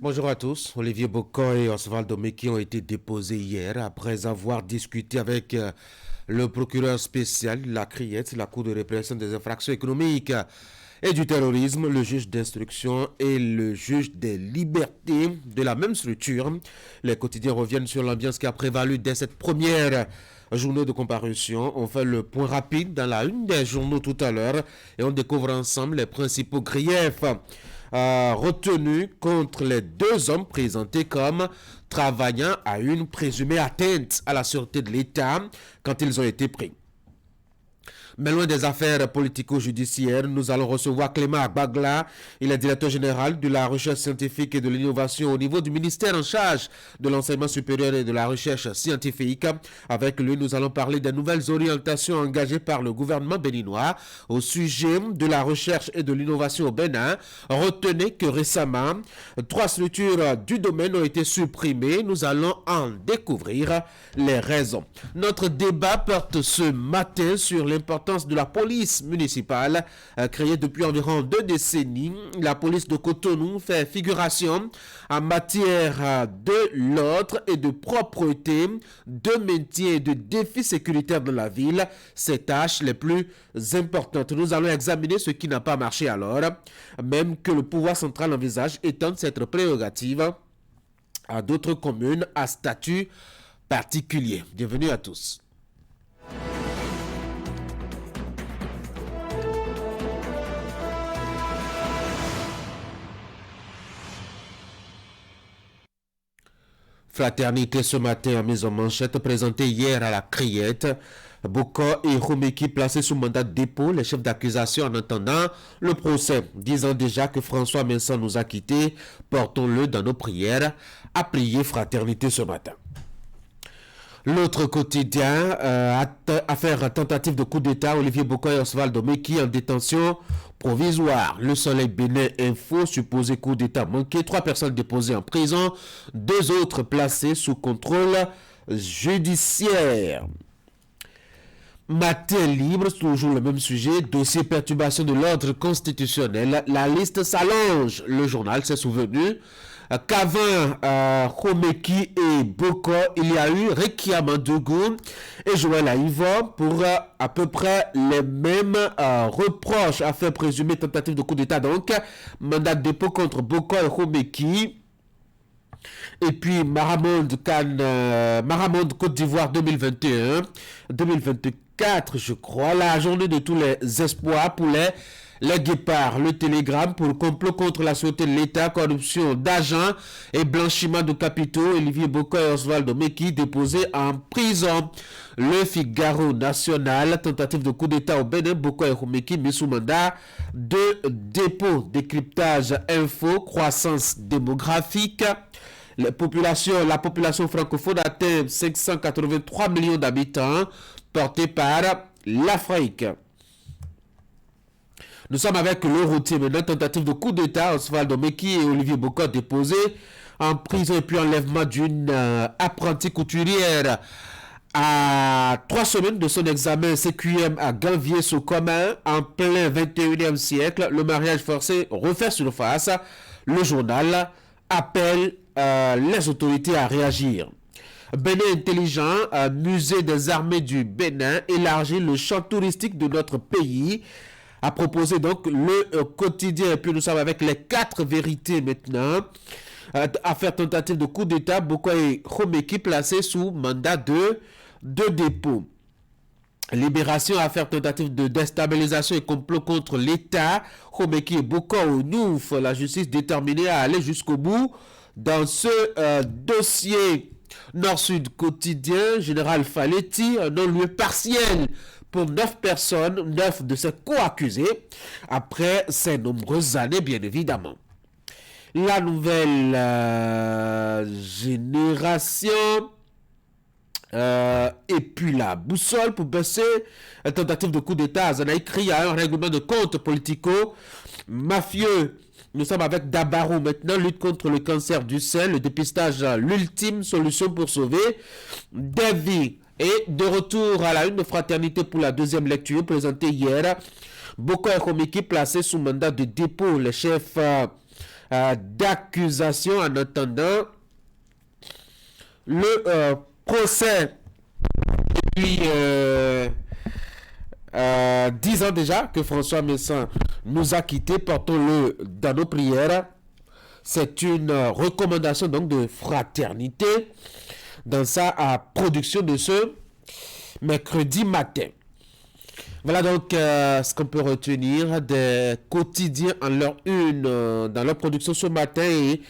Bonjour à tous. Olivier Boko et Osvaldo Meki ont été déposés hier après avoir discuté avec le procureur spécial, la CRIET, la Cour de répression des infractions économiques et du terrorisme, le juge d'instruction et le juge des libertés de la même structure. Les quotidiens reviennent sur l'ambiance qui a prévalu dès cette première journée de comparution. On fait le point rapide dans la une des journaux tout à l'heure et on découvre ensemble les principaux griefs retenu contre les deux hommes présentés comme travaillant à une présumée atteinte à la sûreté de l'État quand ils ont été pris. Mais loin des affaires politico-judiciaires, nous allons recevoir Clément Agbagla. Il est directeur général de la recherche scientifique et de l'innovation au niveau du ministère en charge de l'enseignement supérieur et de la recherche scientifique. Avec lui, nous allons parler des nouvelles orientations engagées par le gouvernement béninois au sujet de la recherche et de l'innovation au Bénin. Retenez que récemment, 3 structures du domaine ont été supprimées. Nous allons en découvrir les raisons. Notre débat porte ce matin sur l'importance de la police municipale créée depuis environ 2 décennies. La police de Cotonou fait figuration en matière de l'ordre et de propreté, de maintien et de défis sécuritaires dans la ville, ces tâches les plus importantes. Nous allons examiner ce qui n'a pas marché alors, même que le pouvoir central envisage étendre cette prérogative à d'autres communes à statut particulier. Bienvenue à tous. Fraternité ce matin en mise en manchette présentée hier à la Criette. Boko et Romeki placés sous mandat de dépôt, les chefs d'accusation en attendant le procès, disant déjà que François Vincent nous a quittés. Portons-le dans nos prières à prier fraternité ce matin. L'autre quotidien, affaire tentative de coup d'État, Olivier Boko et Osvaldo Meki en détention provisoire. Le Soleil Bénin Info, supposé coup d'État manqué. 3 personnes déposées en prison, 2 autres placées sous contrôle judiciaire. Matin libre, toujours le même sujet, dossier perturbation de l'ordre constitutionnel. La liste s'allonge. Le journal s'est souvenu qu'avant Romeki et Boko, il y a eu Rekia Mandougou et Joël Aïvo pour à peu près les mêmes reproches, affaire présumée tentative de coup d'État. Donc, mandat de dépôt contre Boko et Romeki. Et puis Maramonde Côte d'Ivoire 2021-2024, je crois, la journée de tous les espoirs pour les guépards. Le télégramme pour complot contre la sûreté de l'État, corruption d'agents et blanchiment de capitaux. Olivier Boko et Osvaldo Meki déposés en prison. Le Figaro national, tentative de coup d'État au Bénin, Boko et Meki mis sous mandat de dépôt. Décryptage info, croissance démographique. La population francophone atteint 583 millions d'habitants, portée par l'Afrique. Nous sommes avec le routier maintenant, tentative de coup d'État, Osvaldo Meki et Olivier Boko déposés en prison et puis enlèvement d'une apprentie couturière à 3 semaines de son examen CQM à Ganvier-sous-Commun en plein 21e siècle. Le mariage forcé refait surface. Le journal appelle les autorités à réagir. Bénin intelligent, musée des armées du Bénin, élargit le champ touristique de notre pays. A proposé donc le quotidien. Et puis nous sommes avec les 4 vérités maintenant. Affaire tentative de coup d'État, Boko et Romeki placés sous mandat de dépôt. Libération, affaire tentative de déstabilisation et complot contre l'État. Romeki et Boko au Nouf. La justice déterminée à aller jusqu'au bout dans ce dossier. Nord-Sud quotidien, Général Faletti, un non-lieu partiel pour 9 personnes, 9 de ses co-accusés, après ces nombreuses années, bien évidemment. La nouvelle génération, et puis la boussole pour baisser une tentative de coup d'État. Zanaï crie à un règlement de compte politico-mafieux. Nous sommes avec Dabarou maintenant, lutte contre le cancer du sein, le dépistage, l'ultime solution pour sauver des vies. Et de retour à la une de fraternité pour la deuxième lecture présentée hier, Boko et Romeki placés sous mandat de dépôt. Les chefs d'accusation en attendant le procès. Depuis 10 ans déjà que François Messin nous a quittés, portons-le dans nos prières. C'est une recommandation donc de fraternité dans sa production de ce mercredi matin. Voilà donc ce qu'on peut retenir des quotidiens en leur une dans leur production ce matin et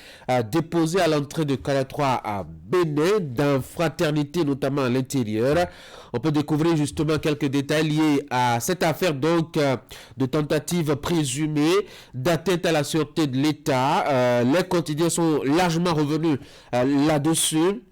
déposé à l'entrée de Canal 3 à Bénin, dans Fraternité notamment à l'intérieur. On peut découvrir justement quelques détails liés à cette affaire donc de tentative présumée d'atteinte à la sûreté de l'État. Les quotidiens sont largement revenus là-dessus.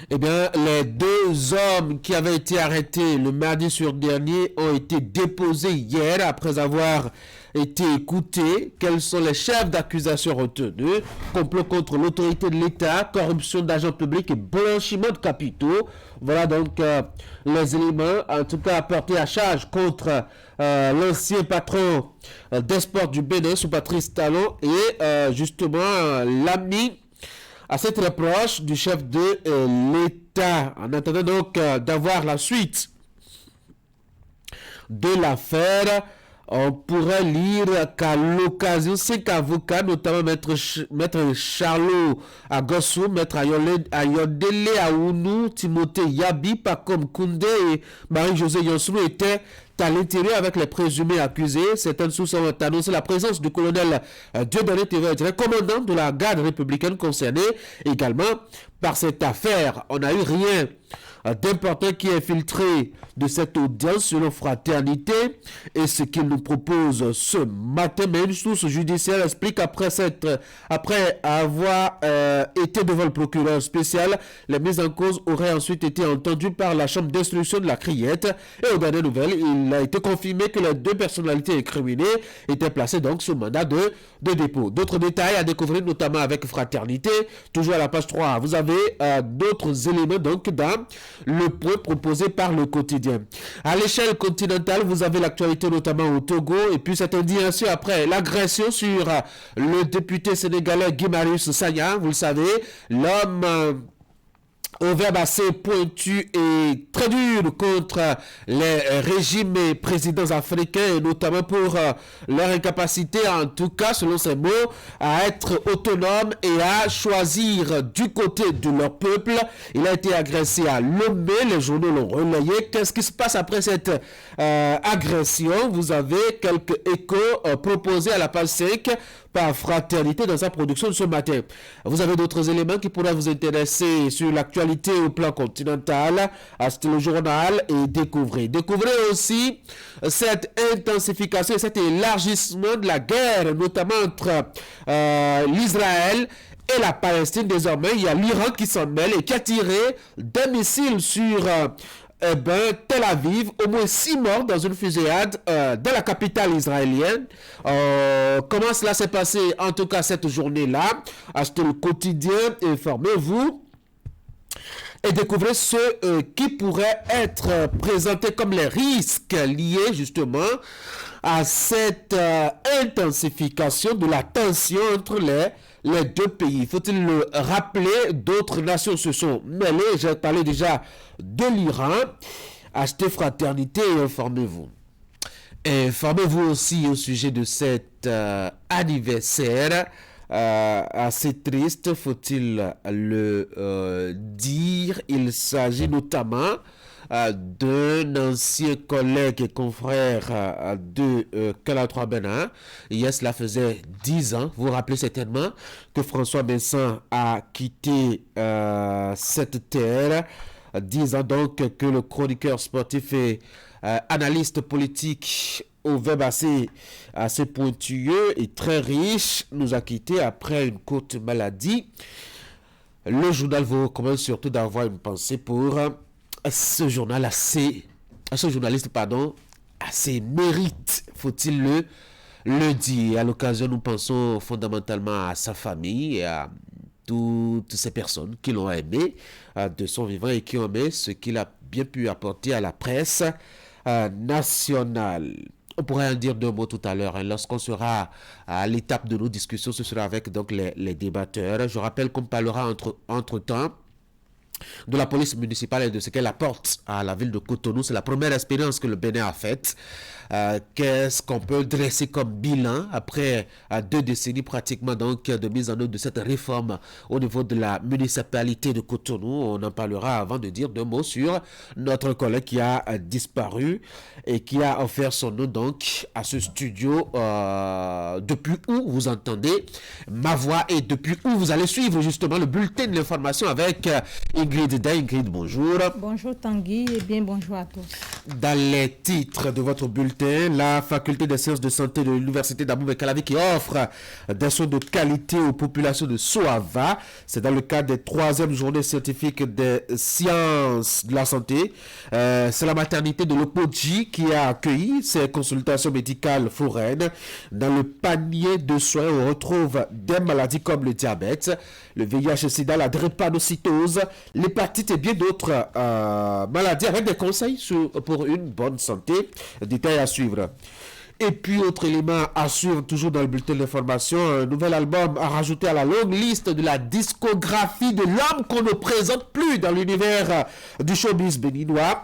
Eh bien, les deux hommes qui avaient été arrêtés le mardi sur dernier ont été déposés hier après avoir été écoutés. Quels sont les chefs d'accusation retenus? Complot contre l'autorité de l'État, corruption d'agents publics et blanchiment de capitaux. Voilà donc les éléments, en tout cas apportés à charge contre l'ancien patron des sports du Bénin, sous Patrice Talon, et justement l'ami assez très proche du chef de l'État. En attendant donc d'avoir la suite de l'affaire, on pourrait lire qu'à l'occasion, 5 avocats, notamment Maître Charlot Agossou, Maître Ayodele Aounou, Timothée Yabi, Pacom Koundé et Marie-Josée Yonsou étaient à l'intérieur avec les présumés accusés. Certaines sources ont annoncé la présence du colonel Dieudonné Thévé, commandant de la garde républicaine concernée. Également, par cette affaire, on n'a eu rien d'important qui est filtré de cette audience selon Fraternité, et ce qu'il nous propose ce matin. Mais une source judiciaire explique après avoir été devant le procureur spécial, les mises en cause auraient ensuite été entendues par la chambre d'instruction de la Criette, et aux dernières nouvelles, il a été confirmé que les deux personnalités incriminées étaient placées donc sous mandat de dépôt. D'autres détails à découvrir, notamment avec Fraternité, toujours à la page 3. Vous avez d'autres éléments donc dans le point proposé par le quotidien. À l'échelle continentale, vous avez l'actualité notamment au Togo, et puis cette indignation après l'agression sur le député sénégalais Guy Marius Sagna. Vous le savez, l'homme au verbe assez pointu et très dur contre les régimes et présidents africains, et notamment pour leur incapacité, en tout cas selon ses mots, à être autonome et à choisir du côté de leur peuple. Il a été agressé à Lomé, les journaux l'ont relayé. Qu'est-ce qui se passe après cette agression? Vous avez quelques échos proposés à la page 5 par Fraternité dans sa production de ce matin. Vous avez d'autres éléments qui pourraient vous intéresser sur l'actualité au plan continental. Achetez le journal et découvrez. Découvrez aussi cette intensification et cet élargissement de la guerre, notamment entre l'Israël et la Palestine. Désormais, il y a l'Iran qui s'en mêle et qui a tiré des missiles sur Tel Aviv, au moins 6 morts dans une fusillade dans la capitale israélienne. Comment cela s'est passé en tout cas cette journée-là? Achetez le quotidien, informez-vous et découvrez ce qui pourrait être présenté comme les risques liés justement à cette intensification de la tension entre les deux pays. Faut-il le rappeler, d'autres nations se sont mêlées. J'ai parlé déjà de l'Iran. Achetez Fraternité et informez-vous. Informez-vous aussi au sujet de cet anniversaire assez triste, faut-il le dire. Il s'agit notamment d'un ancien collègue et confrère de Canal 3 Bénin. Hier, cela faisait 10 ans. Vous vous rappelez certainement que François Messin a quitté cette terre. 10 ans donc que le chroniqueur sportif et analyste politique au verbe assez pointueux et très riche nous a quitté après une courte maladie. Le journal vous recommande surtout d'avoir une pensée pour ce journaliste, assez mérite, faut-il le dire. À l'occasion, nous pensons fondamentalement à sa famille et à toutes ces personnes qui l'ont aimé de son vivant et qui ont aimé ce qu'il a bien pu apporter à la presse nationale. On pourrait en dire deux mots tout à l'heure. Lorsqu'on sera à l'étape de nos discussions, ce sera avec donc les débatteurs. Je rappelle qu'on parlera entre-temps de la police municipale et de ce qu'elle apporte à la ville de Cotonou. C'est la première expérience que le Bénin a faite. Qu'est-ce qu'on peut dresser comme bilan après 2 décennies pratiquement donc de mise en œuvre de cette réforme au niveau de la municipalité de Cotonou? On en parlera avant de dire 2 mots sur notre collègue qui a disparu et qui a offert son nom donc à ce studio depuis où vous entendez ma voix et depuis où vous allez suivre justement le bulletin de l'information avec Ingrid Day. Ingrid, bonjour. Bonjour Tanguy et bien bonjour à tous. Dans les titres de votre bulletin, la faculté des sciences de santé de l'université d'Abomey-Calavi qui offre des soins de qualité aux populations de Soava. C'est dans le cadre des 3e journées scientifiques des sciences de la santé. C'est la maternité de l'Opodji qui a accueilli ces consultations médicales foraines. Dans le panier de soins, on retrouve des maladies comme le diabète, le VIH-Sida, la drépanocytose, l'hépatite et bien d'autres maladies avec des conseils pour une bonne santé. Détail à suivre. Et puis, autre élément à suivre, toujours dans le bulletin d'information, un nouvel album à rajouter à la longue liste de la discographie de l'homme qu'on ne présente plus dans l'univers du showbiz béninois.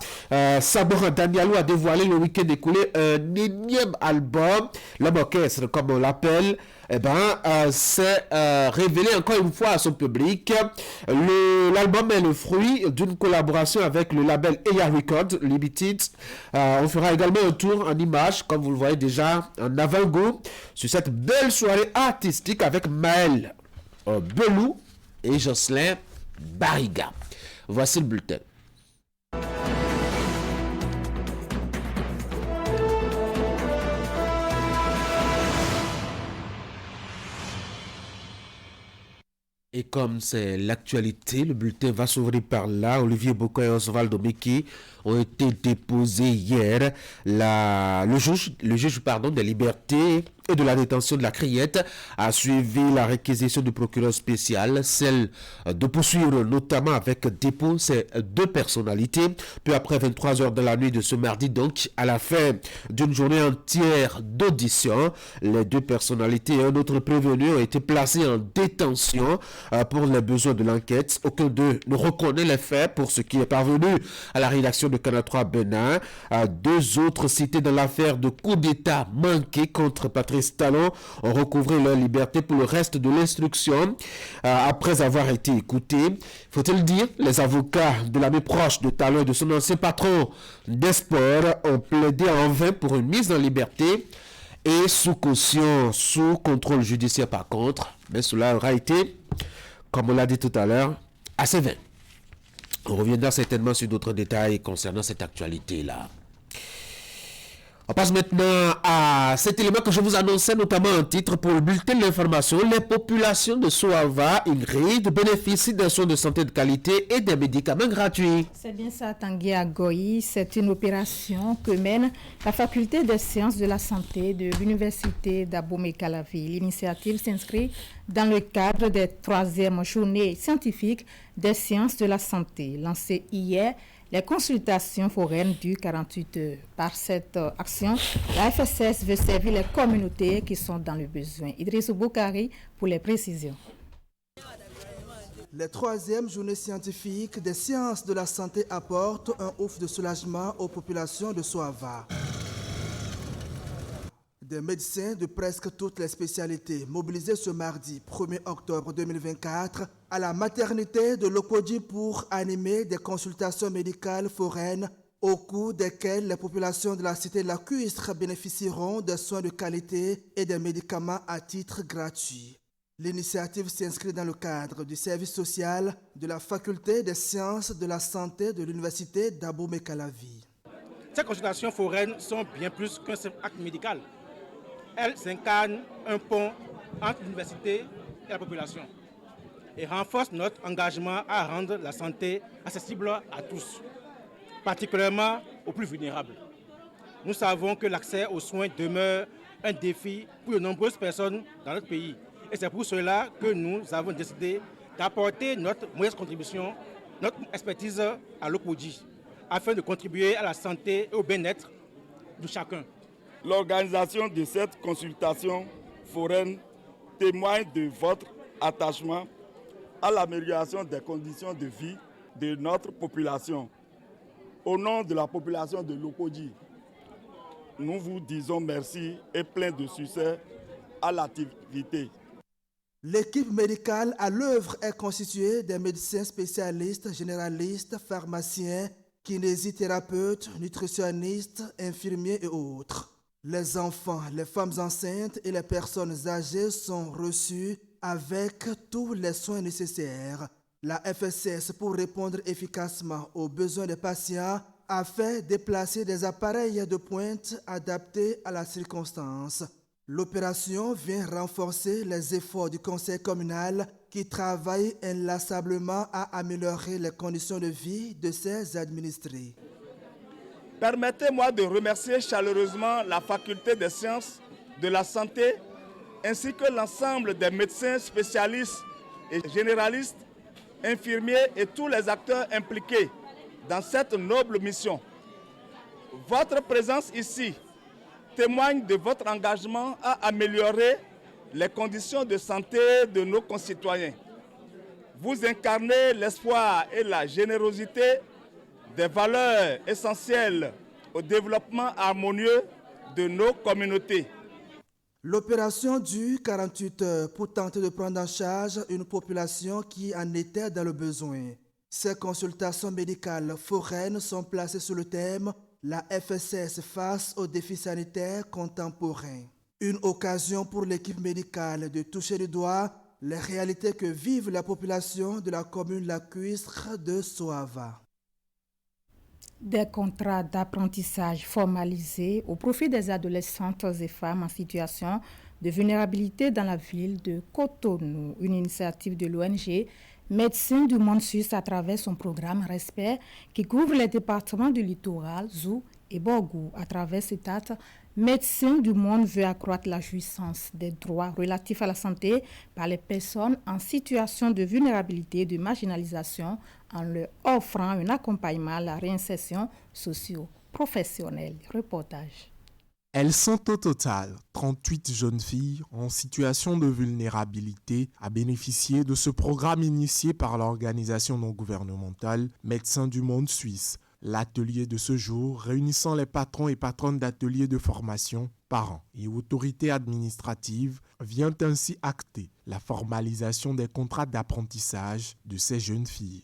Sabor Danialo a dévoilé le week-end écoulé un énième album, l'homme orchestre comme on l'appelle. s'est révélé encore une fois à son public. L'album est le fruit d'une collaboration avec le label Eya Records Limited. On fera également un tour en images, comme vous le voyez déjà, en avant-goût, sur cette belle soirée artistique avec Maël Belou et Jocelyn Bariga. Voici le bulletin. Et comme c'est l'actualité, le bulletin va s'ouvrir par là. Olivier Boko et Osvaldo Meki ont été déposés hier. Le juge des libertés et de la détention de la Criette a suivi la réquisition du procureur spécial, celle de poursuivre notamment avec dépôt ces deux personnalités. Peu après 23 heures de la nuit de ce mardi, donc à la fin d'une journée entière d'audition, les deux personnalités et un autre prévenu ont été placés en détention pour les besoins de l'enquête. Aucun d'eux ne reconnaît les faits pour ce qui est parvenu à la rédaction de Canal 3 Bénin. Deux autres cités dans l'affaire de coup d'État manqué contre Patrice Talon ont recouvré leur liberté pour le reste de l'instruction après avoir été écoutés. Faut-il dire, les avocats de l'ami proche de Talon et de son ancien patron des sports ont plaidé en vain pour une mise en liberté et sous caution, sous contrôle judiciaire par contre. Mais cela aura été, comme on l'a dit tout à l'heure, assez vain. On reviendra certainement sur d'autres détails concernant cette actualité-là. On passe maintenant à cet élément que je vous annonçais, notamment un titre pour le bulletin de l'information. Les populations de Soava, Ingrid, bénéficient d'un soin de santé de qualité et des médicaments gratuits. C'est bien ça, Tanguy Agoyi. C'est une opération que mène la faculté des sciences de la santé de l'université d'Abomey-Calavi. L'initiative s'inscrit dans le cadre des 3e journées scientifiques des sciences de la santé, lancées hier. Les consultations foraines durent 48 heures. Par cette action, la FSS veut servir les communautés qui sont dans le besoin. Idrissou Boukari pour les précisions. Les 3e journées scientifiques des sciences de la santé apportent un ouf de soulagement aux populations de Soava. Des médecins de presque toutes les spécialités mobilisés ce mardi 1er octobre 2024 à la maternité de l'Opodji pour animer des consultations médicales foraines au cours desquelles les populations de la cité lacustre bénéficieront de soins de qualité et des médicaments à titre gratuit. L'initiative s'inscrit dans le cadre du service social de la faculté des sciences de la santé de l'université d'Abomey-Calavi. Ces consultations foraines sont bien plus qu'un simple acte médical. Elles incarnent un pont entre l'université et la population et renforcent notre engagement à rendre la santé accessible à tous, particulièrement aux plus vulnérables. Nous savons que l'accès aux soins demeure un défi pour de nombreuses personnes dans notre pays. Et c'est pour cela que nous avons décidé d'apporter notre modeste contribution, notre expertise à l'Opodji, afin de contribuer à la santé et au bien-être de chacun. L'organisation de cette consultation foraine témoigne de votre attachement à l'amélioration des conditions de vie de notre population. Au nom de la population de Lokodji, nous vous disons merci et plein de succès à l'activité. L'équipe médicale à l'œuvre est constituée des médecins spécialistes, généralistes, pharmaciens, kinésithérapeutes, nutritionnistes, infirmiers et autres. Les enfants, les femmes enceintes et les personnes âgées sont reçus avec tous les soins nécessaires. La FSS, pour répondre efficacement aux besoins des patients, a fait déplacer des appareils de pointe adaptés à la circonstance. L'opération vient renforcer les efforts du conseil communal qui travaille inlassablement à améliorer les conditions de vie de ses administrés. Permettez-moi de remercier chaleureusement la faculté des sciences de la santé ainsi que l'ensemble des médecins spécialistes et généralistes, infirmiers et tous les acteurs impliqués dans cette noble mission. Votre présence ici témoigne de votre engagement à améliorer les conditions de santé de nos concitoyens. Vous incarnez l'espoir et la générosité, des valeurs essentielles au développement harmonieux de nos communautés. L'opération dure 48 heures pour tenter de prendre en charge une population qui en était dans le besoin. Ces consultations médicales foraines sont placées sous le thème « La FSS face aux défis sanitaires contemporains ». Une occasion pour l'équipe médicale de toucher du doigt les réalités que vive la population de la commune lacustre de Soava. Des contrats d'apprentissage formalisés au profit des adolescentes et femmes en situation de vulnérabilité dans la ville de Cotonou, une initiative de l'ONG Médecins du Monde Suisse à travers son programme Respect qui couvre les départements du littoral, Zou et Borgou. À travers cet acte, Médecins du Monde veut accroître la jouissance des droits relatifs à la santé par les personnes en situation de vulnérabilité et de marginalisation en leur offrant un accompagnement à la réinsertion socio-professionnelle. Reportage. Elles sont au total 38 jeunes filles en situation de vulnérabilité à bénéficier de ce programme initié par l'organisation non gouvernementale Médecins du Monde Suisse. L'atelier de ce jour, réunissant les patrons et patronnes d'ateliers de formation, parents et autorités administratives, vient ainsi acter la formalisation des contrats d'apprentissage de ces jeunes filles.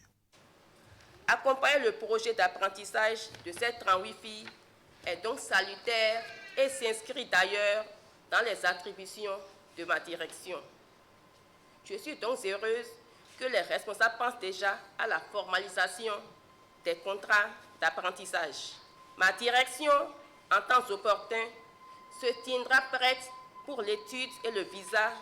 Accompagner le projet d'apprentissage de ces 38 filles est donc salutaire et s'inscrit d'ailleurs dans les attributions de ma direction. Je suis donc heureuse que les responsables pensent déjà à la formalisation des contrats d'apprentissage. Ma direction, en temps opportun, se tiendra prête pour l'étude et le visa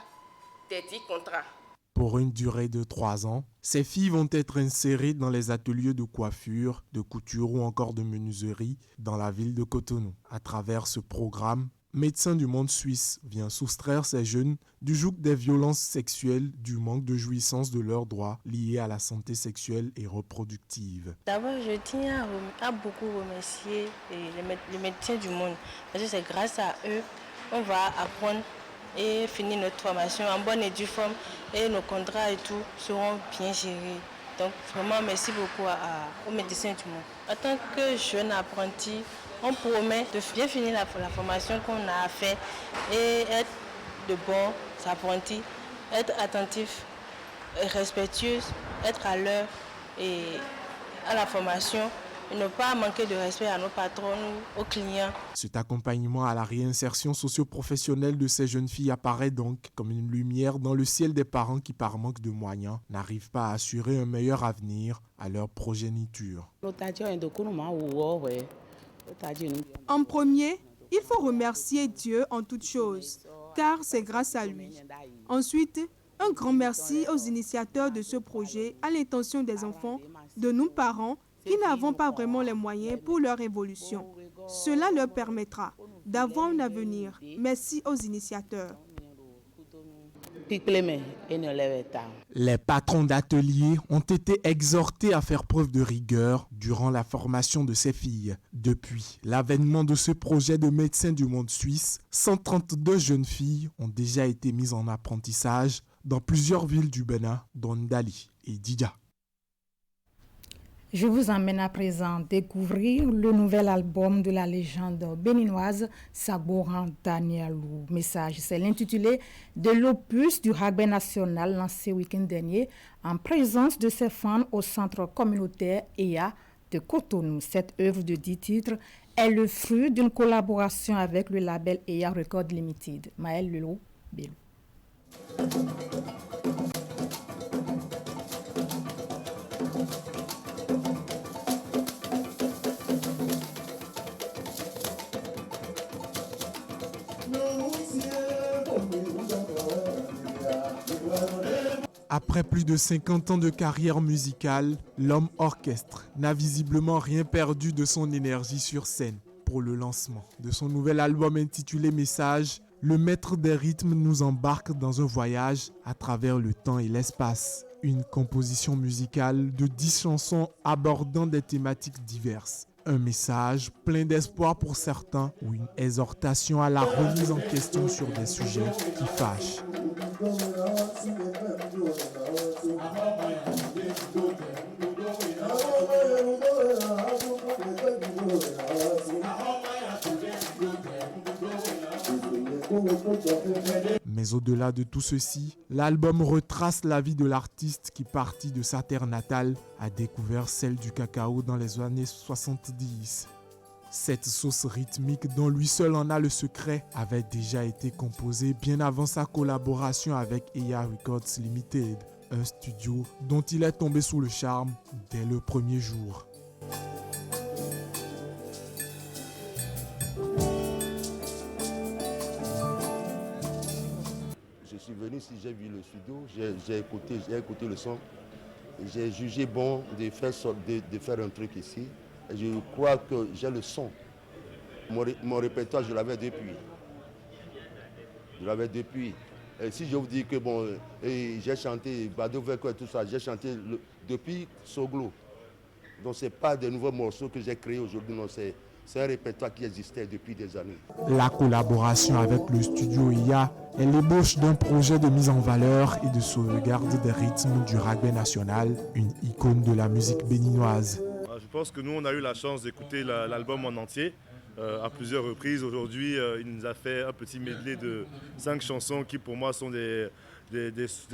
des 10 contrats. Pour une durée de 3 ans, ces filles vont être insérées dans les ateliers de coiffure, de couture ou encore de menuiserie dans la ville de Cotonou. À travers ce programme, Médecins du Monde Suisse vient soustraire ces jeunes du joug des violences sexuelles, du manque de jouissance de leurs droits liés à la santé sexuelle et reproductive. D'abord, je tiens à beaucoup remercier les médecins du monde parce que c'est grâce à eux qu'on va apprendre et finir notre formation en bonne et due forme et nos contrats et tout seront bien gérés. Donc vraiment merci beaucoup aux médecins du monde. En tant que jeune apprenti, on promet de bien finir la formation qu'on a fait et être de bons apprentis, être attentifs, respectueux, être à l'heure et à la formation. Et ne pas manquer de respect à nos patrons ou aux clients. Cet accompagnement à la réinsertion socio-professionnelle de ces jeunes filles apparaît donc comme une lumière dans le ciel des parents qui, par manque de moyens, n'arrivent pas à assurer un meilleur avenir à leur progéniture. En premier, il faut remercier Dieu en toutes choses, car c'est grâce à lui. Ensuite, un grand merci aux initiateurs de ce projet à l'intention des enfants, de nous parents, qui n'avons pas vraiment les moyens pour leur évolution. Cela leur permettra d'avoir un avenir. Merci aux initiateurs. Les patrons d'ateliers ont été exhortés à faire preuve de rigueur durant la formation de ces filles. Depuis l'avènement de ce projet de médecins du monde suisse, 132 jeunes filles ont déjà été mises en apprentissage dans plusieurs villes du Bénin, dont Ndali et Didja. Je vous emmène à présent découvrir le nouvel album de la légende béninoise Sagboran Danialou. Message, c'est l'intitulé de l'opus du rugby national lancé week-end dernier en présence de ses fans au centre communautaire EA de Cotonou. Cette œuvre de 10 titres est le fruit d'une collaboration avec le label EA Record Limited. Maël Lelo Belou. Après plus de 50 ans de carrière musicale, l'homme orchestre n'a visiblement rien perdu de son énergie sur scène. Pour le lancement de son nouvel album intitulé Message, le maître des rythmes nous embarque dans un voyage à travers le temps et l'espace. Une composition musicale de 10 chansons abordant des thématiques diverses. Un message plein d'espoir pour certains ou une exhortation à la remise en question sur des sujets qui fâchent. Mais au-delà de tout ceci, l'album retrace la vie de l'artiste qui, parti de sa terre natale, a découvert celle du cacao dans les années 70. Cette sauce rythmique dont lui seul en a le secret avait déjà été composée bien avant sa collaboration avec EA Records Limited, un studio dont il est tombé sous le charme dès le premier jour. Je suis venu ici, j'ai vu le studio, j'ai écouté le son. J'ai jugé bon de faire un truc ici. Et je crois que j'ai le son. Mon répertoire, je l'avais depuis. Et si je vous dis que bon, j'ai chanté Bado Veko et tout ça, j'ai chanté depuis Soglo. Donc ce n'est pas des nouveaux morceaux que j'ai créés aujourd'hui, non, c'est un répertoire qui existait depuis des années. La collaboration avec le studio IA est l'ébauche d'un projet de mise en valeur et de sauvegarde des rythmes du rugby national, une icône de la musique béninoise. Je pense que nous, on a eu la chance d'écouter l'album en entier à plusieurs reprises. Aujourd'hui, il nous a fait un petit medley de 5 chansons qui, pour moi, sont des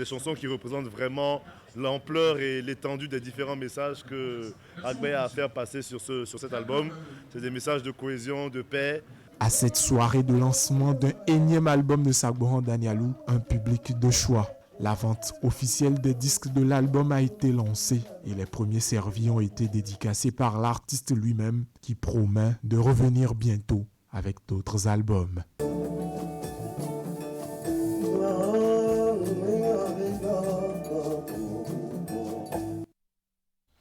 chansons qui représentent vraiment l'ampleur et l'étendue des différents messages que Agbe a à faire passer sur cet album. C'est des messages de cohésion, de paix. À cette soirée de lancement d'un énième album de Sagboran Danialou, un public de choix. La vente officielle des disques de l'album a été lancée et les premiers servis ont été dédicacés par l'artiste lui-même qui promet de revenir bientôt avec d'autres albums.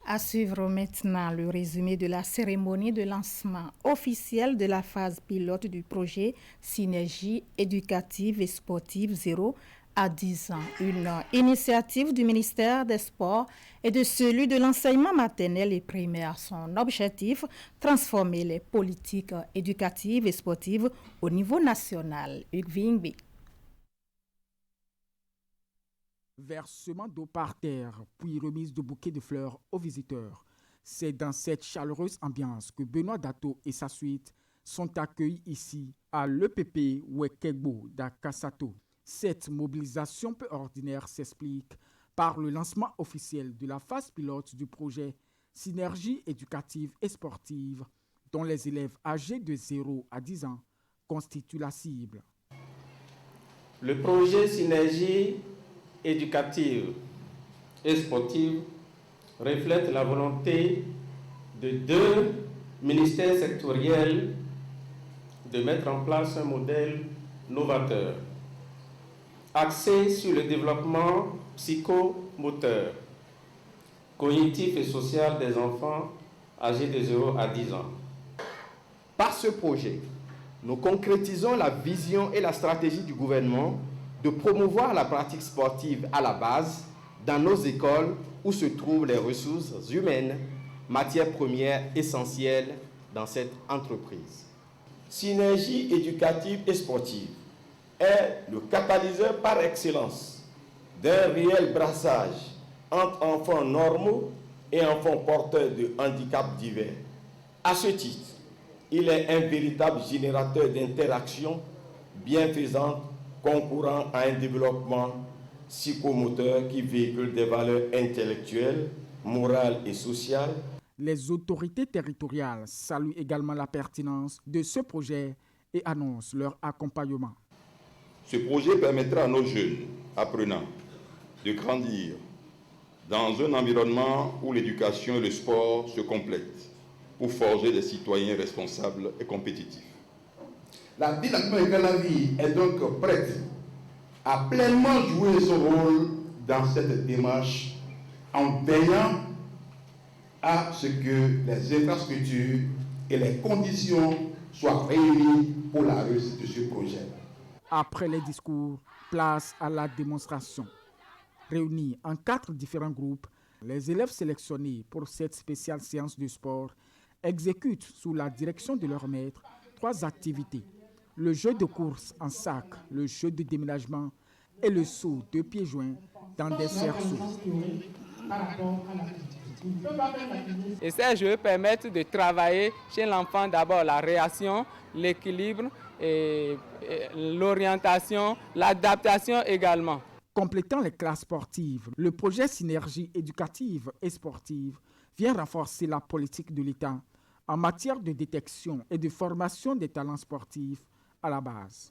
À suivre maintenant le résumé de la cérémonie de lancement officiel de la phase pilote du projet Synergie éducative et sportive 0 à 10 ans, une initiative du ministère des Sports et de celui de l'enseignement maternel et primaire. Son objectif, transformer les politiques éducatives et sportives au niveau national. Hugues Vingbi. Versement d'eau par terre, puis remise de bouquets de fleurs aux visiteurs. C'est dans cette chaleureuse ambiance que Benoît Dato et sa suite sont accueillis ici à l'EPP Wekegbo d'Akasato. Cette mobilisation peu ordinaire s'explique par le lancement officiel de la phase pilote du projet Synergie éducative et sportive, dont les élèves âgés de 0 à 10 ans constituent la cible. Le projet Synergie éducative et sportive reflète la volonté de 2 ministères sectoriels de mettre en place un modèle novateur, axé sur le développement psychomoteur, cognitif et social des enfants âgés de 0 à 10 ans. Par ce projet, nous concrétisons la vision et la stratégie du gouvernement de promouvoir la pratique sportive à la base dans nos écoles où se trouvent les ressources humaines, matières premières essentielles dans cette entreprise. Synergie éducative et sportive est le catalyseur par excellence d'un réel brassage entre enfants normaux et enfants porteurs de handicaps divers. À ce titre, il est un véritable générateur d'interactions bienfaisantes concourant à un développement psychomoteur qui véhicule des valeurs intellectuelles, morales et sociales. Les autorités territoriales saluent également la pertinence de ce projet et annoncent leur accompagnement. Ce projet permettra à nos jeunes apprenants de grandir dans un environnement où l'éducation et le sport se complètent pour forger des citoyens responsables et compétitifs. La ville Calavi est donc prête à pleinement jouer son rôle dans cette démarche en veillant à ce que les infrastructures et les conditions soient réunies pour la réussite de ce projet. Après les discours, place à la démonstration. Réunis en 4 différents groupes, les élèves sélectionnés pour cette spéciale séance de sport exécutent sous la direction de leur maître 3 activités. Le jeu de course en sac, le jeu de déménagement et le saut de pieds joints dans des cerceaux. Et ces jeux permettent de travailler chez l'enfant d'abord la réaction, l'équilibre, et l'orientation, l'adaptation également. Complétant les classes sportives, le projet Synergie éducative et sportive vient renforcer la politique de l'État en matière de détection et de formation des talents sportifs à la base.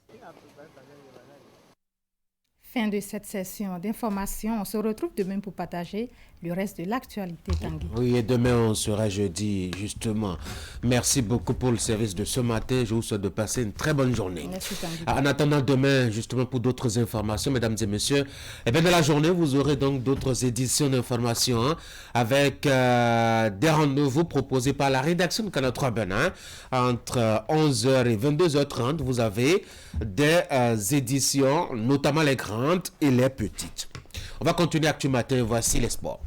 Fin de cette session d'information. On se retrouve demain pour partager le reste de l'actualité, Tanguy. Oui, et demain, on sera jeudi, justement. Merci beaucoup pour le service de ce matin. Je vous souhaite de passer une très bonne journée. Merci, Tanguy. En attendant demain, justement, pour d'autres informations, mesdames et messieurs, dans la journée, vous aurez donc d'autres éditions d'informations avec des rendez-vous proposés par la rédaction de Canal 3 Benin. Entre 11h et 22h30, vous avez des éditions, notamment les grandes et les petites. On va continuer Actu Matin. Voici les sports.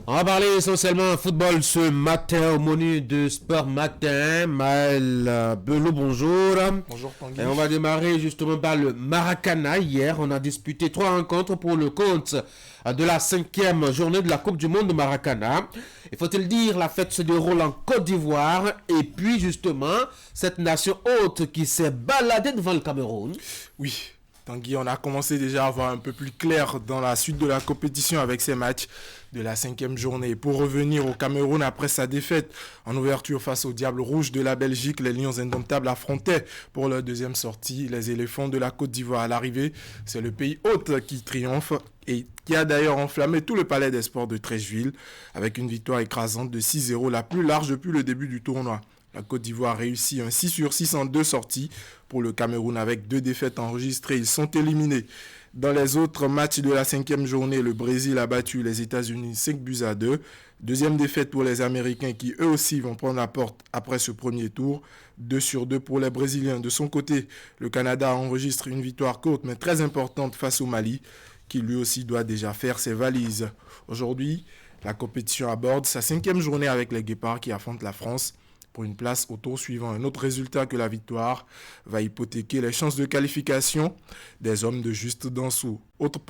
On va parler essentiellement football ce matin au menu de Sport Matin. Maël Belot, bonjour. Bonjour Tanguy. Et on va démarrer justement par le Maracana. Hier, on a disputé 3 rencontres pour le compte de la 5e journée de la Coupe du Monde de Maracana. Il faut le dire, la fête se déroule en Côte d'Ivoire. Et puis justement, cette nation hôte qui s'est baladée devant le Cameroun. Oui. Tanguy, on a commencé déjà à voir un peu plus clair dans la suite de la compétition avec ces matchs de la 5e journée. Pour revenir au Cameroun après sa défaite en ouverture face au Diable Rouge de la Belgique, les Lions indomptables affrontaient pour leur deuxième sortie les éléphants de la Côte d'Ivoire. À l'arrivée, c'est le pays hôte qui triomphe et qui a d'ailleurs enflammé tout le palais des sports de Treichville avec une victoire écrasante de 6-0, la plus large depuis le début du tournoi. La Côte d'Ivoire réussit un 6/6 en 2 sorties. Pour le Cameroun, avec 2 défaites enregistrées, ils sont éliminés. Dans les autres matchs de la 5e journée, le Brésil a battu les États-Unis 5-2. Deuxième défaite pour les Américains qui eux aussi vont prendre la porte après ce premier tour. 2/2 pour les Brésiliens. De son côté, le Canada enregistre une victoire courte mais très importante face au Mali, qui lui aussi doit déjà faire ses valises. Aujourd'hui, la compétition aborde sa 5e journée avec les Guépards qui affrontent la France pour une place au tour suivant. Un autre résultat que la victoire va hypothéquer les chances de qualification des hommes de Juste Danso. Autre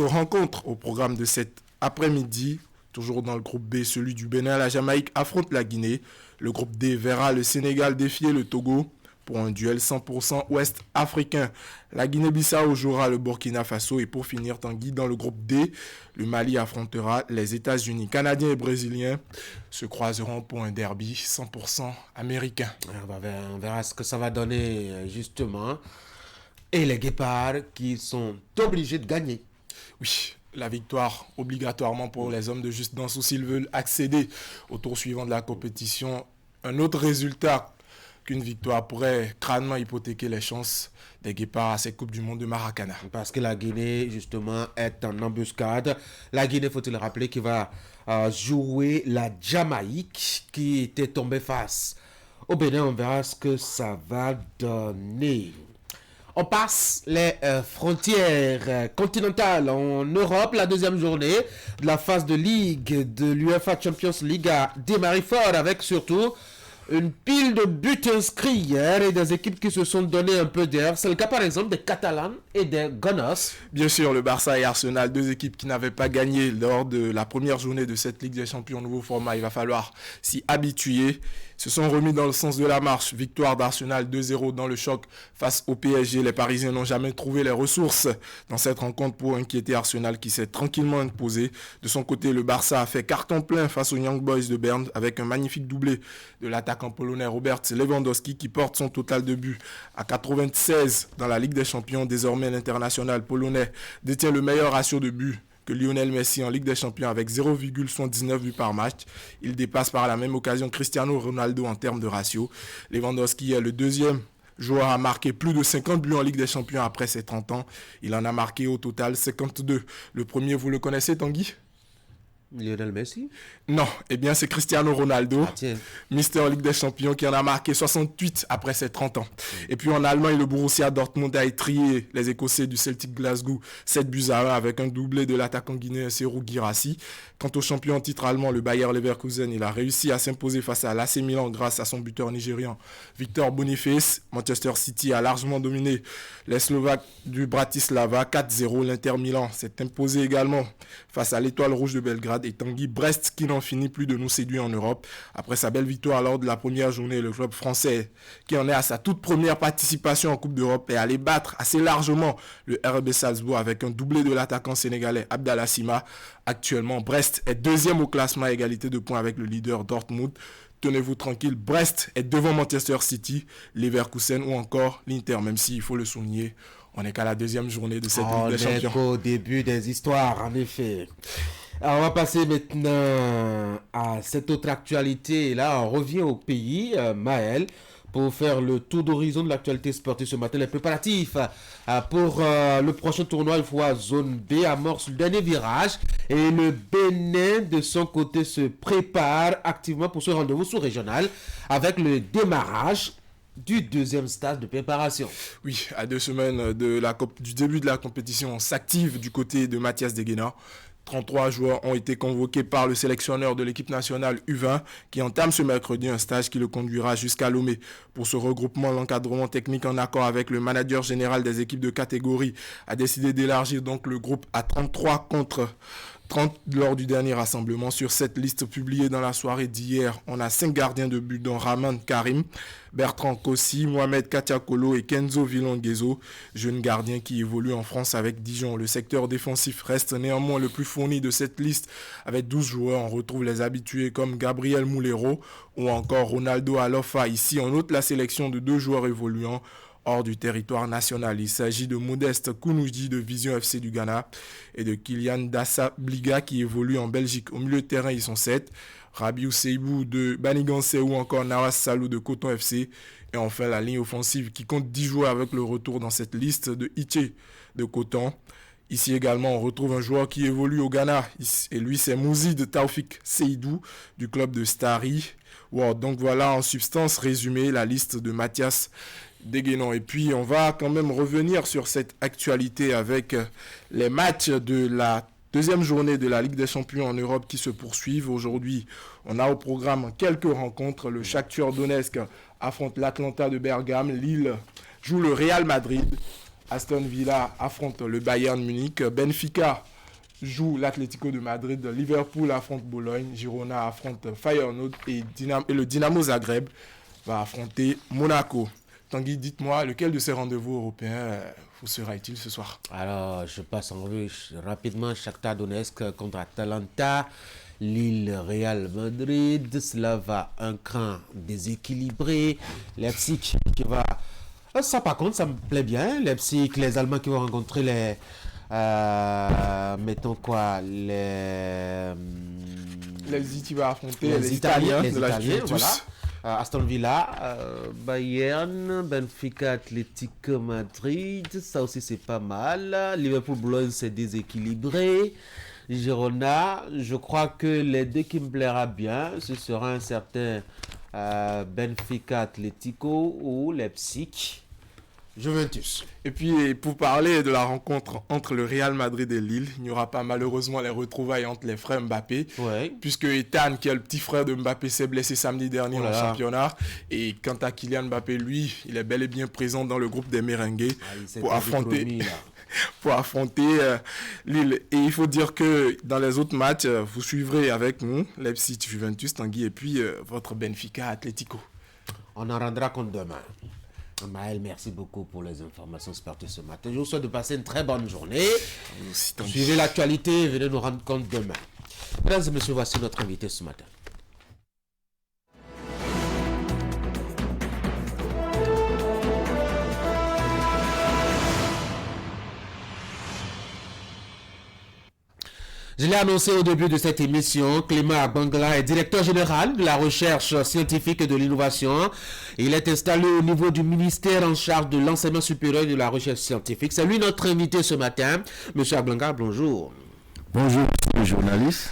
rencontre au programme de cet après-midi, toujours dans le groupe B, celui du Bénin, la Jamaïque affronte la Guinée. Le groupe D verra le Sénégal défier le Togo pour un duel 100% ouest africain. La Guinée-Bissau jouera le Burkina Faso et pour finir, Tanguy, dans le groupe D, le Mali affrontera les États-Unis. Canadiens et Brésiliens se croiseront pour un derby 100% américain. On verra ce que ça va donner justement. Et les Guépards qui sont obligés de gagner. Oui. La victoire obligatoirement pour les hommes de Juste Danso s'ils veulent accéder au tour suivant de la compétition. Un autre résultat qu'une victoire pourrait crânement hypothéquer les chances des Guépards à cette Coupe du Monde de Maracana. Parce que la Guinée, justement, est en embuscade. La Guinée, faut-il rappeler, qui va jouer la Jamaïque, qui était tombée face au Bénin. On verra ce que ça va donner. On passe les frontières continentales en Europe. La deuxième journée de la phase de ligue de l'UEFA Champions League a démarré fort avec surtout une pile de buts inscrits hier et des équipes qui se sont donné un peu d'air. C'est le cas par exemple des Catalans et des Gunners. Bien sûr, le Barça et Arsenal, deux équipes qui n'avaient pas gagné lors de la première journée de cette Ligue des Champions nouveau format. Il va falloir s'y habituer. Se sont remis dans le sens de la marche. Victoire d'Arsenal 2-0 dans le choc face au PSG. Les Parisiens n'ont jamais trouvé les ressources dans cette rencontre pour inquiéter Arsenal qui s'est tranquillement imposé. De son côté, le Barça a fait carton plein face aux Young Boys de Berne avec un magnifique doublé de l'attaquant polonais Robert Lewandowski qui porte son total de buts à 96 dans la Ligue des Champions. Désormais, l'international polonais détient le meilleur ratio de buts que Lionel Messi en Ligue des Champions avec 0,79 buts par match. Il dépasse par la même occasion Cristiano Ronaldo en termes de ratio. Lewandowski est le deuxième joueur à marquer plus de 50 buts en Ligue des Champions après ses 30 ans. Il en a marqué au total 52. Le premier, vous le connaissez, Tanguy ? Lionel Messi? Non, eh bien c'est Cristiano Ronaldo, Mister Ligue des Champions, qui en a marqué 68 après ses 30 ans. Et puis en Allemagne, le Borussia Dortmund a étrié les Écossais du Celtic Glasgow 7-1 avec un doublé de l'attaquant guinéen Serhou Guirassy. Quant au champion en titre allemand, le Bayer Leverkusen, il a réussi à s'imposer face à l'AC Milan grâce à son buteur nigérian Victor Boniface. Manchester City a largement dominé les Slovaques du Bratislava 4-0. L'Inter Milan s'est imposé également face à l'Étoile Rouge de Belgrade. Et Tanguy, Brest qui n'en finit plus de nous séduire en Europe. Après sa belle victoire lors de la première journée, le club français qui en est à sa toute première participation en Coupe d'Europe est allé battre assez largement le RB Salzbourg avec un doublé de l'attaquant sénégalais Abdallah Sima. Actuellement, Brest est deuxième au classement à égalité de points avec le leader Dortmund. Tenez-vous tranquille, Brest est devant Manchester City, Leverkusen ou encore l'Inter, même s'il faut le souligner. On n'est qu'à la deuxième journée de cette Ligue des Champions. On est au début des histoires, en effet. Alors, on va passer maintenant à cette autre actualité. Et là, on revient au pays, Maël, pour faire le tour d'horizon de l'actualité sportive ce matin. Les préparatifs pour le prochain tournoi, il faut à zone B, amorce le dernier virage. Et le Bénin, de son côté, se prépare activement pour ce rendez-vous sous-régional avec le démarrage du deuxième stade de préparation. Oui, à 2 semaines du début de la compétition, on s'active du côté de Mathias Deguena. 33 joueurs ont été convoqués par le sélectionneur de l'équipe nationale U20 qui entame ce mercredi un stage qui le conduira jusqu'à Lomé. Pour ce regroupement, l'encadrement technique en accord avec le manager général des équipes de catégorie a décidé d'élargir donc le groupe à 33 contre 30 lors du dernier rassemblement. Sur cette liste publiée dans la soirée d'hier, on a 5 gardiens de but dont Rahman Karim, Bertrand Kossi, Mohamed Katiakolo et Kenzo Villanguezo, jeunes gardiens qui évoluent en France avec Dijon. Le secteur défensif reste néanmoins le plus fourni de cette liste. Avec 12 joueurs, on retrouve les habitués comme Gabriel Moulero ou encore Ronaldo Alofa. Ici, on note la sélection de 2 joueurs évoluant hors du territoire national. Il s'agit de Modeste Kounoudi de Vision FC du Ghana et de Kylian Dassa Bliga qui évolue en Belgique. Au milieu de terrain, ils sont 7. Rabiou Seibou de Baniganse ou encore Nawas Salou de Coton FC. Et enfin, la ligne offensive qui compte 10 joueurs avec le retour dans cette liste de Iché de Coton. Ici également, on retrouve un joueur qui évolue au Ghana. Et lui, c'est Mouzi de Taoufik Seydou du club de Stari. Wow, donc voilà en substance résumé la liste de Mathias Deguena. Et puis on va quand même revenir sur cette actualité avec les matchs de la deuxième journée de la Ligue des Champions en Europe qui se poursuivent. Aujourd'hui, on a au programme quelques rencontres. Le Shakhtar Donetsk affronte l'Atlanta de Bergame. Lille joue le Real Madrid. Aston Villa affronte le Bayern Munich. Benfica joue l'Atlético de Madrid. Liverpool affronte Bologne. Girona affronte Feyenoord et le Dynamo Zagreb va affronter Monaco. Tanguy, dites-moi, lequel de ces rendez-vous européens vous sera-t-il ce soir? Alors, je passe en revue rapidement. Shakhtar Donetsk contre Atalanta. Lille, Real Madrid. Cela va un cran déséquilibré. Leipzig qui va... Ça, par contre, ça me plaît bien. Leipzig, les Allemands qui vont rencontrer les... mettons quoi, les Italiens de la Juventus. Voilà. Aston Villa, Bayern, Benfica, Atlético Madrid, ça aussi c'est pas mal. Liverpool-Bologne, c'est déséquilibré. Girona, je crois que les deux qui me plaira bien, ce sera un certain Benfica Atlético ou Leipzig Juventus. Et puis, pour parler de la rencontre entre le Real Madrid et Lille, il n'y aura pas malheureusement les retrouvailles entre les frères Mbappé, puisque Ethan, qui est le petit frère de Mbappé, s'est blessé samedi dernier en championnat. Et quant à Kylian Mbappé, lui, il est bel et bien présent dans le groupe des merengues pour affronter... pour affronter Lille. Et il faut dire que dans les autres matchs, vous suivrez avec nous Leipzig, Juventus, Tanguy, et puis votre Benfica, Atlético. On en rendra compte demain. Maël, merci beaucoup pour les informations sportives ce matin. Je vous souhaite de passer une très bonne journée. Suivez l'actualité et venez nous rendre compte demain. Mesdames et messieurs, voici notre invité ce matin. Je l'ai annoncé au début de cette émission, Clément Abangla est directeur général de la recherche scientifique et de l'innovation. Il est installé au niveau du ministère en charge de l'enseignement supérieur et de la recherche scientifique. C'est lui notre invité ce matin. Monsieur Abangla, bonjour. Bonjour, monsieur le journaliste.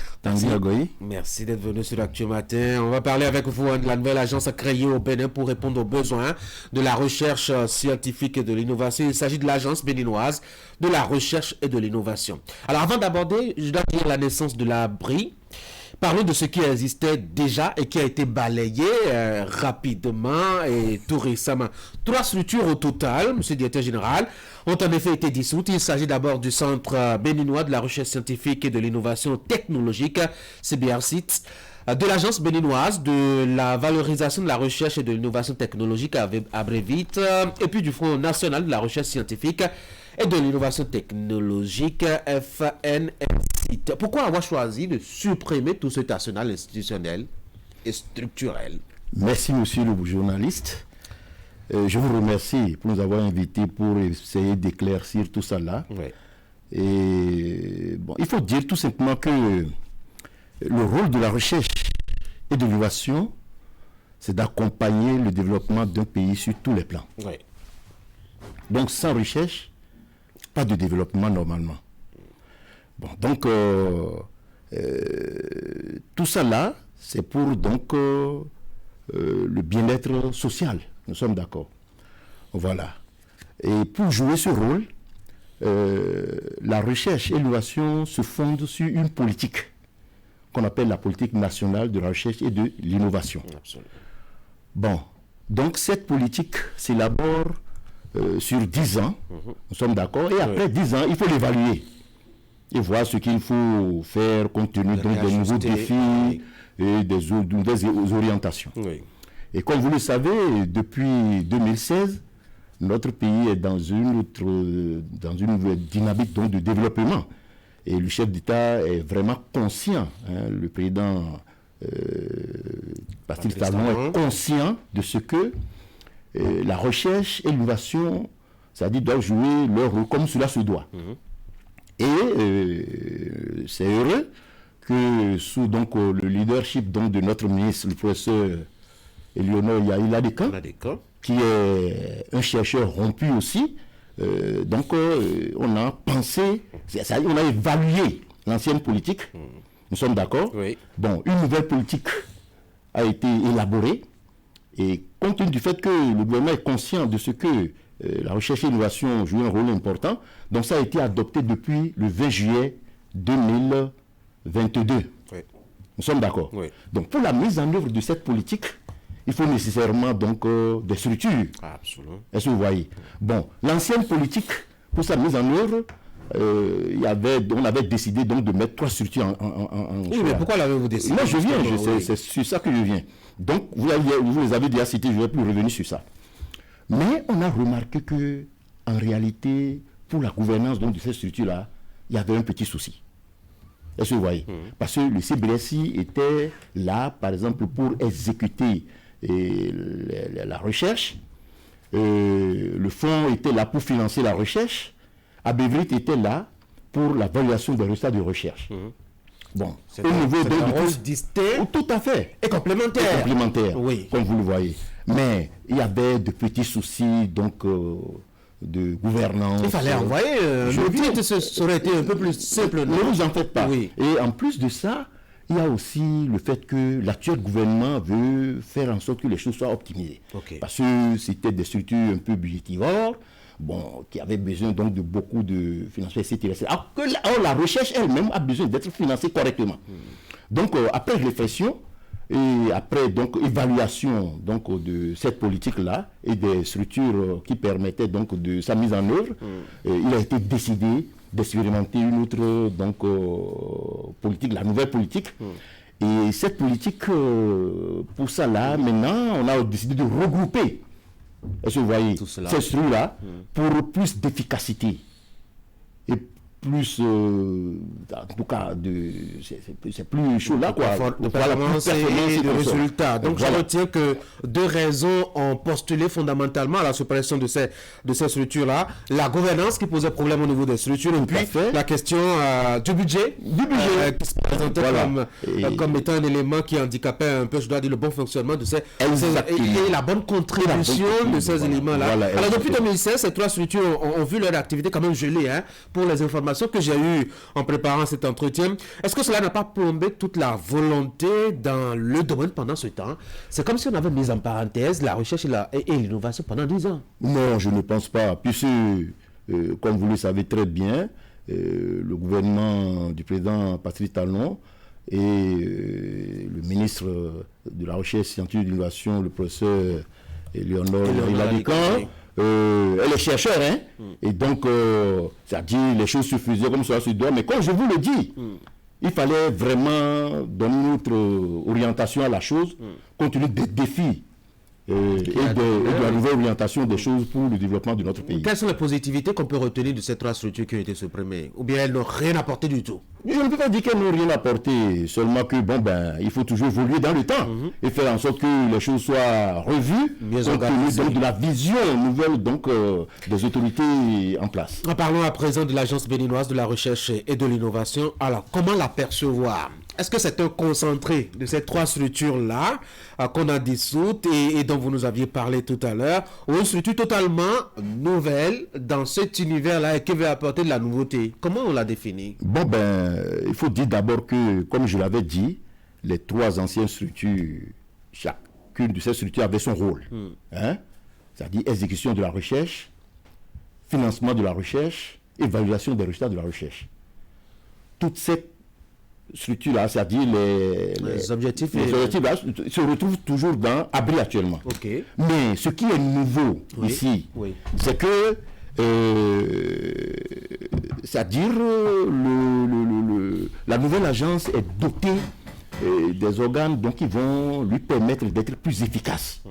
Merci d'être venu sur Actu Matin. On va parler avec vous de la nouvelle agence créée au Bénin pour répondre aux besoins de la recherche scientifique et de l'innovation. Il s'agit de l'agence béninoise de la recherche et de l'innovation. Alors avant d'aborder, je dois dire la naissance de la BRI. Parlons de ce qui existait déjà et qui a été balayé rapidement et tout récemment. 3 structures au total, monsieur le directeur général, ont en effet été dissoutes. Il s'agit d'abord du Centre béninois de la recherche scientifique et de l'innovation technologique, CBRCIT, de l'Agence béninoise de la valorisation de la recherche et de l'innovation technologique, ABREVIT, et puis du Fonds national de la recherche scientifique et de l'innovation technologique, FNSIT. Pourquoi avoir choisi de supprimer tout cet arsenal institutionnel et structurel? Merci, monsieur le journaliste. Je vous remercie pour nous avoir invités pour essayer d'éclaircir tout ça là. Et bon, il faut dire tout simplement que le rôle de la recherche et de l'innovation, c'est d'accompagner le développement d'un pays sur tous les plans. Donc sans recherche, pas de développement normalement. Bon, donc tout ça là, c'est pour donc le bien-être social. Nous sommes d'accord. Voilà. Et pour jouer ce rôle, la recherche et l'innovation se fondent sur une politique qu'on appelle la politique nationale de la recherche et de l'innovation. Bon, donc cette politique s'élabore sur 10 ans, nous sommes d'accord, et après 10 ans, il faut l'évaluer et voir ce qu'il faut faire compte tenu donc des nouveaux défis et des orientations. Et comme vous le savez, depuis 2016, notre pays est dans une nouvelle dynamique donc, de développement. Et le chef d'État est vraiment conscient, le président Patrice Talon est conscient de ce que la recherche et l'innovation, c'est-à-dire doivent jouer leur rôle comme cela se doit. Et c'est heureux que sous donc, le leadership donc, de notre ministre, le professeur Eleonore Yaïla-Decan, qui est un chercheur rompu aussi, donc on a pensé, c'est-à-dire on a évalué l'ancienne politique, nous sommes d'accord. Bon, une nouvelle politique a été élaborée, et compte tenu du fait que le gouvernement est conscient de ce que la recherche et l'innovation jouent un rôle important, donc ça a été adopté depuis le 20 juillet 2022. Nous sommes d'accord. Donc pour la mise en œuvre de cette politique, il faut nécessairement donc des structures. Absolument. Est-ce que vous voyez? Bon, l'ancienne politique, pour sa mise en œuvre, on avait décidé donc de mettre 3 structures en oui, mais pourquoi l'avez-vous décidé? Moi, je viens, c'est sur ça que je viens. Donc, vous les avez déjà cités, je ne vais plus revenir sur ça. Mais on a remarqué que, en réalité, pour la gouvernance donc, de cette structure-là, il y avait un petit souci. Est-ce que vous voyez? Parce que le CBRCI était là, par exemple, pour exécuter la recherche. Le fonds était là pour financer la recherche. ABREVIT était là pour la validation des résultats de recherche. Bon, c'est au niveau un rôle distinct tout à fait. Et complémentaire. Et complémentaire, oui. Comme vous le voyez. Mais il y avait de petits soucis, donc, de gouvernance. Il fallait envoyer le titre, ça aurait été un peu plus simple. Ne vous en faites pas. Oui. Et en plus de ça, il y a aussi le fait que l'actuel gouvernement veut faire en sorte que les choses soient optimisées. Okay. Parce que c'était des structures un peu budgétivores, bon, qui avaient besoin donc de beaucoup de financement, etc. Alors que la recherche elle-même a besoin d'être financée correctement. Donc, après réflexion, et après donc évaluation donc de cette politique-là et des structures qui permettaient donc de sa mise en œuvre, il a été décidé d'expérimenter une autre donc politique, la nouvelle politique. Et cette politique, pour ça là, maintenant, on a décidé de regrouper, est-ce que vous voyez, ces structures-là pour plus d'efficacité et plus, en tout cas, c'est plus chaud là, quoi. De performance et de résultats. Donc, voilà. Je retiens que deux raisons ont postulé fondamentalement à la suppression de ces structures-là. La gouvernance qui posait problème au niveau des structures, et puis la question du budget. Qui se présentait comme étant un élément qui handicapait un peu, je dois dire, le bon fonctionnement de ces et la bonne contribution de ces éléments-là. Voilà, alors, depuis 2016, ces trois structures ont vu leur activité quand même gelée, pour les informations que j'ai eues en préparant cet entretien. Est-ce que cela n'a pas plombé toute la volonté dans le domaine pendant ce temps? C'est comme si on avait mis en parenthèse la recherche et l'innovation pendant 10 ans. Non, je ne pense pas. Puisque, comme vous le savez très bien, le gouvernement du président Patrice Talon et le ministre de la Recherche scientifique et de l'innovation, le professeur Léonard Ladican, elle est chercheur, et donc, c'est-à-dire les choses se faisaient comme cela se doit, mais comme je vous le dis, il fallait vraiment donner notre orientation à la chose, compte tenu des défis et de la nouvelle orientation des choses pour le développement de notre pays. Quelles sont les positivités qu'on peut retenir de ces trois structures qui ont été supprimées? Ou bien elles n'ont rien apporté du tout? Je ne peux pas dire qu'elles n'ont rien apporté, seulement que il faut toujours évoluer dans le temps et faire en sorte que les choses soient revues, compte tenu donc de la vision nouvelle donc, des autorités en place. Parlons à présent de l'Agence béninoise de la recherche et de l'innovation. Alors, comment l'apercevoir? Est-ce que c'est un concentré de ces trois structures-là qu'on a dissoutes et dont vous nous aviez parlé tout à l'heure, ou une structure totalement nouvelle dans cet univers-là et qui veut apporter de la nouveauté? Comment on l'a définit? Bon, il faut dire d'abord que, comme je l'avais dit, les trois anciennes structures, chacune de ces structures avait son rôle. C'est-à-dire exécution de la recherche, financement de la recherche, évaluation des résultats de la recherche. Toutes ces structure-là, c'est-à-dire les objectifs là, se retrouvent toujours dans Abri actuellement. Mais ce qui est nouveau ici, c'est que c'est-à-dire la nouvelle agence est dotée des organes donc, qui vont lui permettre d'être plus efficace.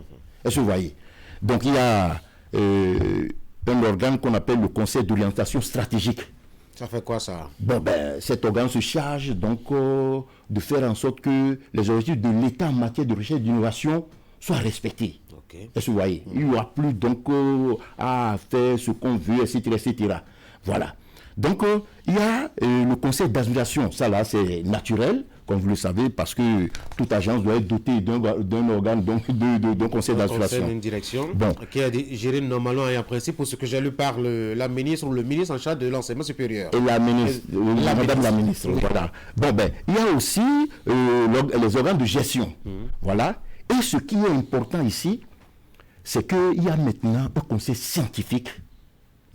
Est-ce que vous voyez? Donc il y a un organe qu'on appelle le Conseil d'orientation stratégique. Ça fait quoi ça? Bon, cet organe se charge donc de faire en sorte que les objectifs de l'État en matière de recherche et d'innovation soient respectés. Est-ce que vous voyez? Il n'y aura plus donc à faire ce qu'on veut, etc., etc. Voilà. Donc, il y a le conseil d'administration. Ça là, c'est naturel, comme vous le savez, parce que toute agence doit être dotée d'un organe, donc d'un conseil d'administration. Une direction qui est gérée normalement et en principe, pour ce que j'ai lu par la ministre ou le ministre en charge de l'enseignement supérieur. Et la ministre, madame la ministre, voilà. Bon, il y a aussi les organes de gestion. Voilà. Et ce qui est important ici, c'est qu'il y a maintenant un conseil scientifique,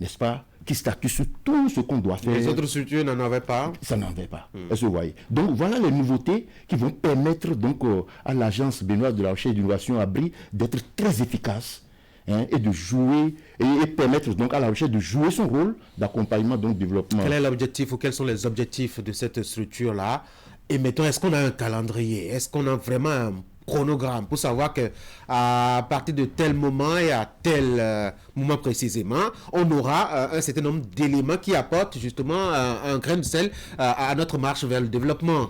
n'est-ce pas, qui statue sur tout ce qu'on doit faire. Les autres structures n'en avaient pas? Ça n'en avait pas. Est-ce que vous voyez? Donc voilà les nouveautés qui vont permettre donc à l'Agence béninoise de la recherche et de l'innovation Abri d'être très efficace et de jouer et permettre donc à la recherche de jouer son rôle d'accompagnement donc développement. Quel est l'objectif ou quels sont les objectifs de cette structure-là? Et mettons, est-ce qu'on a un calendrier? Est-ce qu'on a vraiment un chronogramme pour savoir que à partir de tel moment et à tel moment précisément, on aura un certain nombre d'éléments qui apportent justement un grain de sel à notre marche vers le développement?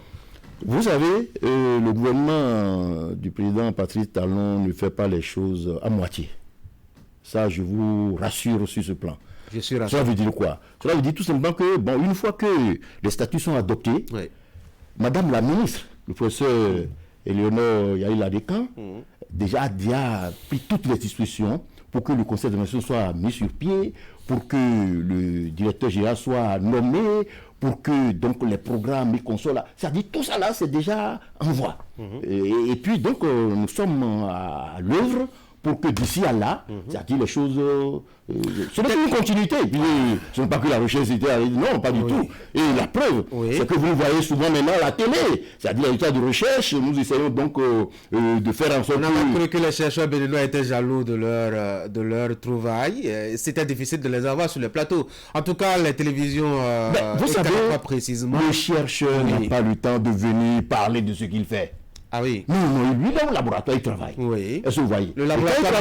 Vous savez, le gouvernement du président Patrice Talon ne fait pas les choses à moitié. Ça, je vous rassure sur ce plan. Je suis rassuré. Cela veut dire quoi? Cela veut dire tout simplement que, une fois que les statuts sont adoptés, Madame la ministre, le professeur Éléonore Yaïla-Decan, déjà a pris toutes les dispositions pour que le conseil d'administration soit mis sur pied, pour que le directeur général soit nommé, pour que donc les programmes, les consoles, c'est-à-dire tout ça là, c'est déjà en voie. Et puis donc nous sommes à l'œuvre pour que d'ici à là, c'est-à-dire les choses, ce n'est pas une continuité. Puis, ce n'est pas que la recherche était, non, pas du tout. Et la preuve, c'est que vous voyez souvent maintenant à la télé, c'est-à-dire l'état de recherche, nous essayons donc de faire en sorte On a cru que les chercheurs béninois étaient jaloux de leur trouvaille. C'était difficile de les avoir sur le plateau. En tout cas, les télévisions, vous savez, pas précisément. Le chercheur n'a pas le temps de venir parler de ce qu'il fait. Ah oui. Non, lui, dans le laboratoire, il travaille. Oui. Est-ce que vous voyez? Le laboratoire,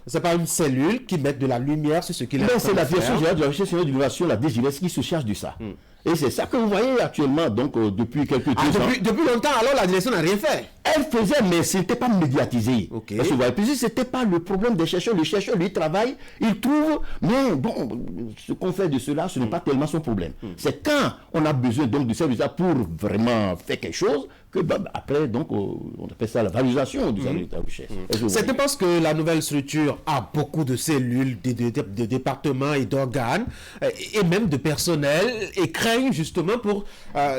c'est pas une cellule qui met de la lumière sur ce qu'il est. Non, c'est la direction générale de la recherche et de l'innovation, la DGRS, qui se charge de ça. Et c'est ça que vous voyez actuellement, donc, depuis quelques temps. Depuis longtemps, alors la direction n'a rien fait. Elle faisait, mais ce n'était pas médiatisé. Est-ce que vous voyez? Puis ce n'était pas le problème des chercheurs. Le chercheur, lui, travaille, il trouve, mais bon, ce qu'on fait de cela, ce n'est pas tellement son problème. C'est quand on a besoin donc de ces résultats pour vraiment faire quelque chose, que après, donc, on appelle ça la valorisation du résultat de recherche. C'est parce que la nouvelle structure a beaucoup de cellules, de départements et d'organes, et même de personnel, et craignent justement pour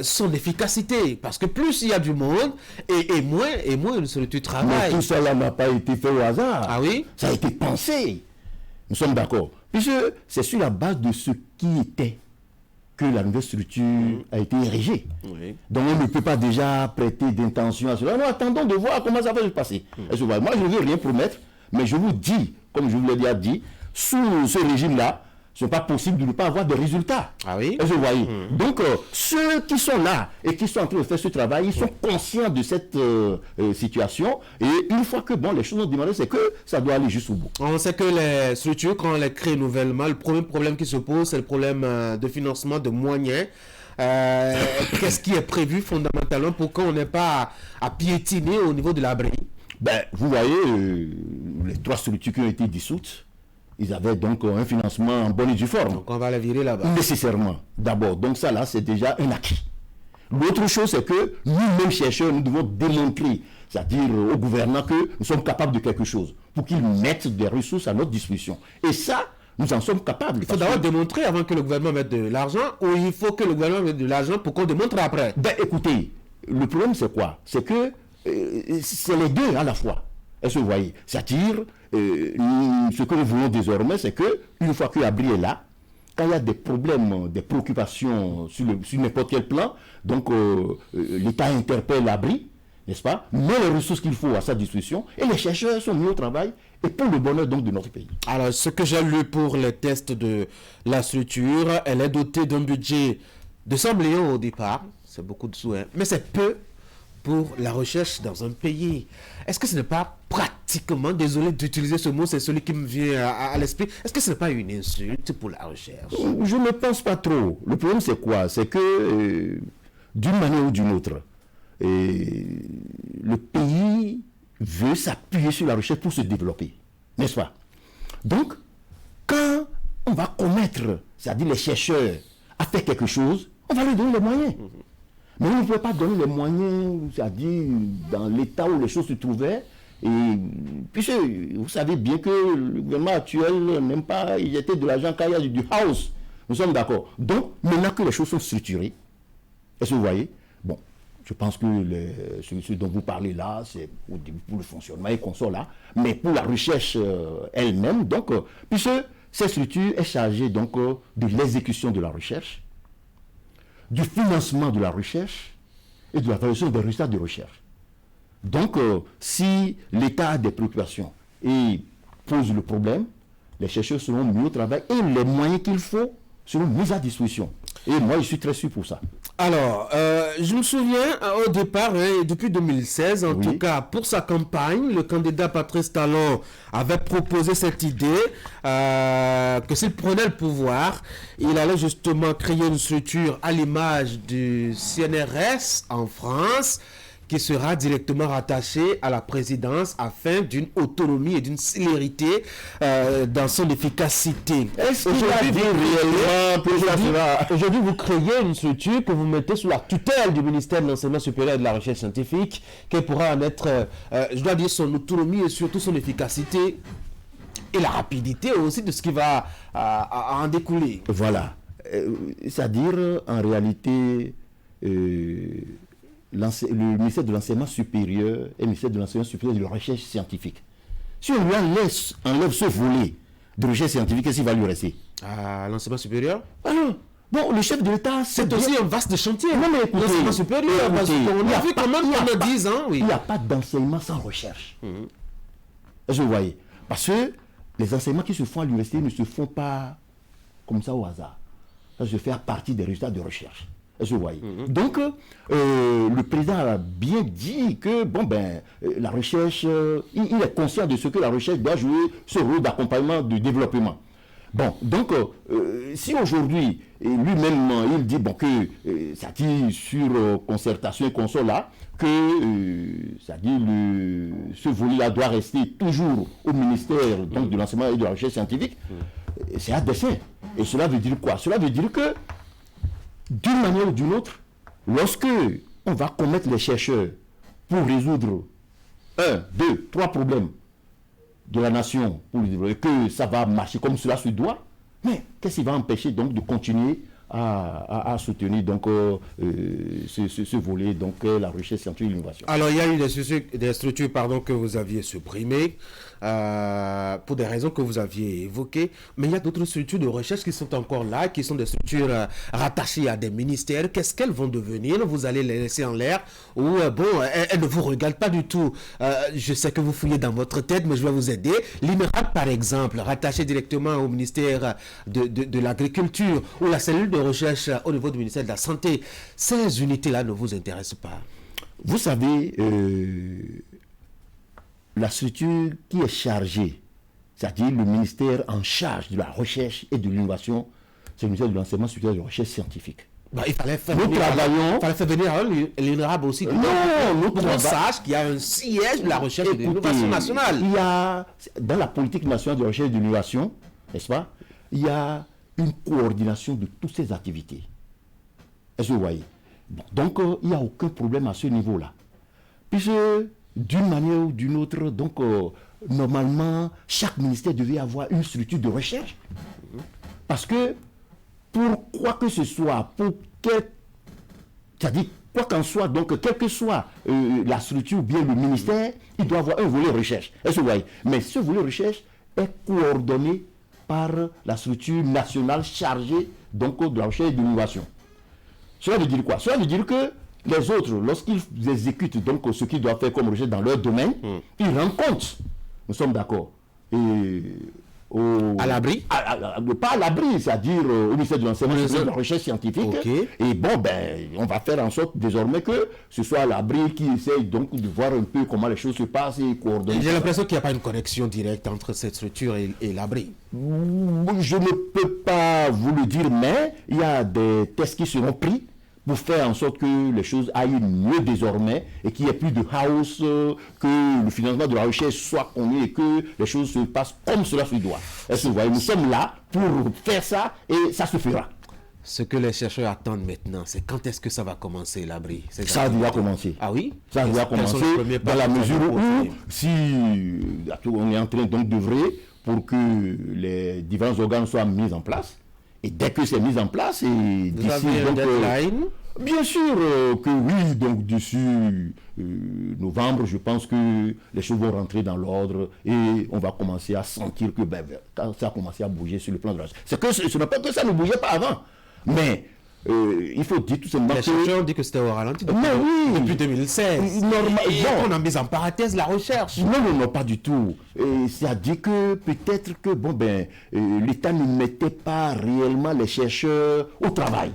son efficacité. Parce que plus il y a du monde, et moins une structure travaille. Mais tout cela n'a pas été fait au hasard. Ah oui? Ça a été pensé. Nous sommes d'accord. Puisque c'est sur la base de ce qui était que la nouvelle structure a été érigée. Donc on ne peut pas déjà prêter d'intention à cela. Non, attendons de voir comment ça va se passer. Moi, je ne veux rien promettre, mais je vous dis, comme je vous l'ai déjà dit, sous ce régime-là, ce n'est pas possible de ne pas avoir de résultats. Ah oui? Vous voyez. Donc, ceux qui sont là et qui sont en train de faire ce travail, ils sont conscients de cette situation. Et une fois que les choses ont démarré, c'est que ça doit aller jusqu'au bout. On sait que les structures, quand on les crée nouvellement, le premier problème qui se pose, c'est le problème de financement, de moyens. Qu'est-ce qui est prévu fondamentalement pour qu'on n'ait pas à piétiner au niveau de l'abri? Vous voyez, les 3 structures qui ont été dissoutes, ils avaient donc un financement en bonne et due forme. Donc on va les virer là-bas. Nécessairement, d'abord. Donc ça là, c'est déjà un acquis. L'autre chose, c'est que nous-mêmes chercheurs, nous devons démontrer, c'est-à-dire au gouvernement, que nous sommes capables de quelque chose, pour qu'ils mettent des ressources à notre disposition. Et ça, nous en sommes capables. Il faut d'abord démontrer avant que le gouvernement mette de l'argent, ou il faut que le gouvernement mette de l'argent pour qu'on démontre après? Écoutez, le problème c'est quoi? C'est que c'est les deux à la fois. Est-ce que vous voyez? C'est-à-dire, ce que nous voulons désormais, c'est que une fois que l'abri est là, quand il y a des problèmes, des préoccupations sur n'importe quel plan, donc l'État interpelle l'abri, n'est-ce pas, met les ressources qu'il faut à sa disposition, et les chercheurs sont mis au travail, et pour le bonheur donc de notre pays. Alors, ce que j'ai lu pour les tests de la structure, elle est dotée d'un budget de 100 millions au départ, c'est beaucoup de sous, mais c'est peu pour la recherche dans un pays. Est-ce que ce n'est pas pratiquement, désolé d'utiliser ce mot, c'est celui qui me vient à l'esprit, est-ce que ce n'est pas une insulte pour la recherche? Je ne pense pas trop. Le problème c'est quoi? C'est que d'une manière ou d'une autre, le pays veut s'appuyer sur la recherche pour se développer, n'est-ce pas? Donc, quand on va commettre, c'est-à-dire les chercheurs, à faire quelque chose, on va leur donner les moyens. Mais on ne pouvait pas donner les moyens, c'est-à-dire dans l'état où les choses se trouvaient. Et puis vous savez bien que le gouvernement actuel n'aime pas, il était de l'argent quand il y a du house. Nous sommes d'accord. Donc, maintenant que les choses sont structurées, est-ce que vous voyez? Bon, je pense que ce dont vous parlez là, c'est pour le fonctionnement et qu'on sort là, mais pour la recherche elle-même, donc, puisque cette structure est chargée donc de l'exécution de la recherche, du financement de la recherche et de la valorisation des résultats de recherche. Donc, si l'État a des préoccupations et pose le problème, les chercheurs seront mis au travail et les moyens qu'il faut seront mis à disposition. Et moi, je suis très sûr pour ça. Alors, je me souviens au départ, depuis 2016, en tout cas, pour sa campagne, le candidat Patrice Talon avait proposé cette idée que s'il prenait le pouvoir, il allait justement créer une structure à l'image du CNRS en France, qui sera directement rattaché à la présidence afin d'une autonomie et d'une célérité dans son efficacité. Est-ce qu'il va dire réellement aujourd'hui, vous créez une structure que vous mettez sous la tutelle du ministère de l'Enseignement supérieur et de la Recherche scientifique, qui pourra en être, je dois dire, son autonomie et surtout son efficacité et la rapidité aussi de ce qui va en découler. Voilà. C'est-à-dire, en réalité, le ministère de l'Enseignement supérieur et le ministère de l'Enseignement supérieur et de la Recherche scientifique. Si on lui enlève ce volet de recherche scientifique, qu'est-ce qu'il va lui rester? L'enseignement supérieur? Alors, bon, le chef de l'État, c'est aussi un vaste chantier. Non, mais écoutez, l'enseignement supérieur, parce qu'on a vu quand même pendant 10 ans, oui. Il n'y a pas d'enseignement sans recherche. Est-ce que vous voyez? Parce que les enseignements qui se font à l'université ne se font pas comme ça au hasard. Ça se fait à partir des résultats de recherche. Est-ce que vous voyez? Donc, le président a bien dit que, la recherche, il est conscient de ce que la recherche doit jouer, ce rôle d'accompagnement, de développement. Bon, donc, si aujourd'hui, lui-même, il dit que, ça dit sur concertation et console là, que, ça dit, ce volet-là doit rester toujours au ministère donc, de l'enseignement et de la recherche scientifique, c'est à dessein. Et cela veut dire quoi? Cela veut dire que, d'une manière ou d'une autre, lorsque on va commettre les chercheurs pour résoudre 1, 2, 3 problèmes de la nation, et que ça va marcher comme cela se doit, mais qu'est-ce qui va empêcher donc de continuer à soutenir donc, ce volet, donc la recherche scientifique et l'innovation? Alors, il y a eu des structures que vous aviez supprimées pour des raisons que vous aviez évoquées, mais il y a d'autres structures de recherche qui sont encore là, qui sont des structures rattachées à des ministères. Qu'est-ce qu'elles vont devenir? Vous allez les laisser en l'air ou, elles ne vous regardent pas du tout. Je sais que vous fouillez dans votre tête, mais je vais vous aider. L'INRAB, par exemple, rattaché directement au ministère de l'Agriculture, ou la cellule de recherche au niveau du ministère de la Santé, ces unités-là ne vous intéressent pas? Vous savez, la structure qui est chargée, c'est-à-dire le ministère en charge de la recherche et de l'innovation, c'est le ministère de l'Enseignement supérieur et de la Recherche scientifique. Il fallait faire venir l'INRAB aussi. Pour qu'on sache qu'il y a un siège de la recherche et de l'innovation nationale. Il y a, dans la politique nationale de recherche et de l'innovation, n'est-ce pas, il y a une coordination de toutes ces activités. Est-ce que vous voyez? Donc, il n'y a aucun problème à ce niveau-là. Puisque, d'une manière ou d'une autre, donc, normalement, chaque ministère devait avoir une structure de recherche. Parce que, pour quoi que ce soit, c'est-à-dire, quoi qu'en soit, donc, quelle que soit la structure ou bien le ministère, il doit avoir un volet recherche. Est-ce que vous voyez? Mais ce volet recherche est coordonné par la structure nationale chargée donc, de la recherche et de l'innovation. Cela veut dire quoi? Cela veut dire que les autres, lorsqu'ils exécutent donc, ce qu'ils doivent faire comme recherche dans leur domaine, ils rendent compte. Nous sommes d'accord. À l'abri? Pas à l'abri, c'est-à-dire au ministère de l'Enseignement et de la Recherche scientifique. Okay. Et on va faire en sorte désormais que ce soit à l'abri qui essaye donc de voir un peu comment les choses se passent et coordonner. J'ai l'impression qu'il n'y a pas une connexion directe entre cette structure et l'abri. Je ne peux pas vous le dire, mais il y a des tests qui seront pris pour faire en sorte que les choses aillent mieux désormais et qu'il n'y ait plus de house, que le financement de la recherche soit connu et que les choses se passent comme cela se doit. Est-ce que vous voyez, nous sommes là pour faire ça et ça se fera. Ce que les chercheurs attendent maintenant, c'est quand est-ce que ça va commencer, l'abri? Ça doit commencer. Ah oui? Ça doit commencer dans la mesure où, si on est en train donc d'œuvrer pour que les différents organes soient mis en place, et dès que c'est mis en place, et d'ici donc, bien sûr que oui, donc d'ici novembre, je pense que les choses vont rentrer dans l'ordre et on va commencer à sentir que quand ça a commencé à bouger sur le plan de la recherche. C'est que ce n'est pas que ça ne bougeait pas avant, mais il faut dire tout simplement les chercheurs ont dit que c'était au ralenti depuis 2016. On a mis en parenthèse la recherche. Non, pas du tout. C'est-à-dire que peut-être que l'État ne mettait pas réellement les chercheurs au travail.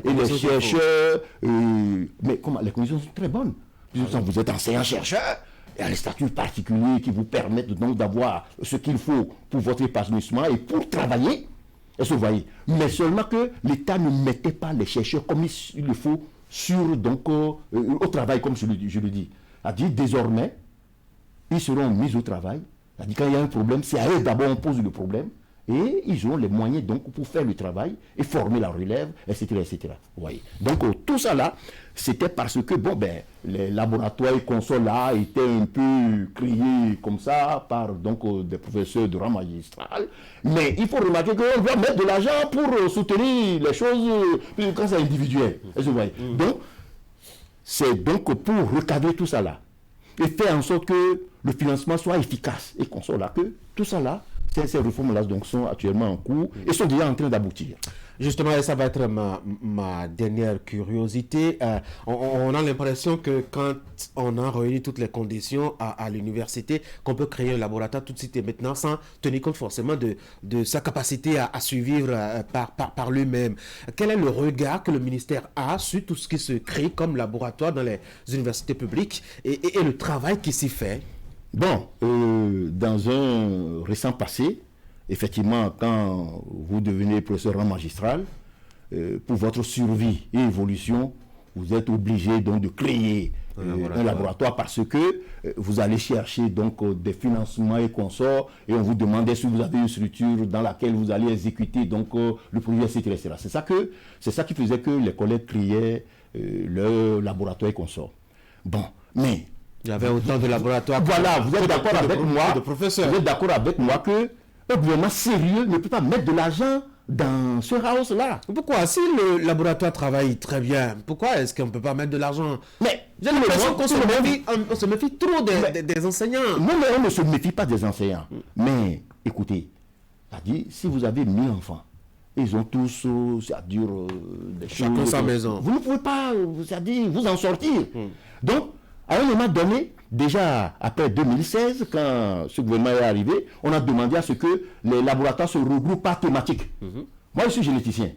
Et les chercheurs, mais comment, les conditions sont très bonnes. Vous êtes enseignant-chercheur, il y a les statuts particuliers qui vous permettent donc d'avoir ce qu'il faut pour votre épanouissement et pour travailler. Est-ce que vous voyez? Mais seulement que l'État ne mettait pas les chercheurs comme il le faut sur, donc, au travail, comme je le dis. C'est-à-dire, désormais, ils seront mis au travail. C'est-à-dire, quand il y a un problème, c'est à eux d'abord on pose le problème. Et ils auront les moyens donc pour faire le travail et former la relève, etc. etc. Oui. Donc tout ça là, c'était parce que les laboratoires et consoles là étaient un peu créés comme ça par donc des professeurs de rang magistral. Mais il faut remarquer qu'on doit mettre de l'argent pour soutenir les choses quand c'est individuel. Donc c'est donc pour recadrer tout ça là et faire en sorte que le financement soit efficace et qu'on soit là que tout ça là. Ces réformes-là donc, sont actuellement en cours et sont déjà en train d'aboutir. Justement, et ça va être ma dernière curiosité. On a l'impression que quand on a réuni toutes les conditions à l'université, qu'on peut créer un laboratoire tout de suite et maintenant sans tenir compte forcément de sa capacité à survivre par lui-même. Quel est le regard que le ministère a sur tout ce qui se crée comme laboratoire dans les universités publiques et le travail qui s'y fait? Bon, dans un récent passé, effectivement, quand vous devenez professeur rang magistral, pour votre survie et évolution, vous êtes obligé donc de créer un laboratoire parce que vous allez chercher donc des financements et consorts et on vous demandait si vous avez une structure dans laquelle vous allez exécuter donc le projet, etc. C'est ça qui faisait que les collègues créaient le laboratoire et consorts. Bon, mais il y avait autant de laboratoires. Voilà, vous êtes d'accord avec moi. Vous êtes d'accord avec moi que un gouvernement sérieux ne peut pas mettre de l'argent dans ce house-là. Pourquoi? Si le laboratoire travaille très bien, pourquoi est-ce qu'on ne peut pas mettre de l'argent? Mais j'ai l'impression qu'on se méfie trop des enseignants. Non, mais on ne se méfie pas des enseignants. Mais écoutez, c'est-à-dire, si vous avez 1000 enfants, ils ont tous, c'est-à-dire, des choses. Chacun sa maison. Vous ne pouvez pas, c'est-à-dire, vous en sortir. Donc, à un moment donné, déjà après 2016, quand ce gouvernement est arrivé, on a demandé à ce que les laboratoires se regroupent par thématique. Moi, je suis généticien.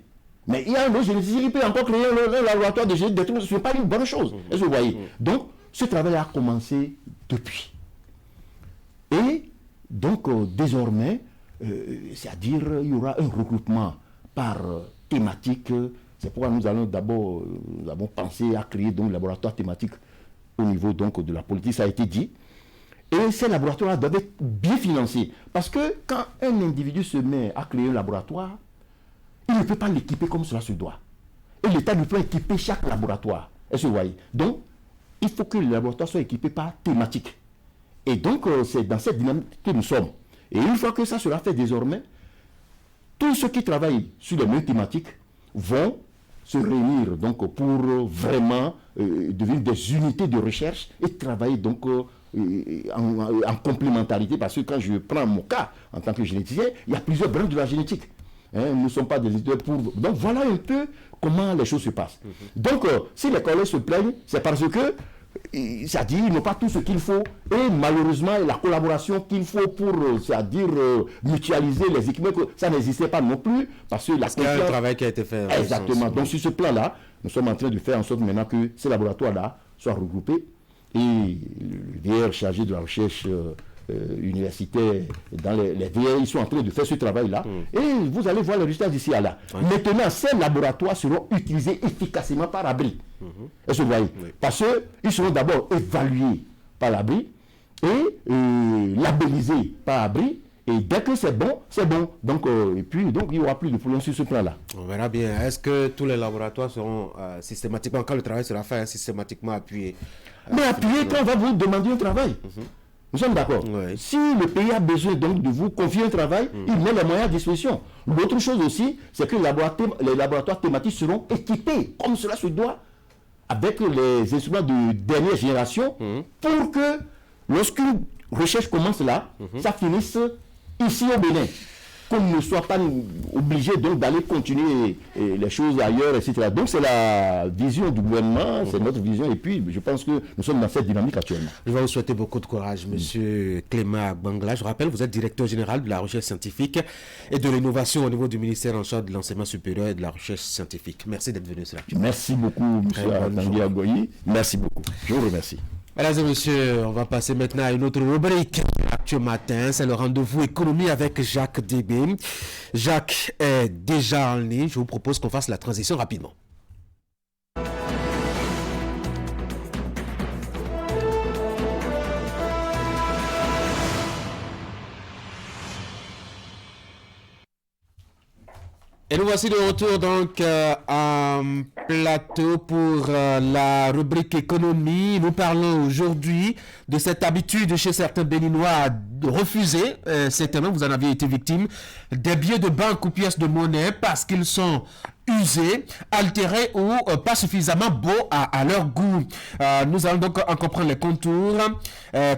Mais il y a un autre généticien qui peut encore créer un laboratoire de génétique. Ce n'est pas une bonne chose. Est-ce que vous voyez? Donc, ce travail a commencé depuis. Et donc, désormais, c'est-à-dire, il y aura un regroupement par thématique. C'est pourquoi nous avons pensé à créer donc, un laboratoire thématique au niveau donc de la politique, ça a été dit. Et ces laboratoires doivent être bien financés. Parce que quand un individu se met à créer un laboratoire, il ne peut pas l'équiper comme cela se doit. Et l'État ne peut équiper chaque laboratoire. Est-ce que vous voyez? Donc, il faut que les laboratoires soient équipés par thématique. Et donc, c'est dans cette dynamique que nous sommes. Et une fois que ça sera fait désormais, tous ceux qui travaillent sur les mêmes thématiques vont se réunir donc pour vraiment devenir des unités de recherche et travailler donc en complémentarité, parce que quand je prends mon cas en tant que généticien, il y a plusieurs branches de la génétique. Nous ne sommes pas des éditeurs pour... Donc voilà un peu comment les choses se passent. Donc si les collègues se plaignent, c'est parce que c'est-à-dire ils n'ont pas tout ce qu'il faut et malheureusement la collaboration qu'il faut pour c'est-à-dire mutualiser les équipements, ça n'existait pas non plus parce que la confiance... Il y a un travail qui a été fait. Exactement. Donc sur ce plan-là, nous sommes en train de faire en sorte maintenant que ces laboratoires-là soient regroupés et le VR chargé de la recherche universitaire dans les VR, ils sont en train de faire ce travail-là et vous allez voir les résultats d'ici à là. Maintenant, ces laboratoires seront utilisés efficacement par l'abri. Est-ce que vous voyez? Parce qu'ils seront d'abord évalués par l'abri et labellisés par l'abri. Et dès que c'est bon, c'est bon. Donc, et puis, donc, il n'y aura plus de problème sur ce plan-là. On verra bien. Est-ce que tous les laboratoires seront systématiquement, quand le travail sera fait, systématiquement appuyés? Mais appuyés quand on va vous demander un travail. Nous sommes d'accord. Si le pays a besoin donc de vous confier un travail, il met les moyens à disposition. L'autre chose aussi, c'est que les laboratoires thématiques seront équipés, comme cela se doit, avec les instruments de dernière génération, pour que lorsqu'une recherche commence là, ça finisse ici au Bénin. Qu'on ne soit pas obligé donc d'aller continuer les choses ailleurs, etc. Donc c'est la vision du gouvernement, c'est notre vision, et puis je pense que nous sommes dans cette dynamique actuellement. Je vais vous souhaiter beaucoup de courage, Monsieur Clément Agbangla. Je rappelle, vous êtes directeur général de la recherche scientifique et de l'innovation au niveau du ministère en charge de l'enseignement supérieur et de la recherche scientifique. Merci d'être venu sur la... Merci beaucoup, M. Tanguy Agoyi. Merci beaucoup. Je vous remercie. Mesdames et messieurs, on va passer maintenant à une autre rubrique. Actu Matin, c'est le rendez-vous économie avec Jacques Débé. Jacques est déjà en ligne. Je vous propose qu'on fasse la transition rapidement. nous voici de retour donc en plateau pour la rubrique économie. Nous parlons aujourd'hui de cette habitude chez certains Béninois de refuser, certainement vous en aviez été victime, des billets de banque ou pièces de monnaie parce qu'ils sont usés, altérés ou pas suffisamment beaux à leur goût. Nous allons donc en comprendre les contours,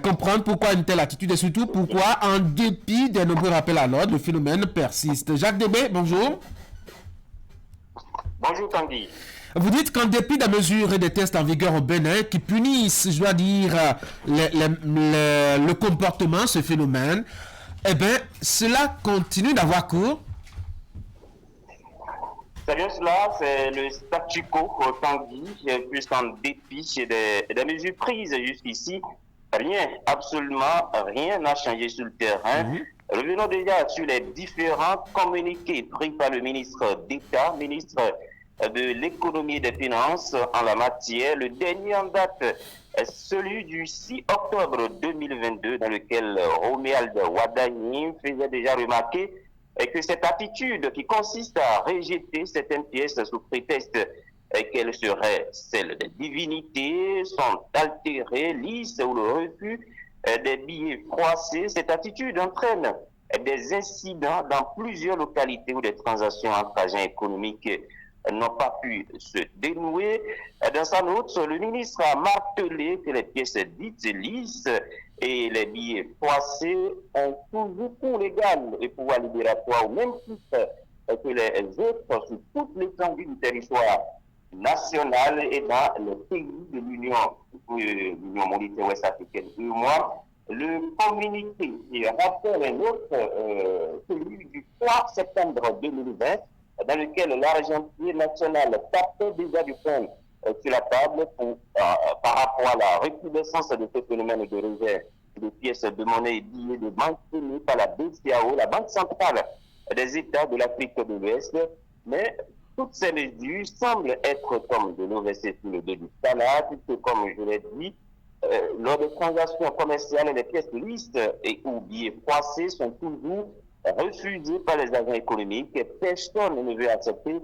comprendre pourquoi une telle attitude et surtout pourquoi, en dépit des nombreux rappels à l'ordre, le phénomène persiste. Jacques Debé, bonjour. Bonjour Tanguy. Vous dites qu'en dépit des mesures et des tests en vigueur au Bénin qui punissent, je dois dire, le comportement, ce phénomène, eh bien, cela continue d'avoir cours. C'est bien cela, c'est le statu quo Tanguy, puisqu'en dépit des mesures prises jusqu'ici, rien, absolument rien n'a changé sur le terrain. Revenons déjà sur les différents communiqués pris par le ministre d'État, ministre de l'économie et des finances en la matière. Le dernier en date est celui du 6 octobre 2022, dans lequel Romuald Wadagni faisait déjà remarquer que cette attitude qui consiste à rejeter certaines pièces sous prétexte qu'elles seraient celles des divinités, sont altérées, lisses ou le refus des billets froissés, cette attitude entraîne des incidents dans plusieurs localités où des transactions entre agents économiques n'ont pas pu se dénouer. Dans sa note, le ministre a martelé que les pièces dites lisses et les billets froissés ont toujours pour légal et pouvoir libératoire au même titre que les autres sur toute l'étendue du territoire national et dans les pays de l'Union monétaire ouest-africaine. Le communiqué qui rappelle un autre, celui du 3 septembre 2020, dans lequel l'argentier national tapait déjà du poing sur la table par rapport à la recrudescence de ce phénomène de rejet de pièces de monnaie et billets de banque tenus par la BCAO, la Banque centrale des États de l'Afrique de l'Ouest. Mais toutes ces mesures semblent être comme de l'eau versée sur le dos du canard, puisque, comme je l'ai dit, lors des transactions commerciales, les pièces lisses et ou billets froissés sont toujours refusés par les agents économiques. Personne ne veut accepter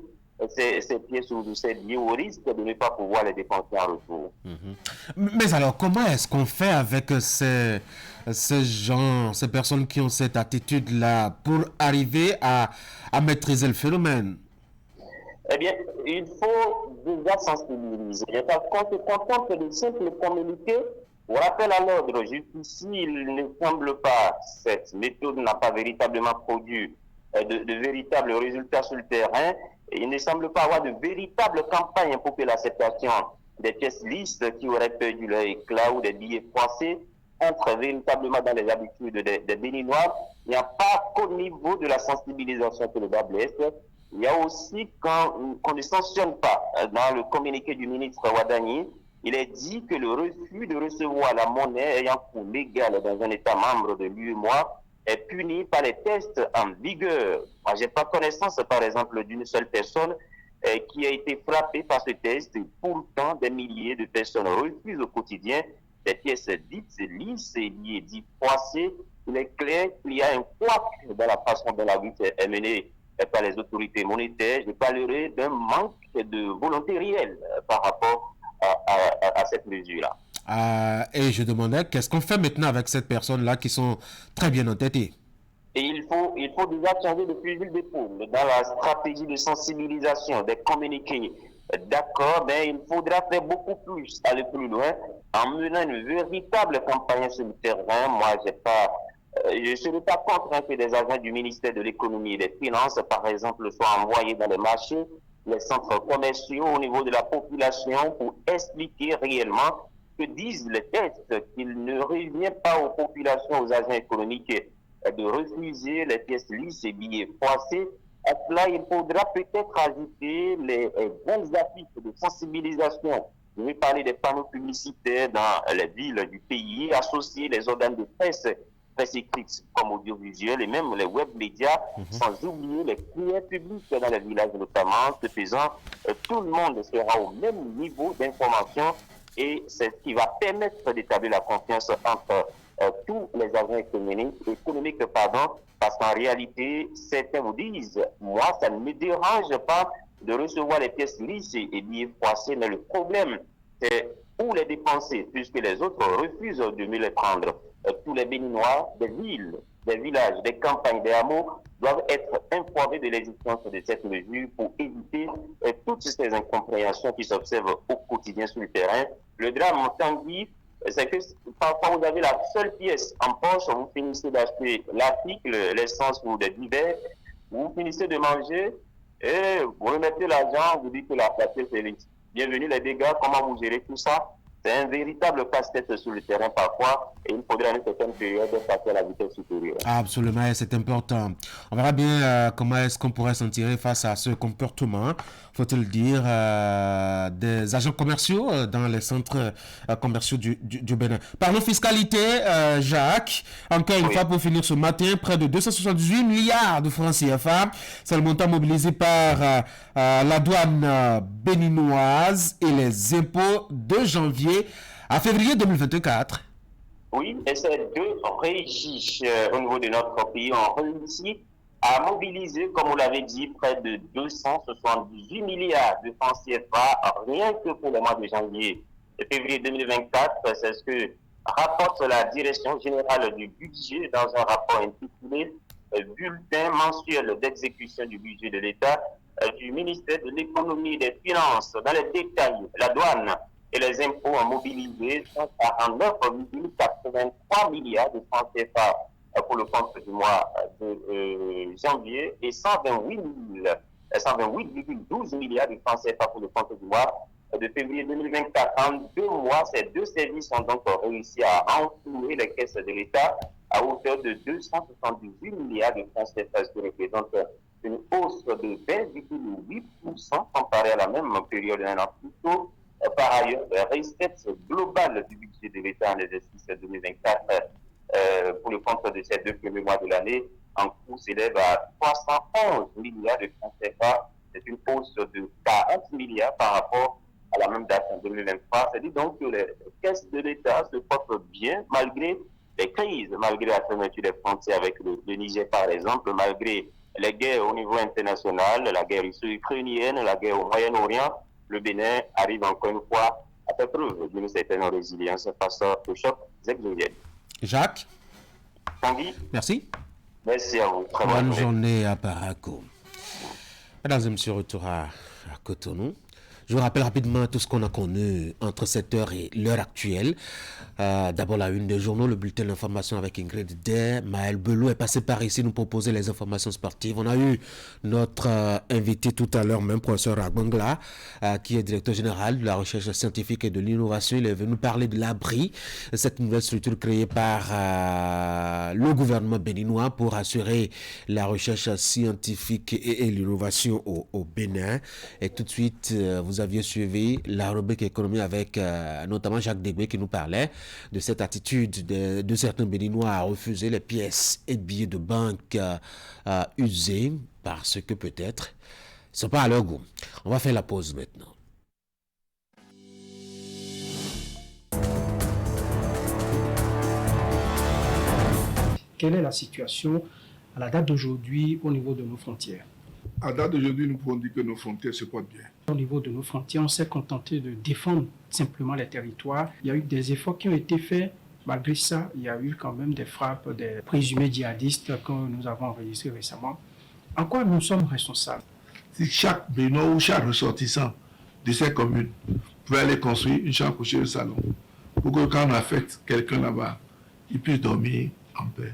ces pièces ou ces billets au risque de ne pas pouvoir les dépenser en retour. Mais alors, comment est-ce qu'on fait avec ces gens, ces personnes qui ont cette attitude-là pour arriver à maîtriser le phénomène? Eh bien, il faut déjà sensibiliser. Parce qu'on se contente de simples communiqués ou rappel à l'ordre. Jusqu'ici, il ne semble pas, cette méthode n'a pas véritablement produit de véritables résultats sur le terrain. Et il ne semble pas avoir de véritable campagne pour que l'acceptation des pièces lisses qui auraient perdu leur éclat ou des billets froissés entre véritablement dans les habitudes des Béninois. Il n'y a pas qu'au niveau de la sensibilisation que le bas blesse. Il y a aussi qu'on ne sanctionne pas. Dans le communiqué du ministre Wadagni, il est dit que le refus de recevoir la monnaie ayant cours légal dans un État membre de l'UEMOA est puni par les tests en vigueur. Moi, je n'ai pas connaissance, par exemple, d'une seule personne qui a été frappée par ce test. Et pourtant, des milliers de personnes refusent au quotidien des pièces dites lisses et billets dits froissés. Il est clair qu'il y a un couac dans la façon dont la lutte est menée par les autorités monétaires. Je parlerai d'un manque de volonté réelle par rapport à cette mesure-là. Et je demandais, qu'est-ce qu'on fait maintenant avec ces personnes-là qui sont très bien entêtées? Et il faut déjà changer de fusil d'épaule dans la stratégie de sensibilisation des communiqués. D'accord, mais il faudra faire beaucoup plus, aller plus loin, en menant une véritable campagne sur le terrain. Moi, je ne serais pas contre que des agents du ministère de l'économie et des finances, par exemple, soient envoyés dans les marchés, les centres commerciaux, au niveau de la population, pour expliquer réellement que disent les tests, qu'il ne revient pas aux populations, aux agents économiques de refuser les pièces lisses et billets froissés. À cela, il faudra peut-être ajouter les grandes affiches de sensibilisation. Je vais parler des panneaux publicitaires dans les villes du pays, associer les organes de presse écrite comme audiovisuel et même les web médias, sans oublier les prières publiques dans les villages notamment. Ce faisant, tout le monde sera au même niveau d'information et c'est ce qui va permettre d'établir la confiance entre tous les agents économiques, parce qu'en réalité, certains vous disent, moi, ça ne me dérange pas de recevoir les pièces lisses et billets froissés, mais le problème, c'est où les dépenser, puisque les autres refusent de me les prendre. Tous les Béninois des villes, des villages, des campagnes, des hameaux doivent être informés de l'existence de cette mesure pour éviter toutes ces incompréhensions qui s'observent au quotidien sur le terrain. Le drame en Tanguy, c'est que parfois vous avez la seule pièce en poche, vous finissez d'acheter l'article, l'essence ou des divers, vous finissez de manger et vous remettez l'argent, vous dites que la pièce est lisse. Bienvenue les dégâts, comment vous gérez tout ça? C'est un véritable casse-tête sur le terrain parfois et il faudrait à une certaine période passer à la vitesse supérieure. Absolument, et c'est important. On verra bien comment est-ce qu'on pourrait s'en tirer face à ce comportement, faut-il dire, des agents commerciaux dans les centres commerciaux du Bénin. Parlons fiscalité, Jacques. Encore une fois, pour finir ce matin, près de 278 milliards de francs CFA. C'est le montant mobilisé par la douane béninoise et les impôts de janvier à février 2024. Oui, et ces deux régies au niveau de notre pays ont réussi à mobiliser, comme vous l'avez dit, près de 278 milliards de francs CFA, rien que pour le mois de janvier et février 2024. C'est ce que rapporte la Direction générale du budget dans un rapport intitulé Bulletin mensuel d'exécution du budget de l'État du ministère de l'Économie et des Finances. Dans les détails, la douane et les impôts ont mobilisé 149,83 milliards de francs CFA pour le compte du mois de janvier et 128,12 milliards de francs CFA pour le compte du mois de février 2024. En 2 mois, ces deux services ont donc réussi à renflouer les caisses de l'État à hauteur de 278 milliards de francs CFA, ce qui représente une hausse de 20,8% comparée à la même période d'un an plus tôt. Par ailleurs, la recette globale du budget de l'État en exercice 2024 pour le compte de ces 2 premiers mois de l'année en cours s'élève à 311 milliards de francs CFA. C'est une hausse de 40 milliards par rapport à la même date en 2023. C'est-à-dire donc que les caisses de l'État se portent bien malgré les crises, malgré la fermeture des frontières avec le Niger par exemple, malgré les guerres au niveau international, la guerre russo-ukrainienne, la guerre au Moyen-Orient. Le Bénin arrive encore une fois à faire preuve d'une certaine résilience face au choc exogène. Jacques. Tanguy. Merci. Merci à vous. Très bonne journée à Paraco. Mesdames et messieurs, retour à Cotonou. Je vous rappelle rapidement tout ce qu'on a connu entre cette heure et l'heure actuelle. D'abord, la une des journaux, le bulletin d'information avec Ingrid Day. Maël Belou est passé par ici nous proposer les informations sportives. On a eu notre invité tout à l'heure, même professeur Agbangla, qui est directeur général de la recherche scientifique et de l'innovation. Il est venu parler de l'ABRI, cette nouvelle structure créée par le gouvernement béninois pour assurer la recherche scientifique et l'innovation au Bénin. Et tout de suite, vous aviez suivi la rubrique économie avec notamment Jacques Degbé qui nous parlait de cette attitude de certains Béninois à refuser les pièces et billets de banque usés parce que peut-être ils ne sont pas à leur goût. On va faire la pause maintenant. Quelle est la situation à la date d'aujourd'hui au niveau de nos frontières? À date d'aujourd'hui, nous pouvons dire que nos frontières se portent bien. Au niveau de nos frontières, on s'est contenté de défendre simplement les territoires. Il y a eu des efforts qui ont été faits. Malgré ça, il y a eu quand même des frappes des présumés djihadistes que nous avons enregistrés récemment. En quoi nous sommes responsables? Si chaque Béninois ou chaque ressortissant de ces communes pouvait aller construire une chambre couchée au salon pour que quand on affecte quelqu'un là-bas, il puisse dormir en paix,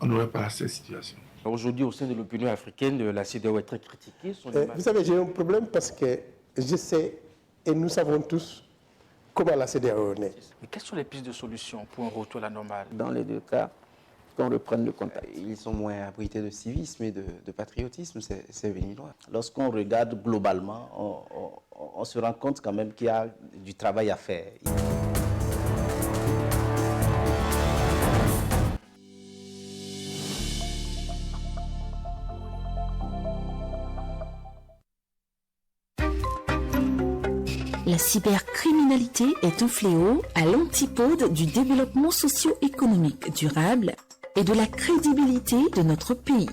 on n'aurait pas cette situation. Aujourd'hui, au sein de l'opinion africaine, la CEDEAO est très critiquée. Vous savez, j'ai un problème parce que je sais, et nous savons tous, comment la CEDEAO est. Mais quelles sont les pistes de solution pour un retour à la normale? Dans les deux cas, qu'on reprenne le contact. Ils sont moins abrités de civisme et de patriotisme, ces Béninois. Lorsqu'on regarde globalement, on se rend compte quand même qu'il y a du travail à faire. La cybercriminalité est un fléau à l'antipode du développement socio-économique durable et de la crédibilité de notre pays.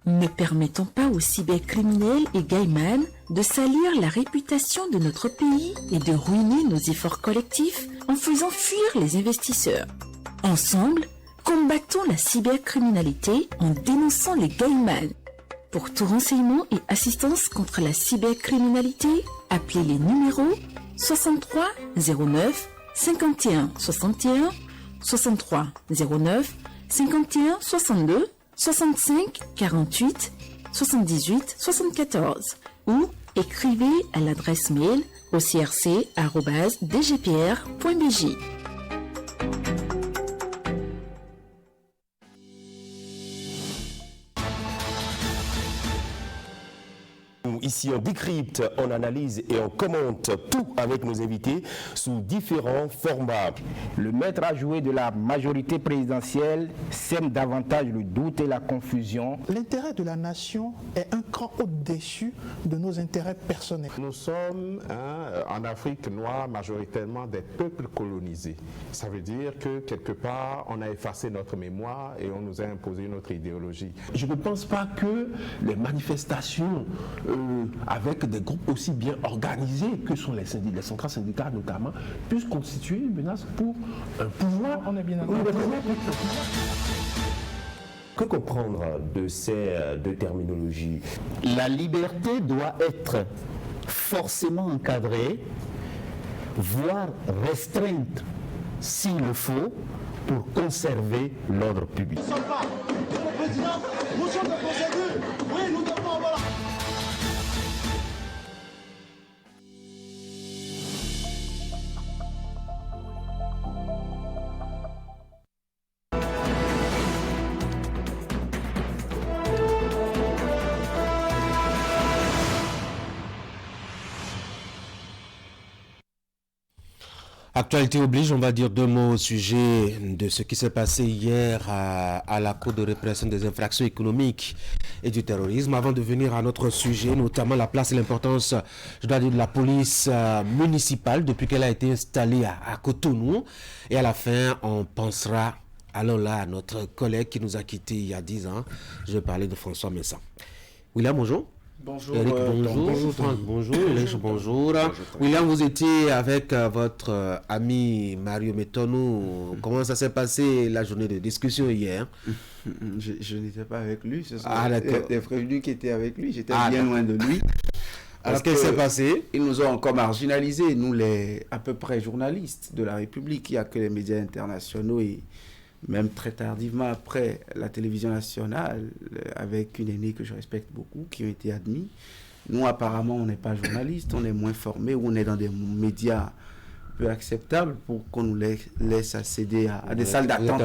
Ne permettons pas aux cybercriminels et gaïmans de salir la réputation de notre pays et de ruiner nos efforts collectifs en faisant fuir les investisseurs. Ensemble, combattons la cybercriminalité en dénonçant les gaïmans. Pour tout renseignement et assistance contre la cybercriminalité, appelez les numéros 63 09 51 61, 63 09 51 62, 65 48 78 74 ou écrivez à l'adresse mail ocrc@dgpr.bj. Ici, on décrypte, on analyse et on commente tout avec nos invités sous différents formats. Le maître à jouer de la majorité présidentielle sème davantage le doute et la confusion. L'intérêt de la nation est un cran au-dessus de nos intérêts personnels. Nous sommes en Afrique noire majoritairement des peuples colonisés. Ça veut dire que quelque part, on a effacé notre mémoire et on nous a imposé notre idéologie. Je ne pense pas que les manifestations avec des groupes aussi bien organisés que sont les centrales syndicales notamment, puissent constituer une menace pour un pouvoir. On est bien d'accord. Que comprendre de ces deux terminologies? La liberté doit être forcément encadrée, voire restreinte s'il le faut, pour conserver l'ordre public. Nous ne sommes pas, Monsieur le Président, motion de procédure. Oui, nous devons avoir... Actualité oblige, on va dire deux mots au sujet de ce qui s'est passé hier à la Cour de répression des infractions économiques et du terrorisme. Avant de venir à notre sujet, notamment la place et l'importance, je dois dire, de la police municipale depuis qu'elle a été installée à Cotonou. Et à la fin, on pensera, allons là, à notre collègue qui nous a quittés il y a 10 ans. Je vais parler de François Messan. William, bonjour. Bonjour. Eric, bonjour. Bonjour. Franck, bonjour. Eric, bonjour. William, vous étiez avec votre ami Mario Metonou. Comment ça s'est passé la journée de discussion hier? Je n'étais pas avec lui. Ce Ah, d'accord. des prévenus qui étaient avec lui. J'étais bien loin de lui. Alors, qu'est-ce qui s'est passé? Ils nous ont encore marginalisés, nous les à peu près journalistes de la République. Il n'y a que les médias internationaux et même très tardivement après la télévision nationale, avec une aînée que je respecte beaucoup, qui ont été admis. Nous, apparemment, on n'est pas journalistes, on est moins formés, ou on est dans des médias peu acceptables pour qu'on nous laisse accéder à des salles d'attente.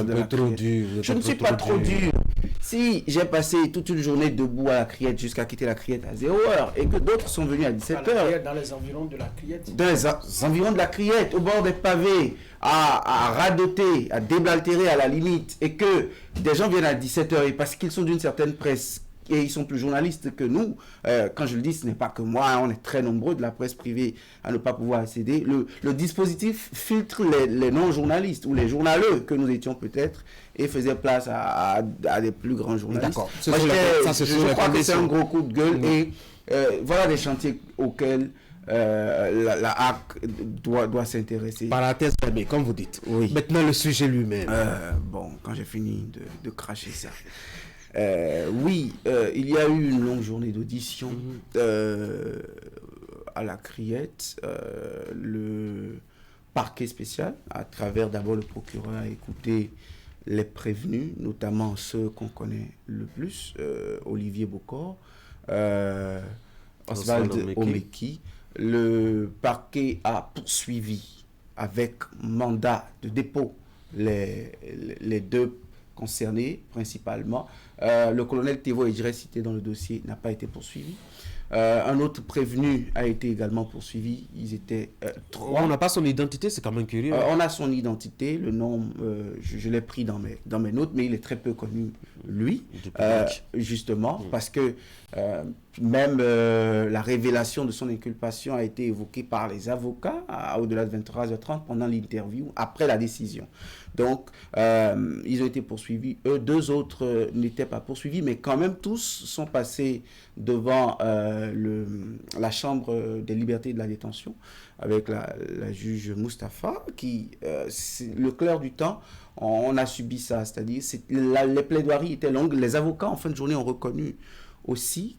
Je ne suis pas trop dur. Si j'ai passé toute une journée debout à la Criette jusqu'à quitter la Criette à 0h et que d'autres sont venus à 17h. Dans les environs de la Criette. Dans les environs de la Criette, au bord des pavés, à radoter, à déblatérer à la limite, et que des gens viennent à 17h et parce qu'ils sont d'une certaine presse et ils sont plus journalistes que nous, quand je le dis, ce n'est pas que moi, on est très nombreux de la presse privée à ne pas pouvoir accéder. Le dispositif filtre les non-journalistes ou les journaleux que nous étions peut-être et faisait place à des plus grands journalistes. D'accord. Je crois que c'est un gros coup de gueule et voilà des chantiers auxquels la HAC doit s'intéresser. Parenthèse fermée, comme vous dites. Oui. Maintenant, le sujet lui-même. Bon, quand j'ai fini de cracher ça. Oui, il y a eu une longue journée d'audition à la Criette. Le parquet spécial, à travers d'abord le procureur, a écouté les prévenus, notamment ceux qu'on connaît le plus, Olivier Bokor, Oswald Omeki. Le parquet a poursuivi avec mandat de dépôt les deux concernés principalement. Le colonel Thévo Edjire, cité dans le dossier, n'a pas été poursuivi. Un autre prévenu a été également poursuivi. Ils étaient trois. On n'a pas son identité, c'est quand même curieux. On a son identité, le nom, je l'ai pris dans mes notes, mais il est très peu connu, lui, justement, parce que Même la révélation de son inculpation a été évoquée par les avocats au-delà de 23h30 pendant l'interview, après la décision. Donc, ils ont été poursuivis. Eux, 2 autres n'étaient pas poursuivis, mais quand même tous sont passés devant la Chambre des libertés et de la détention avec la juge Moustapha, qui, le clair du temps, on a subi ça. C'est-à-dire, les plaidoiries étaient longues. Les avocats, en fin de journée, ont reconnu aussi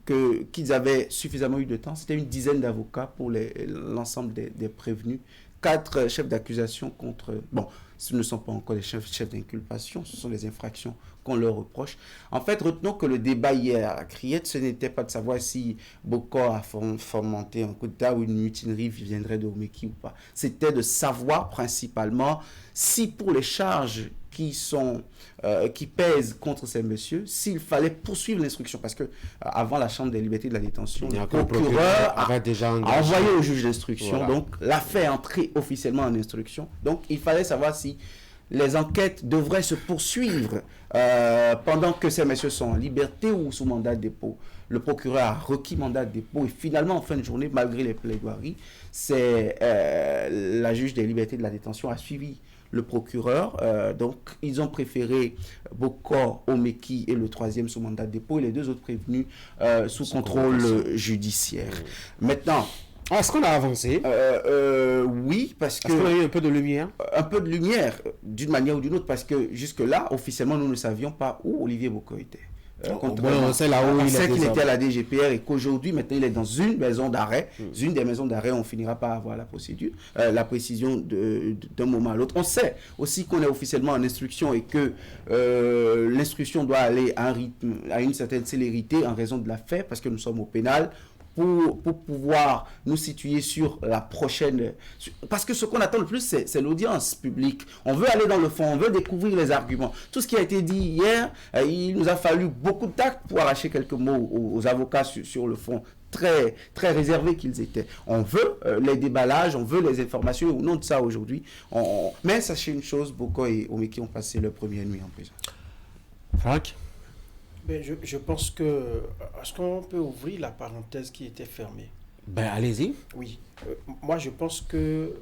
qu'ils avaient suffisamment eu de temps. C'était une dizaine d'avocats pour l'ensemble des prévenus. 4 chefs d'accusation contre... Bon, ce ne sont pas encore des chefs d'inculpation, ce sont des infractions qu'on leur reproche. En fait, retenons que le débat hier à Criette, ce n'était pas de savoir si Bokor a fomenté un coup d'État ou une mutinerie viendrait de Omeki ou pas. C'était de savoir principalement si pour les charges qui pèsent contre ces messieurs, s'il fallait poursuivre l'instruction. Parce que avant la Chambre des libertés de la détention, le procureur a envoyé au juge d'instruction. Voilà. Donc l'affaire est entrée officiellement en instruction. Donc il fallait savoir si les enquêtes devraient se poursuivre pendant que ces messieurs sont en liberté ou sous mandat de dépôt. Le procureur a requis mandat de dépôt et finalement, en fin de journée, malgré les plaidoiries, la juge des libertés de la détention a suivi le procureur. Donc, ils ont préféré Bokor, Omeki et le 3e sous mandat de dépôt et les 2 autres prévenus sous contrôle judiciaire. Maintenant, est-ce qu'on a avancé? Oui, parce que... Est-ce qu'on a eu un peu de lumière? Un peu de lumière, d'une manière ou d'une autre, parce que jusque-là, officiellement, nous ne savions pas où Olivier Bokor était. On sait là où on sait qu'il était à la DGPR et qu'aujourd'hui, maintenant, il est dans une maison d'arrêt. Une des maisons d'arrêt, on finira par avoir la procédure, la précision d'un moment à l'autre. On sait aussi qu'on est officiellement en instruction et que l'instruction doit aller à un rythme, à une certaine célérité en raison de l'affaire, parce que nous sommes au pénal. Pour pouvoir nous situer sur la prochaine... Parce que ce qu'on attend le plus, c'est l'audience publique. On veut aller dans le fond, on veut découvrir les arguments. Tout ce qui a été dit hier, il nous a fallu beaucoup de tact pour arracher quelques mots aux avocats sur le fond. Très, très réservés qu'ils étaient. On veut les déballages, on veut les informations, et au nom de ça aujourd'hui. Mais sachez une chose, Bokor et Omeki ont passé leur première nuit en prison. Franck? Je pense que... Est-ce qu'on peut ouvrir la parenthèse qui était fermée? Allez-y. Oui. Moi, je pense que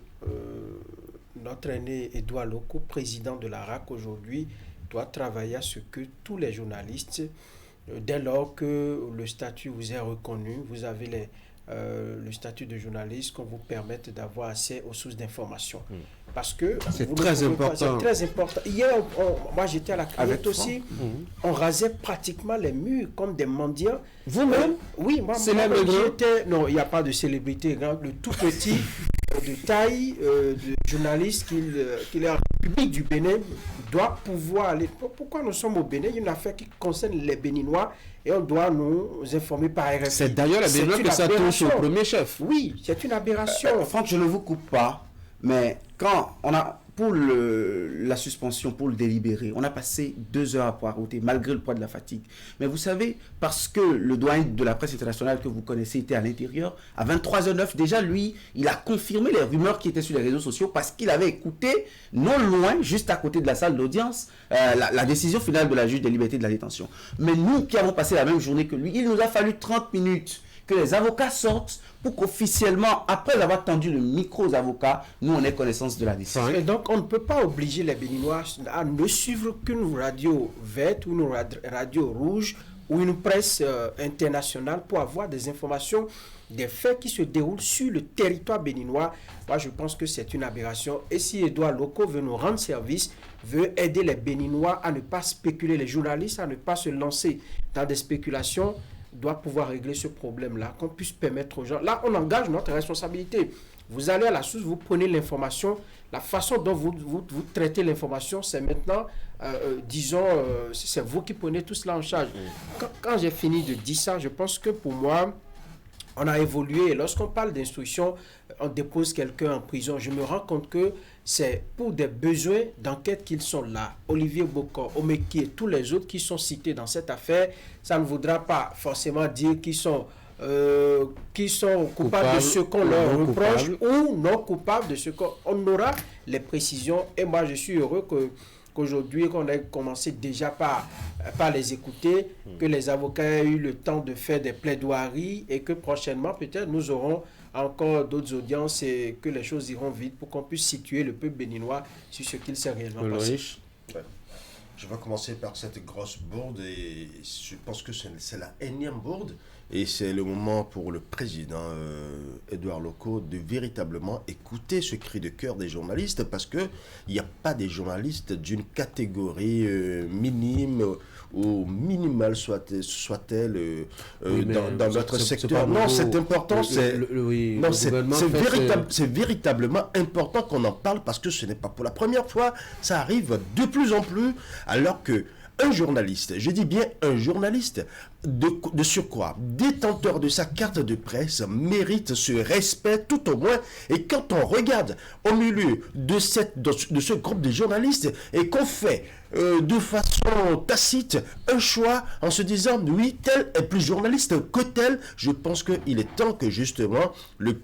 notre aîné Edouard Loko, président de la RAC aujourd'hui, doit travailler à ce que tous les journalistes, dès lors que le statut vous est reconnu, vous avez le statut de journaliste, qu'on vous permette d'avoir accès aux sources d'information. Parce que c'est très important. C'est très important. Hier, moi j'étais à la Criette aussi, on rasait pratiquement les murs comme des mendiants. Vous-même? Oui, moi j'étais... Non, il n'y a pas de célébrité. Le tout petit de taille de journaliste qu'il est en République du Bénin doit pouvoir aller... Pourquoi nous sommes au Bénin? Il y a une affaire qui concerne les Béninois et on doit nous informer par RFI. C'est d'ailleurs la Béninois que ça touche au premier chef. Oui, c'est une aberration. Franck, je ne vous coupe pas, mais quand on a... Pour la suspension, pour le délibéré, on a passé 2 heures à poireauter, malgré le poids de la fatigue. Mais vous savez, parce que le doyen de la presse internationale que vous connaissez était à l'intérieur, à 23h09, déjà, lui, il a confirmé les rumeurs qui étaient sur les réseaux sociaux parce qu'il avait écouté, non loin, juste à côté de la salle d'audience, la décision finale de la juge des libertés de la détention. Mais nous qui avons passé la même journée que lui, il nous a fallu 30 minutes que les avocats sortent pour qu'officiellement, après avoir tendu le micro aux avocats, nous on ait connaissance de la décision. Et donc on ne peut pas obliger les Béninois à ne suivre qu'une radio verte ou une radio rouge ou une presse internationale pour avoir des informations, des faits qui se déroulent sur le territoire béninois. Moi je pense que c'est une aberration. Et si Edouard Loko veut nous rendre service, veut aider les Béninois à ne pas spéculer, les journalistes à ne pas se lancer dans des spéculations, doit pouvoir régler ce problème-là, qu'on puisse permettre aux gens... Là, on engage notre responsabilité. Vous allez à la source, vous prenez l'information, la façon dont vous traitez l'information, c'est maintenant, c'est vous qui prenez tout cela en charge. Quand j'ai fini de dire ça, je pense que pour moi, on a évolué. Et lorsqu'on parle d'instruction, on dépose quelqu'un en prison. Je me rends compte que c'est pour des besoins d'enquête qu'ils sont là. Olivier Bokor, Omeki et tous les autres qui sont cités dans cette affaire, ça ne voudra pas forcément dire qu'ils sont coupables de ce qu'on leur reproche ou non coupables de ce qu'on aura les précisions. Et moi, je suis heureux qu'aujourd'hui, qu'on ait commencé déjà par les écouter, que les avocats aient eu le temps de faire des plaidoiries et que prochainement, peut-être, nous aurons encore d'autres audiences et que les choses iront vite pour qu'on puisse situer le peuple béninois sur ce qu'il s'est réellement passé. Ouais. Je vais commencer par cette grosse bourde et je pense que c'est la énième bourde et c'est le moment pour le président Édouard Loko de véritablement écouter ce cri de cœur des journalistes parce qu'il n'y a pas des journalistes d'une catégorie minime ou minimale soit-elle dans notre secteur. Non, c'est important. C'est véritablement important qu'on en parle parce que ce n'est pas pour la première fois. Ça arrive de plus en plus alors que un journaliste, je dis bien un journaliste, de surcroît, détenteur de sa carte de presse, mérite ce respect tout au moins. Et quand on regarde au milieu de ce groupe de journalistes et qu'on fait de façon tacite un choix en se disant oui, tel est plus journaliste que tel, je pense qu'il est temps que justement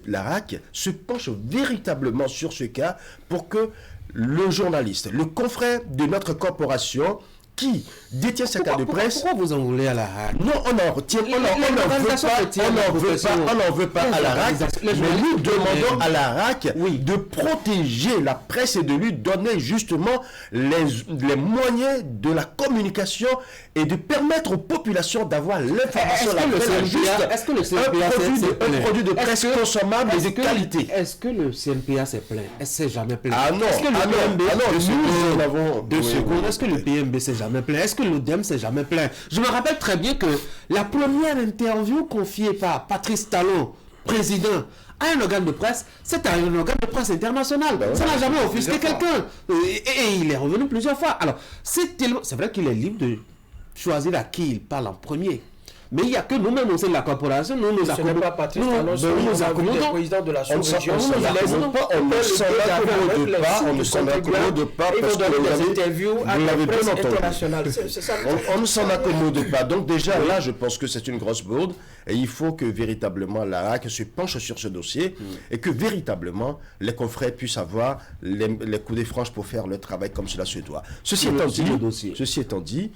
l'ARAC se penche véritablement sur ce cas pour que le journaliste, le confrère de notre corporation qui détient sa carte de presse. Pourquoi vous en voulez à la RAC? Non, on en retient. On n'en veut pas à la RAC. Mais nous demandons à la RAC de protéger la presse et de lui donner justement les moyens de la communication et de permettre aux populations d'avoir l'information la plus juste. Est-ce que le CNPA un produit de presse consommable et de qualité. Est-ce que le CNPA s'est plaint? Est-ce que c'est jamais plaint? Ah non. Est-ce que le PMB, nous avons 2 secondes. Est-ce que le PMB s'est jamais plaint? Est-ce que l'ODEM s'est jamais plaint? Je me rappelle très bien que la première interview confiée par Patrice Talon, président, à un organe de presse, c'est un organe de presse international. Ça n'a jamais offusqué quelqu'un. Et il est revenu plusieurs fois. Alors, c'est vrai qu'il est libre de choisir à qui il parle en premier. Mais il n'y a que nous-mêmes au sein de la corporation, nous nous accommodons. Nous accommodons. Président de la sous-région, on ne s'en accommode pas parce que vous l'avez bien entendu. On ne s'en accommode pas. Donc déjà là, je pense que c'est une grosse bourde et il faut que véritablement la RAC se penche sur ce dossier et que véritablement les confrères puissent avoir les coups des franges pour faire le travail comme cela se doit. Ceci étant dit,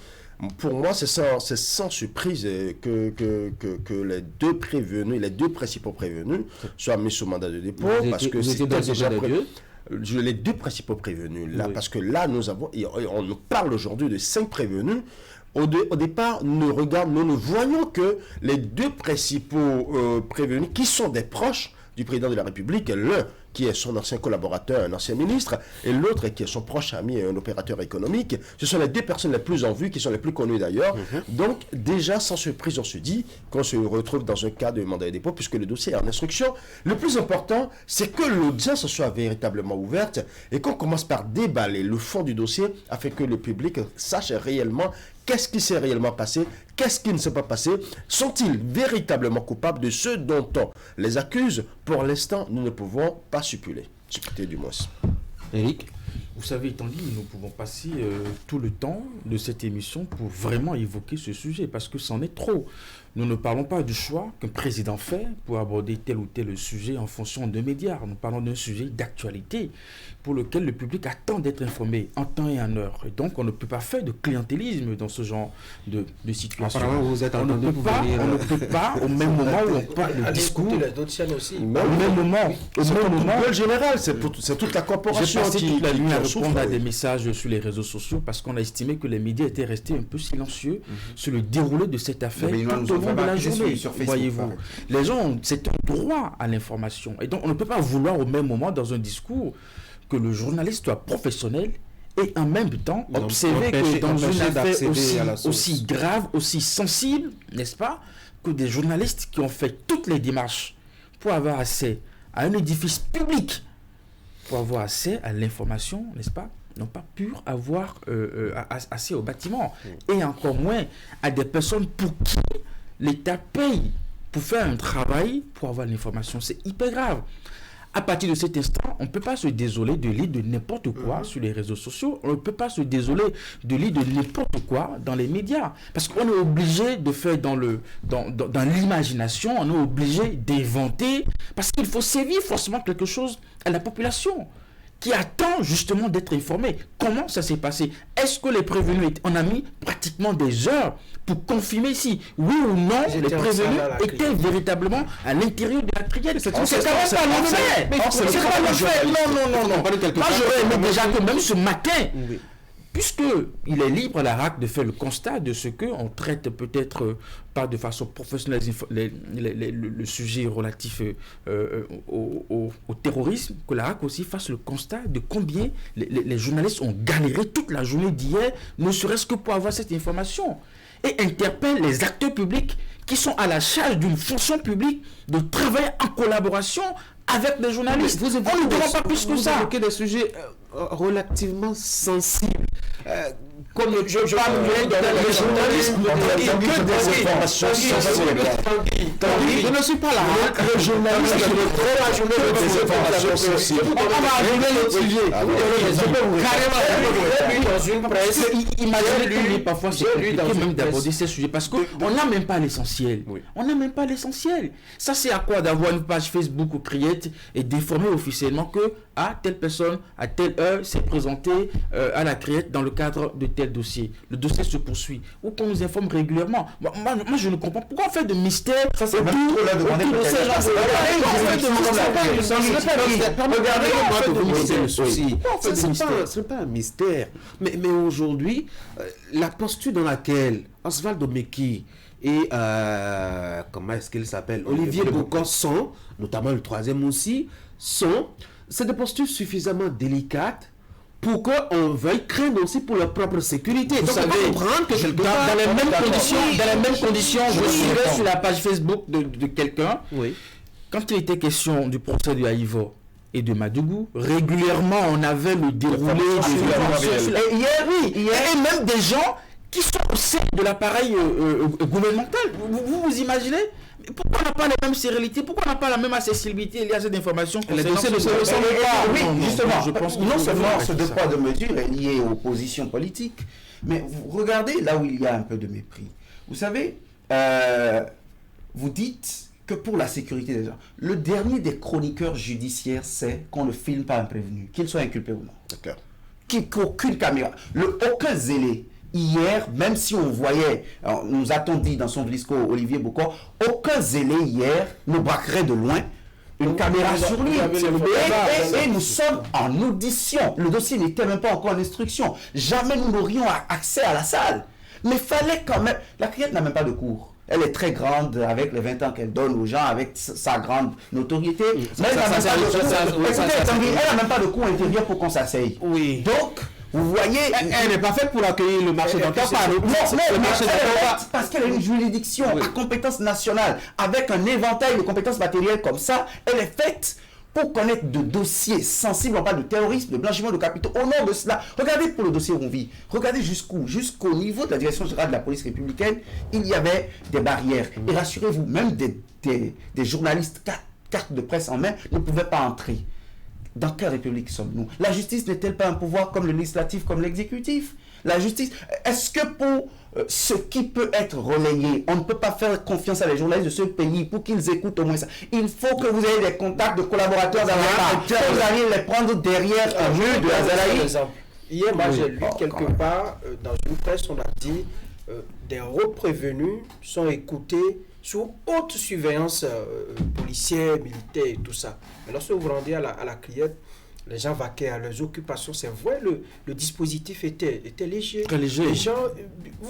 pour moi, c'est sans surprise que les deux principaux prévenus soient mis sous mandat de dépôt parce que c'était déjà les deux principaux prévenus là, parce que là on nous parle aujourd'hui de 5 prévenus. Au départ, nous ne voyons que les deux principaux prévenus qui sont des proches du président de la République, l'un qui est son ancien collaborateur, un ancien ministre, et l'autre qui est son proche ami et un opérateur économique. Ce sont les deux personnes les plus en vue, qui sont les plus connues d'ailleurs. Donc, déjà, sans surprise, on se dit qu'on se retrouve dans un cas de mandat de dépôt, puisque le dossier est en instruction. Le plus important, c'est que l'audience soit véritablement ouverte et qu'on commence par déballer le fond du dossier afin que le public sache réellement qu'est-ce qui s'est réellement passé, qu'est-ce qui ne s'est pas passé, sont-ils véritablement coupables de ce dont on les accuse? Pour l'instant, nous ne pouvons pas supputer du moins. Éric, vous savez, étant dit, nous pouvons passer tout le temps de cette émission pour vraiment évoquer ce sujet, parce que c'en est trop. Nous ne parlons pas du choix qu'un président fait pour aborder tel ou tel sujet en fonction de médias. Nous parlons d'un sujet d'actualité pour lequel le public attend d'être informé en temps et en heure. Et donc, on ne peut pas faire de clientélisme dans ce genre de situation. Apparemment, vous êtes entendu on ne peut pas, au même moment où on parle de discours, les autres chaînes aussi. au même moment, général, c'est toute la corporation qui toute la nuit à répondre à des messages sur les réseaux sociaux parce qu'on a estimé que les médias étaient restés un peu silencieux sur le déroulé de cette affaire tout au long de la journée. Voyez-vous, les gens, c'est un droit à l'information. Et donc, on ne peut pas vouloir au même moment dans un discours que le journaliste soit professionnel et en même temps observer que dans une affaire aussi grave, aussi sensible, n'est-ce pas, que des journalistes qui ont fait toutes les démarches pour avoir accès à un édifice public, pour avoir accès à l'information, n'est-ce pas, n'ont pas pu avoir accès au bâtiment. Et encore moins à des personnes pour qui l'État paye pour faire un travail, pour avoir l'information. C'est hyper grave. À partir de cet instant, on ne peut pas se désoler de lire de n'importe quoi sur les réseaux sociaux. On ne peut pas se désoler de lire de n'importe quoi dans les médias. Parce qu'on est obligé de faire dans l'imagination, on est obligé d'inventer, parce qu'il faut servir forcément quelque chose à la population. qui attend justement d'être informé. Comment ça s'est passé? Est-ce que les prévenus, on a mis pratiquement des heures pour confirmer si, oui ou non, les prévenus étaient véritablement à l'intérieur de la criette? C'est quand même pas l'honneur. C'est pas le fait. Non. Moi, j'aurais aimé déjà que même ce matin, puisqu'il est libre à la RAC de faire le constat de ce qu'on traite peut-être pas de façon professionnelle le sujet relatif au terrorisme, que la RAC aussi fasse le constat de combien les journalistes ont galéré toute la journée d'hier, ne serait-ce que pour avoir cette information, et interpelle les acteurs publics qui sont à la charge d'une fonction publique de travailler en collaboration avec les journalistes. On ne demande pas plus que ça. Vous évoquez des sujets relativement sensibles. Comme je parle des journalistes que des informations sensibles. Je ne suis pas là. Le journaliste ne la journée des informations sensibles. On va arriver le sujet. Je peux vous carrément dans une presse. Imaginez que parfois c'est compliqué même d'aborder ces sujets parce qu'on n'a même pas l'essentiel. On n'a même pas l'essentiel. Ça c'est à quoi d'avoir une page Facebook ou Criette et d'informer officiellement que telle personne à telle heure s'est présentée à la Criette dans le cadre de tel dossier. Le dossier se poursuit. Ou qu'on nous informe régulièrement. Moi, je ne comprends pas. Pourquoi on fait de mystère? Ça c'est même trop la demander. Ce n'est pas un mystère. Mais aujourd'hui, la posture dans laquelle Osvaldo Meki et comment est-ce qu'il s'appelle, Olivier Bocor sont, notamment le troisième aussi, c'est des postures suffisamment délicates pour qu'on veuille craindre aussi pour leur propre sécurité. Vous savez, dans les mêmes conditions, je suivais sur la page Facebook de quelqu'un, quand il était question du procès de Haïvo et de Madougou, régulièrement on avait le déroulé et même des gens qui sont au sein de l'appareil gouvernemental. Vous imaginez? Pourquoi on n'a pas la même sérénité? Pourquoi on n'a pas la même accessibilité liée à cette information? Les dossiers ne se ressemblent pas. Oui, justement, je pense que non seulement ce deux poids deux mesures est lié aux positions politiques, mais vous regardez là où il y a un peu de mépris. Vous savez, vous dites que pour la sécurité des gens, le dernier des chroniqueurs judiciaires, c'est qu'on ne filme pas un prévenu, qu'il soit inculpé ou non. D'accord. Qu'aucune caméra, aucun zélé. Hier, même si on voyait, nous a-t-on dit dans son discours, Olivier Bocor, aucun zélé hier ne braquerait de loin une caméra sur lui. Et nous sommes en audition. Le dossier n'était même pas encore en instruction. Jamais nous n'aurions accès à la salle. Mais fallait quand même... La Criette n'a même pas de cours. Elle est très grande avec les 20 ans qu'elle donne aux gens, avec sa grande notoriété. Mais elle n'a même pas de cours intérieur pour qu'on s'asseye. Oui. Donc... Vous voyez, elle n'est pas faite pour accueillir le marché d'emploi. Parce qu'elle a une juridiction à compétence nationale, avec un éventail de compétences matérielles comme ça, elle est faite pour connaître de dossiers sensibles, on parle de terrorisme, de blanchiment de capitaux. Au nom de cela, regardez pour le dossier Ronvi, regardez jusqu'au niveau de la direction générale de la police républicaine, il y avait des barrières. Et rassurez-vous, même des journalistes, carte de presse en main, ne pouvaient pas entrer. Dans quelle république sommes-nous? La justice n'est-elle pas un pouvoir comme le législatif, comme l'exécutif? La justice, est-ce que pour ce qui peut être relayé, on ne peut pas faire confiance à les journalistes de ce pays pour qu'ils écoutent au moins ça? Il faut que vous ayez des contacts de collaborateurs dans la part, que vous alliez les prendre derrière un mur de Azalaï. Hier, moi, j'ai lu quelque part, dans une presse, on a dit des reprévenus sont écoutés sous haute surveillance policière, militaire et tout ça. Mais lorsque vous vous rendez à la Criette, les gens vaquaient à leurs occupations. C'est vrai, le dispositif était léger. Très léger. Les gens,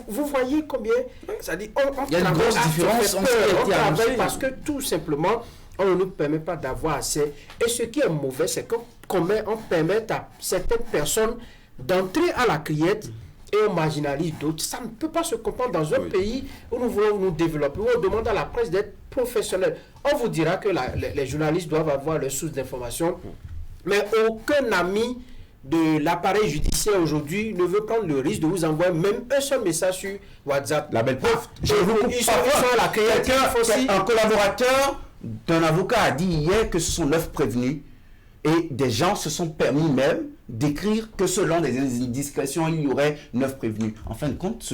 vous voyez combien... Ça dit, il y a une grosse différence entre on travaille parce que tout simplement, on ne nous permet pas d'avoir assez. Et ce qui est mauvais, c'est qu'on permet à certaines personnes d'entrer à la Criette et on marginalise d'autres. Ça ne peut pas se comprendre dans un pays où nous voulons nous développer, où on demande à la presse d'être professionnelle. On vous dira que les journalistes doivent avoir leurs sources d'information, mais aucun ami de l'appareil judiciaire aujourd'hui ne veut prendre le risque de vous envoyer même un seul message sur WhatsApp. La belle preuve. Un collaborateur d'un avocat a dit hier que ce sont 9 prévenus et des gens se sont permis même d'écrire que selon des indiscrétions, il y aurait 9 prévenus. En fin de compte,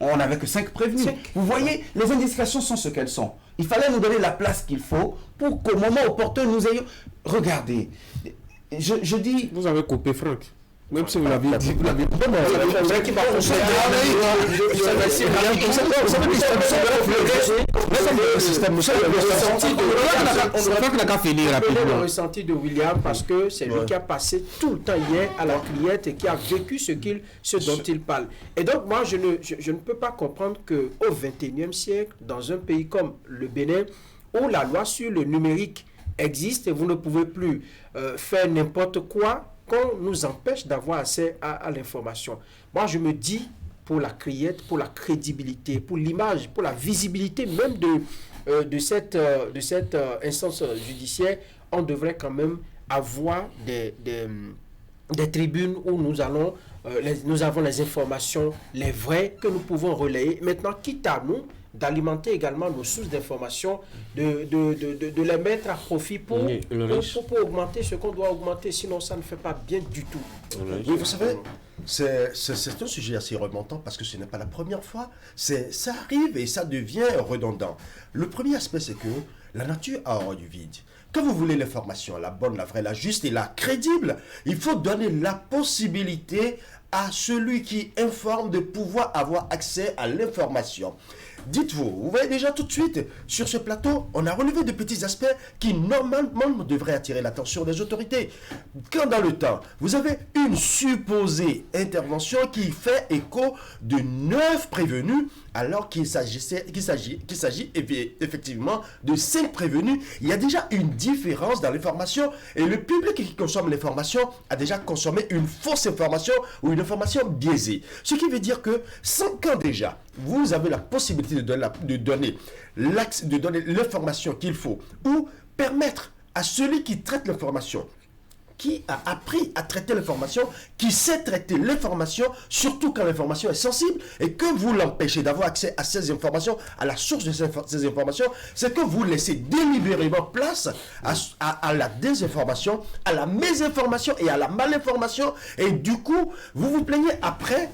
on n'avait que 5 prévenus. Vous voyez, les indiscrétions sont ce qu'elles sont. Il fallait nous donner la place qu'il faut pour qu'au moment opportun, nous ayons... Regardez, je dis... Vous avez coupé Franck. Même si vous l'avez dit, vous l'avez dit. Le ressenti de William, parce que c'est lui qui a passé tout le temps hier à la Criette et qui a vécu ce dont il parle. Et donc, moi, je ne peux pas comprendre qu'au XXIe siècle, dans un pays comme le Bénin, où la loi sur le numérique existe et vous ne pouvez plus faire n'importe quoi, qu'on nous empêche d'avoir accès à l'information. Moi, je me dis, pour la Criette, pour la crédibilité, pour l'image, pour la visibilité même de cette instance judiciaire, on devrait quand même avoir des tribunes où nous avons les informations, les vraies, que nous pouvons relayer. Maintenant, quitte à nous d'alimenter également nos sources d'informations, de les mettre à profit pour augmenter ce qu'on doit augmenter, sinon ça ne fait pas bien du tout. Oui, vous savez, c'est un sujet assez remontant parce que ce n'est pas la première fois. Ça arrive et ça devient redondant. Le premier aspect, c'est que la nature a horreur du vide. Quand vous voulez l'information, la bonne, la vraie, la juste et la crédible, il faut donner la possibilité à celui qui informe de pouvoir avoir accès à l'information. Dites-vous, vous voyez déjà tout de suite, sur ce plateau, on a relevé de petits aspects qui normalement devraient attirer l'attention des autorités. Quand dans le temps, vous avez une supposée intervention qui fait écho de 9 prévenus, alors qu'il s'agit effectivement de 5 prévenus, il y a déjà une différence dans l'information et le public qui consomme l'information a déjà consommé une fausse information ou une information biaisée. Ce qui veut dire que 5 ans déjà, vous avez la possibilité de donner l'information qu'il faut ou permettre à celui qui traite l'information, qui a appris à traiter l'information, qui sait traiter l'information, surtout quand l'information est sensible, et que vous l'empêchez d'avoir accès à ces informations, à la source de ces informations, c'est que vous laissez délibérément place à la désinformation, à la mésinformation et à la malinformation, et du coup, vous vous plaignez après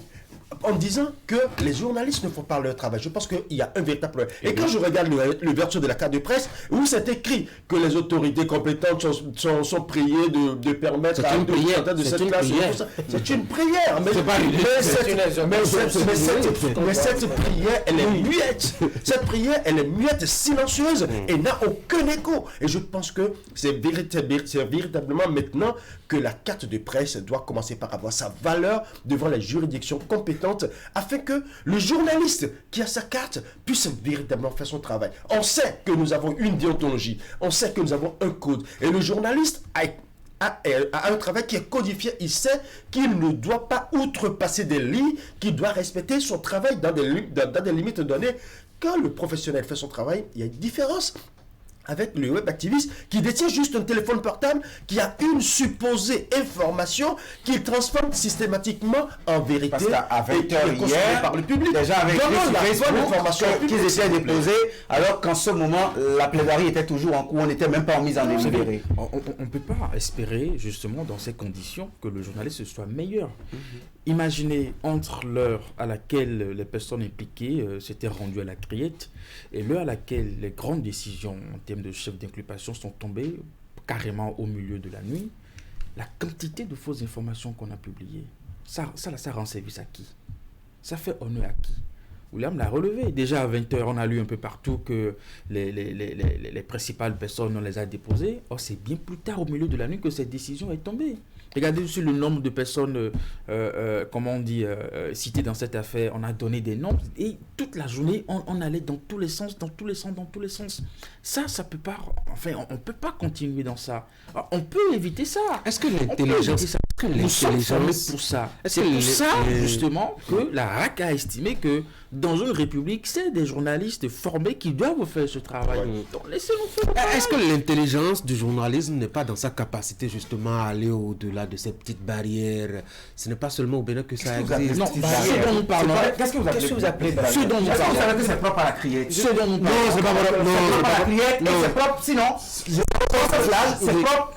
en disant que les journalistes ne font pas leur travail. Je pense qu'il y a un véritable problème. Et quand je regarde le verso de la carte de presse, où c'est écrit que les autorités compétentes sont priées de permettre à de cette classe... C'est une prière. Mais cette prière, elle est muette. Cette prière, elle est muette, silencieuse et n'a aucun écho. Et je pense que c'est véritablement maintenant que la carte de presse doit commencer par avoir sa valeur devant les juridictions compétentes afin que le journaliste qui a sa carte puisse véritablement faire son travail. On sait que nous avons une déontologie, on sait que nous avons un code et le journaliste a un travail qui est codifié. Il sait qu'il ne doit pas outrepasser des lignes, qu'il doit respecter son travail dans des limites données. Quand le professionnel fait son travail, il y a une différence avec le web activiste qui détient juste un téléphone portable qui a une supposée information qu'il transforme systématiquement en vérité. Parce qu'à 20h hier, par le public. Déjà avec l'information qu'ils essaient de déposer, alors qu'en ce moment, la plaidoirie était toujours en cours, on n'était même pas en mise en délibéré. On ne peut pas espérer, justement, dans ces conditions, que le journaliste soit meilleur. Imaginez entre l'heure à laquelle les personnes impliquées s'étaient rendues à la Criette et l'heure à laquelle les grandes décisions en termes de chefs d'inculpation sont tombées carrément au milieu de la nuit, la quantité de fausses informations qu'on a publiées, ça rend service à qui? Ça fait honneur à qui? William l'a relevé. Déjà à 20h, on a lu un peu partout que les principales personnes, on les a déposées. Or, c'est bien plus tard, au milieu de la nuit, que cette décision est tombée. Regardez sur le nombre de personnes, citées dans cette affaire. On a donné des noms et toute la journée, on allait dans tous les sens. Ça peut pas... Enfin, on peut pas continuer dans ça. Alors, on peut éviter ça. Est-ce que l'intelligence... Nous sommes formés pour ça. C'est pour ça, justement, que la RAC a estimé que dans une république, c'est des journalistes formés qui doivent faire ce travail. Donc, laissez-nous faire le travail. Est-ce que l'intelligence du journalisme n'est pas dans sa capacité, justement, à aller au-delà de ces petites barrières? Ce n'est pas seulement au Bénin que ça existe. Non, ce dont nous parlons... Qu'est-ce que vous appelez barrière? Ce dont nous parlons... Vous savez que c'est propre à la Criette. Ce dont nous parlons... Non, c'est pas propre à la Criette. C'est propre, sinon... C'est propre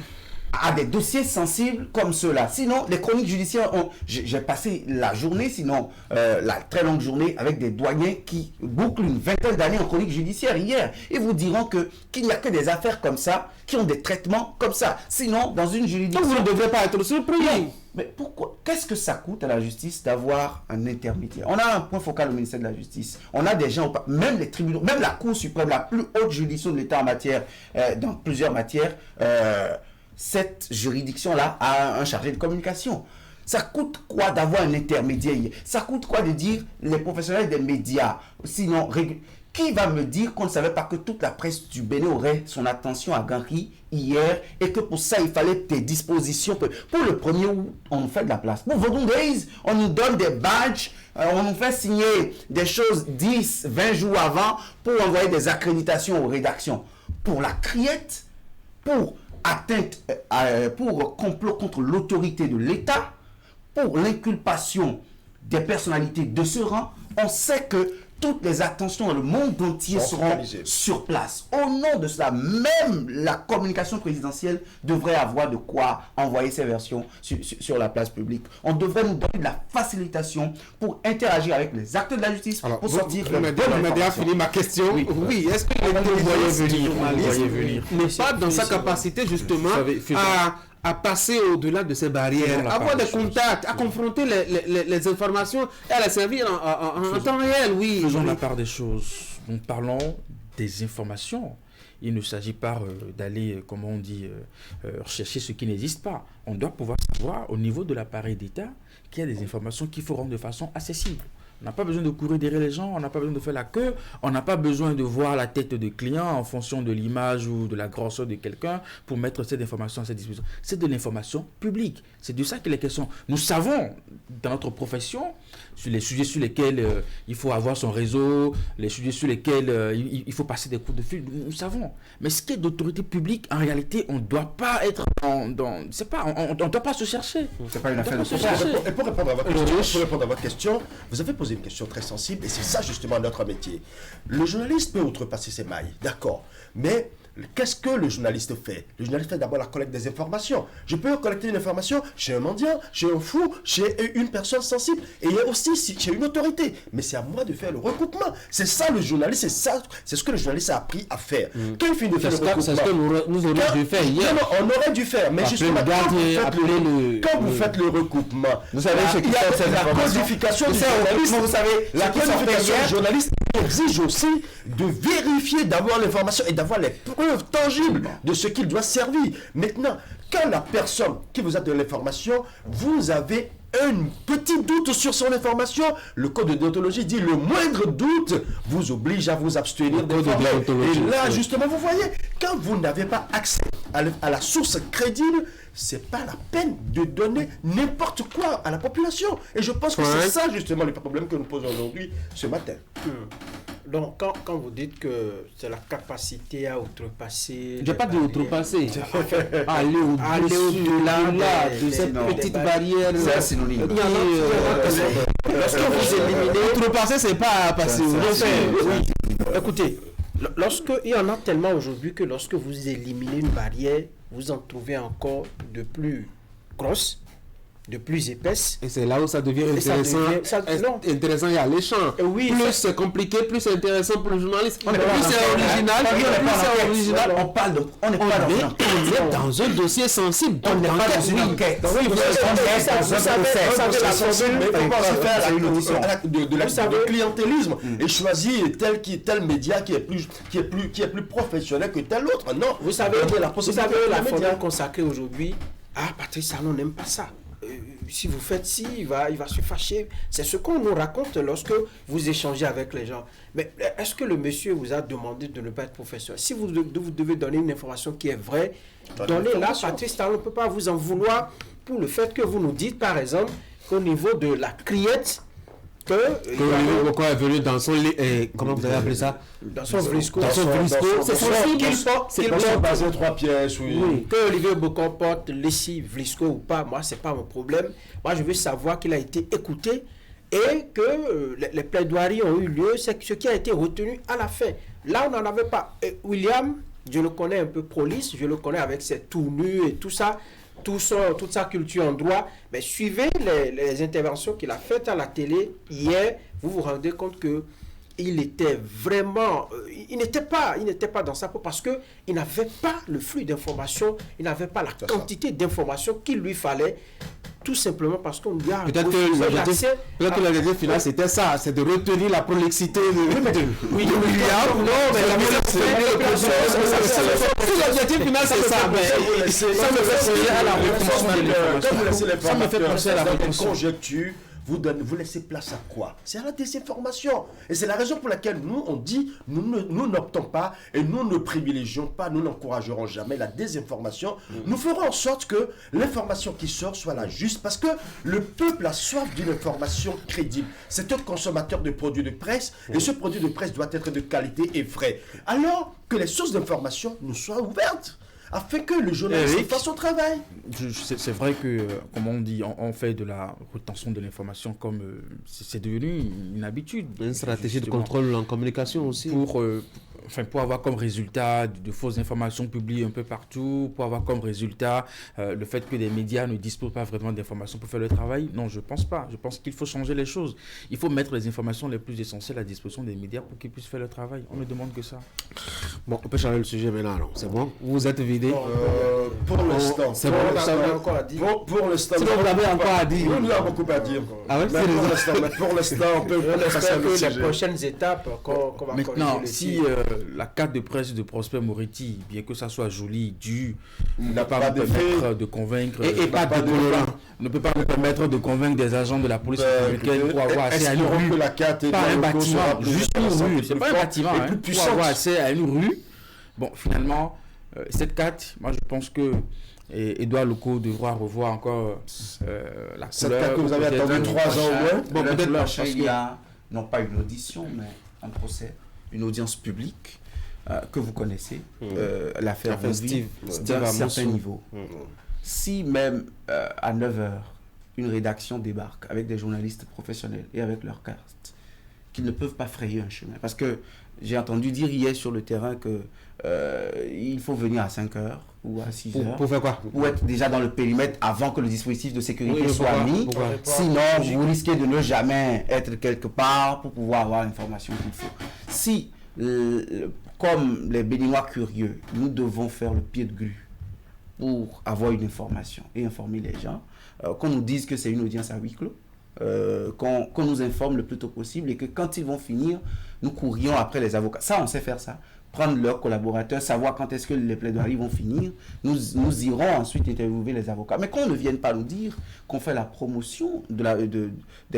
à des dossiers sensibles comme ceux-là. Sinon, les chroniques judiciaires, j'ai passé la journée, sinon la très longue journée, avec des douaniers qui bouclent une vingtaine d'années en chronique judiciaire hier. Ils vous diront qu'il n'y a que des affaires comme ça, qui ont des traitements comme ça. Sinon, dans une juridiction... Donc vous ne devrez pas être surpris. Non. Mais pourquoi? Qu'est-ce que ça coûte à la justice d'avoir un intermédiaire? On a un point focal au ministère de la Justice. On a des gens, même les tribunaux, même la Cour suprême, la plus haute juridiction de l'État en matière, dans plusieurs matières, cette juridiction-là a un chargé de communication. Ça coûte quoi d'avoir un intermédiaire? Ça coûte quoi de dire les professionnels des médias? Sinon, qui va me dire qu'on ne savait pas que toute la presse du Bénin aurait son attention à Gangui hier et que pour ça, il fallait des dispositions. Pour le 1er août, on nous fait de la place. Pour Vodun Days, on nous donne des badges, on nous fait signer des choses 10, 20 jours avant pour envoyer des accréditations aux rédactions. Pour la criette, pour atteinte, pour complot contre l'autorité de l'État, pour l'inculpation des personnalités de ce rang, on sait que toutes les attentions dans le monde entier seront sur place. Au nom de cela, même la communication présidentielle devrait avoir de quoi envoyer ses versions sur la place publique. On devrait nous donner de la facilitation pour interagir avec les acteurs de la justice. Alors, pour sortir vous m'avez déjà fini ma question. Oui, est-ce que n'est pas dans sa capacité justement à passer au-delà de ces barrières, à avoir des contacts, à confronter les informations et à les servir en temps réel, oui. Faisons la part des choses. Nous parlons des informations. Il ne s'agit pas d'aller, comme on dit, rechercher ce qui n'existe pas. On doit pouvoir savoir, au niveau de l'appareil d'État, qu'il y a des informations qu'il faut rendre de façon accessible. On n'a pas besoin de courir derrière les gens, on n'a pas besoin de faire la queue, on n'a pas besoin de voir la tête de client en fonction de l'image ou de la grosseur de quelqu'un pour mettre cette information à cette disposition. C'est de l'information publique. C'est de ça qu'il est question. Nous savons, dans notre profession, sur les sujets sur lesquels il faut avoir son réseau, les sujets sur lesquels il faut passer des coups de fil, nous savons. Mais ce qui est d'autorité publique, en réalité, on ne doit pas être on ne doit pas se chercher. C'est pas une affaire de se chercher. Et pour répondre à votre question, vous avez posé une question très sensible et c'est ça justement notre métier. Le journaliste peut outrepasser ses mailles, d'accord, mais qu'est-ce que le journaliste fait? Le journaliste fait d'abord la collecte des informations. Je peux collecter une information chez un mendiant, chez un fou, chez une personne sensible et aussi chez une autorité. Mais c'est à moi de faire le recoupement. C'est ça le journaliste, c'est ce que le journaliste a appris à faire. Quand il finit de faire le recoupement, c'est ce que nous aurions dû faire hier. Non, on aurait dû faire, mais justement, quand vous faites le recoupement, vous savez ce qui fait la codification du journaliste. Vous savez, la codification du journaliste exige aussi de vérifier, d'avoir l'information et d'avoir les preuves tangibles de ce qu'il doit servir. Maintenant, quand la personne qui vous a de l'information, vous avez un petit doute sur son information, le code de déontologie dit le moindre doute vous oblige à vous abstenir d'informer. Et là, justement, vous voyez, quand vous n'avez pas accès à la source crédible, c'est pas la peine de donner n'importe quoi à la population. Et je pense que c'est ça justement le problème que nous posons aujourd'hui, ce matin. Donc, quand vous dites que c'est la capacité à outrepasser... Je n'ai pas dit outrepasser. Aller au-delà de cette petite barrière. C'est un synonyme. Lorsque vous éliminez... Outrepasser, ce n'est pas passer. Écoutez, il y en a tellement aujourd'hui que lorsque vous éliminez une barrière, vous en trouvez encore de plus grosses, de plus épaisse. Et c'est là où ça devient intéressant. Intéressant et alléchant. Oui, plus c'est compliqué, plus c'est intéressant pour le journaliste. Plus c'est original. On est dans un dossier sensible. On n'est pas dans une enquête. De clientélisme et choisir tel média qui est plus professionnel que tel autre. Non, vous savez la formule consacrée aujourd'hui. Ah, Patrice Talon n'aime pas ça. Si vous faites ci, il va se fâcher. C'est ce qu'on nous raconte lorsque vous échangez avec les gens. Mais est-ce que le monsieur vous a demandé de ne pas être professeur? Si vous devez donner une information qui est vraie, donnez-la. Patrice Talon ne peut pas vous en vouloir pour le fait que vous nous dites, par exemple, qu'au niveau de la criette, que Olivier Boko est venu dans son comment vous avez appelé ça? Dans son vrisco. C'est sensible. Il porte basé 3 pièces, oui. Que Olivier Boko porte lessive, vrisco ou pas, moi c'est pas mon problème. Moi je veux savoir qu'il a été écouté et que les plaidoiries ont eu lieu, c'est ce qui a été retenu à la fin. Là on n'en avait pas. William je le connais un peu prolixe, je le connais avec ses tout nus et tout ça, toute sa culture en droit. Mais suivez les interventions qu'il a faites à la télé hier, vous vous rendez compte que il était vraiment, il n'était pas dans sa peau parce que il n'avait pas le flux d'informations, il n'avait pas la quantité d'informations qu'il lui fallait, tout simplement parce qu'on lui a peut-être que l'objectif final c'était ça, c'est de retenir la prolixité de William. Non, mais l'objectif final c'est ça, mais ça me fait penser à la retention de l'information, conjecture. Vous laissez place à quoi? C'est à la désinformation. Et c'est la raison pour laquelle nous, on dit, nous n'optons pas et nous ne privilégions pas, nous n'encouragerons jamais la désinformation. Nous ferons en sorte que l'information qui sort soit la juste, parce que le peuple a soif d'une information crédible. C'est un consommateur de produits de presse et ce produit de presse doit être de qualité et vrai. Alors que les sources d'information nous soient ouvertes, afin que le journaliste fasse son travail. C'est vrai que, comme on dit, on fait de la retention de l'information comme c'est devenu une habitude. Une stratégie de contrôle en communication aussi. Pour avoir comme résultat de fausses informations publiées un peu partout, pour avoir comme résultat le fait que les médias ne disposent pas vraiment d'informations pour faire le travail. Non, je ne pense pas. Je pense qu'il faut changer les choses. Il faut mettre les informations les plus essentielles à disposition des médias pour qu'ils puissent faire le travail. On ne demande que ça. Bon, on peut changer le sujet maintenant. C'est bon? Vous êtes vidé? Pour l'instant. C'est bon. Pour l'instant. C'est bon, vous avez encore à dire. Nous avons beaucoup à dire. Ah ouais, pour l'instant, on peut passer que les prochaines étapes qu'on va maintenant, si la carte de presse de Prosper Moretti, bien que ça soit joli, dû, n'a pas nous permettre de convaincre ne peut pas nous permettre de convaincre des agents de la police républicaine pour avoir accès à une rue, pas un bâtiment, juste une rue, c'est pas un bâtiment, pour avoir accès à une rue. Bon, finalement, cette carte, moi je pense que Edouard Locaux devra revoir encore la couleur. Cette carte que vous avez attendu 3 ans au moins. Bon, peut-être parce qu'il y a non pas une audition, mais un procès, une audience publique que vous connaissez, l'affaire Steve d'un certain niveau. Si même à 9h, une rédaction débarque avec des journalistes professionnels et avec leurs cartes, qu'ils ne peuvent pas frayer un chemin. Parce que j'ai entendu dire hier sur le terrain que il faut venir à 5h ou à 6h. Pour faire quoi? Pour être déjà dans le périmètre avant que le dispositif de sécurité soit mis. Sinon, vous risquez de ne jamais être quelque part pour pouvoir avoir l'information qu'il faut. Si, comme les Béninois curieux, nous devons faire le pied de grue pour avoir une information et informer les gens, qu'on nous dise que c'est une audience à huis clos, qu'on nous informe le plus tôt possible et que quand ils vont finir, nous courions après les avocats. Ça, on sait faire ça. Prendre leurs collaborateurs, savoir quand est-ce que les plaidoiries vont finir. Nous irons ensuite interviewer les avocats. Mais qu'on ne vienne pas nous dire qu'on fait la promotion des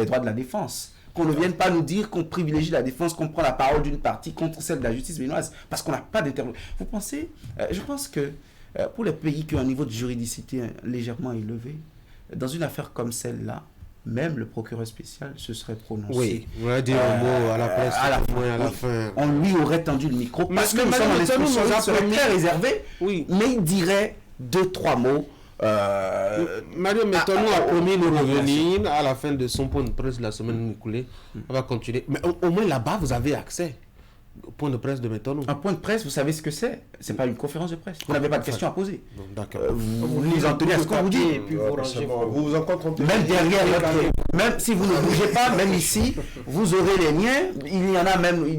droits de la défense. Qu'on ne vienne pas nous dire qu'on privilégie la défense, qu'on prend la parole d'une partie contre celle de la justice béninoise, parce qu'on n'a pas d'intervention. Vous pensez, je pense que pour les pays qui ont un niveau de juridicité légèrement élevé, dans une affaire comme celle-là, même le procureur spécial se serait prononcé. Oui, on va dire un mot à la presse, à la fin. On lui aurait tendu le micro, parce que nous sommes en expression, il serait très réservé, mais il dirait 2-3 mots. Mario Métonou a promis de revenir à la fin de son point de presse la semaine écoulée. On va continuer. Mais au moins là-bas, vous avez accès au point de presse de Métonou. Un point de presse, vous savez ce que c'est? C'est pas une conférence de presse. Vous n'avez pas de questions à poser. D'accord. Vous les en tenez à ce qu'on vous dit. Et puis vous vous en comptez. Même derrière, même si vous ne bougez pas, même ici, vous aurez les liens. Il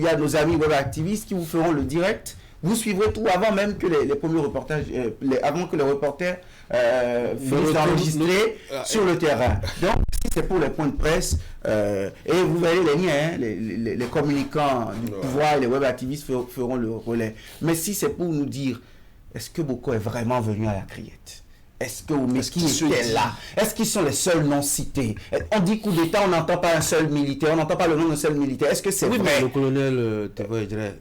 y a nos amis web activistes qui vous feront le direct. Vous suivrez tout avant même que les premiers reportages, avant que les reporters finissent d'enregistrer sur le terrain. Donc, si c'est pour les points de presse, et vous verrez les liens, les communicants du pouvoir et les web activistes feront le relais. Mais si c'est pour nous dire, est-ce que Boko est vraiment venu à la Criette? Est-ce que Oumeki était là? Est-ce qu'ils sont les seuls non cités? On dit coup d'État, on n'entend pas un seul militaire, on n'entend pas le nom d'un seul militaire. Est-ce que c'est vrai? Mais le colonel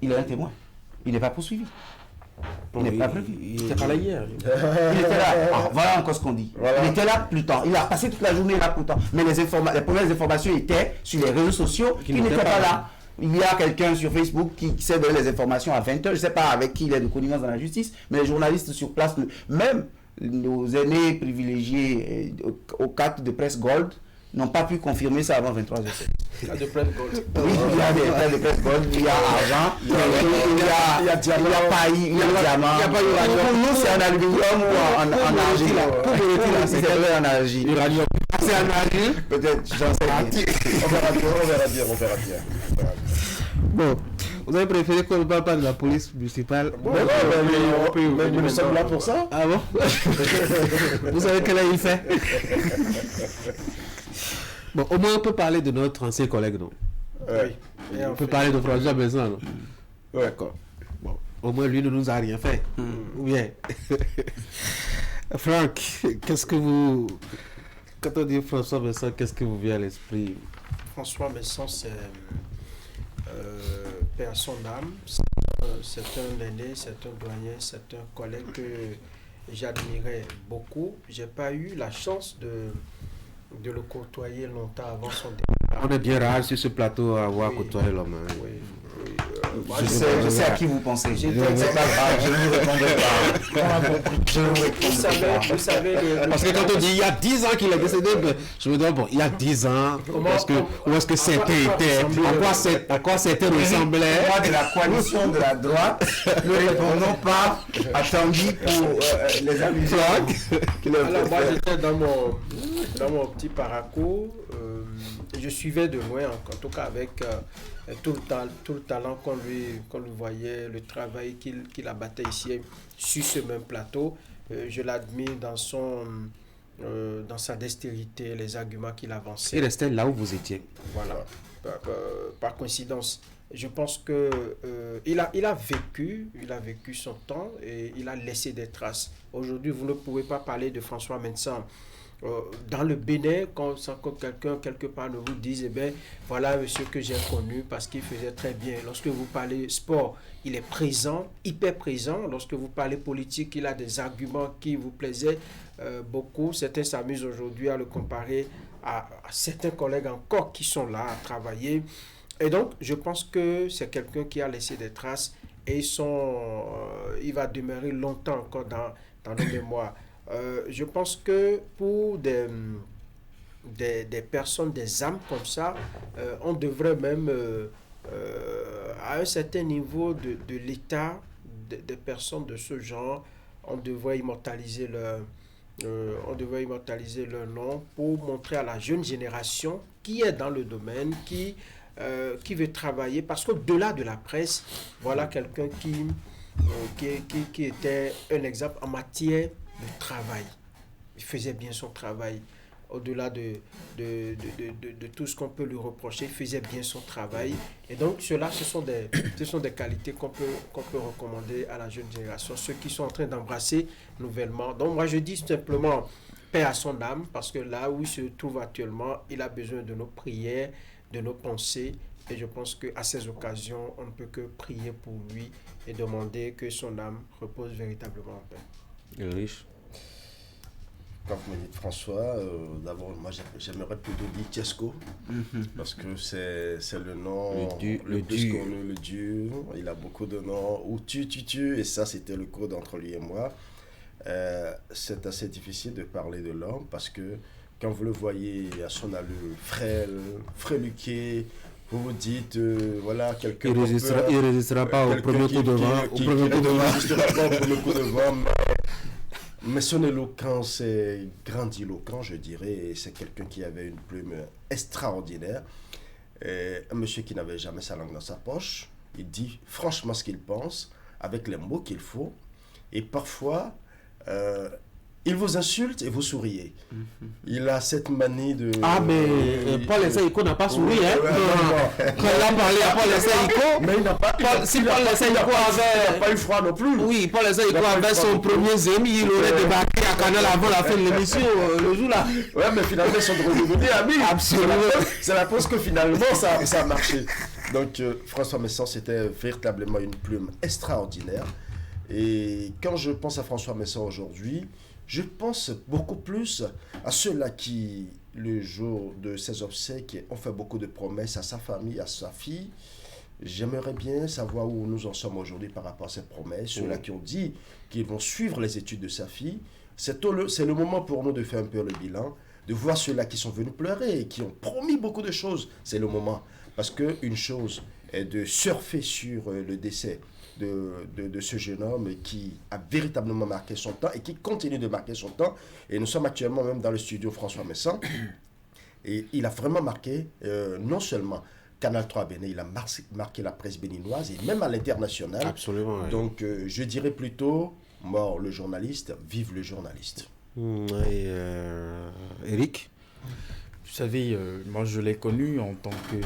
il est un témoin. Il n'est pas poursuivi. Il n'est pas prévu. Il était pas là hier. Il était là. Voilà encore ce qu'on dit. Il était là plus tard. Il a passé toute la journée là plus tard. Mais les premières informations étaient sur les réseaux sociaux. Il n'était pas là. Il y a quelqu'un sur Facebook qui sait donner les informations à 20h. Je ne sais pas avec qui il est de connivence dans la justice. Mais les journalistes sur place, même nos aînés privilégiés aux cartes de presse Gold, n'ont pas pu confirmer ça avant 23h07. Il y a de plein de gold. Oui, il y a des plein de gold, il y a argent, il y a paille, il y a diamant. Pour nous, c'est en aluminium ou en argile. Pour nous, c'est en argile. Uranium. C'est en argile. Peut-être, j'en sais rien. On verra bien. Bon, vous avez préféré qu'on ne parle pas de la police municipale? Mais nous sommes là pour ça. Ah bon? Vous savez quel est il fait? Bon, au moins on peut parler de notre ancien collègue, non? Oui. On peut parler de François Besson, non? Ouais. D'accord. Bon, au moins lui ne nous a rien fait. Ou bien? Franck, qu'est-ce que vous... Quand on dit François Besson, qu'est-ce que vous vient à l'esprit? François Besson, c'est... paix à son âme, c'est un aîné, c'est un doyen, c'est un collègue que j'admirais beaucoup. J'ai pas eu la chance de le côtoyer longtemps avant son départ. On est bien rare sur ce plateau à avoir côtoyé l'homme. Hein. Oui. Je sais à qui vous pensez. Je ne répondrai pas. Vous savez parce que quand on dit il y a 10 ans qu'il est décédé, je me demande, bon, il y a 10 ans, où est-ce que c'était, à quoi c'était ressemblait? Moi, de la coalition de la droite, ne répondons pas attendu pour les amis. Alors moi, j'étais dans mon petit parcours. Je suivais de loin, en tout cas avec tout le talent qu'on lui voyait, le travail qu'il abattait ici sur ce même plateau. Je l'admire dans sa dextérité, les arguments qu'il avançait. Il restait là où vous étiez. Voilà, par coïncidence. Je pense que il a vécu son temps et il a laissé des traces. Aujourd'hui, vous ne pouvez pas parler de François Mensah dans le Bénin, quand quelqu'un quelque part ne vous dise, eh bien, voilà monsieur que j'ai connu parce qu'il faisait très bien. Lorsque vous parlez sport, il est présent, hyper présent. Lorsque vous parlez politique, il a des arguments qui vous plaisaient beaucoup. Certains s'amusent aujourd'hui à le comparer à certains collègues encore qui sont là à travailler. Et donc, je pense que c'est quelqu'un qui a laissé des traces et il va demeurer longtemps encore dans nos mémoires. Je pense que pour des personnes, des âmes comme ça, on devrait même, à un certain niveau de l'état, des personnes de ce genre, on devrait immortaliser leur nom pour montrer à la jeune génération qui est dans le domaine, qui veut travailler. Parce qu'au-delà de la presse, voilà quelqu'un qui était un exemple en matière de travail. Il faisait bien son travail. Au-delà de tout ce qu'on peut lui reprocher, il faisait bien son travail. Et donc, ce sont des qualités qu'on peut recommander à la jeune génération, ceux qui sont en train d'embrasser nouvellement. Donc, moi, je dis simplement paix à son âme, parce que là où il se trouve actuellement, il a besoin de nos prières, de nos pensées. Et je pense qu'à ces occasions, on ne peut que prier pour lui et demander que son âme repose véritablement en paix. Riche. Quand vous me dites François, d'abord, moi j'aimerais plutôt dire Tiesco, parce que c'est le nom, le dieu, il a beaucoup de noms, ou tu, et ça c'était le code entre lui et moi. C'est assez difficile de parler de l'homme, parce que quand vous le voyez à son allure frêle, fréluqué, vous vous dites, voilà, quelqu'un... Il ne résistera pas au premier coup de vent. Il ne résistera pas au premier coup de vent, mais son éloquence est grandiloquent, je dirais, et c'est quelqu'un qui avait une plume extraordinaire. Un monsieur qui n'avait jamais sa langue dans sa poche. Il dit franchement ce qu'il pense, avec les mots qu'il faut, et parfois... il vous insulte et vous souriez. Il a cette manie de... Ah, mais Paul Essaïko n'a pas souri, hein? Quand il a parlé à Paul Essaïko... Mais il n'a pas... Si Paul Essaïko avait... Il n'a pas eu froid non plus. Oui, Paul Essaïko avait son premier zémi, il aurait débarqué à Canal avant la fin de l'émission, le jour-là. Ouais, mais finalement, ils sont redevenus amis. Absolument. C'est la preuve que finalement, ça a marché. Donc, François Mensah, c'était véritablement une plume extraordinaire. Et quand je pense à François Mensah aujourd'hui, je pense beaucoup plus à ceux-là qui, le jour de ses obsèques, ont fait beaucoup de promesses à sa famille, à sa fille. J'aimerais bien savoir où nous en sommes aujourd'hui par rapport à ces promesses. Ceux-là qui ont dit qu'ils vont suivre les études de sa fille. C'est le moment pour nous de faire un peu le bilan. de voir ceux-là qui sont venus pleurer et qui ont promis beaucoup de choses. C'est le moment. Parce qu'une chose est de surfer sur le décès de ce jeune homme qui a véritablement marqué son temps et qui continue de marquer son temps. Et nous sommes actuellement même dans le studio François Messan. Et il a vraiment marqué non seulement Canal 3 Bénin, il a marqué la presse béninoise et même à l'international. Absolument. Oui. Donc je dirais plutôt, mort le journaliste, vive le journaliste. Et Eric? Vous savez, moi je l'ai connu en tant que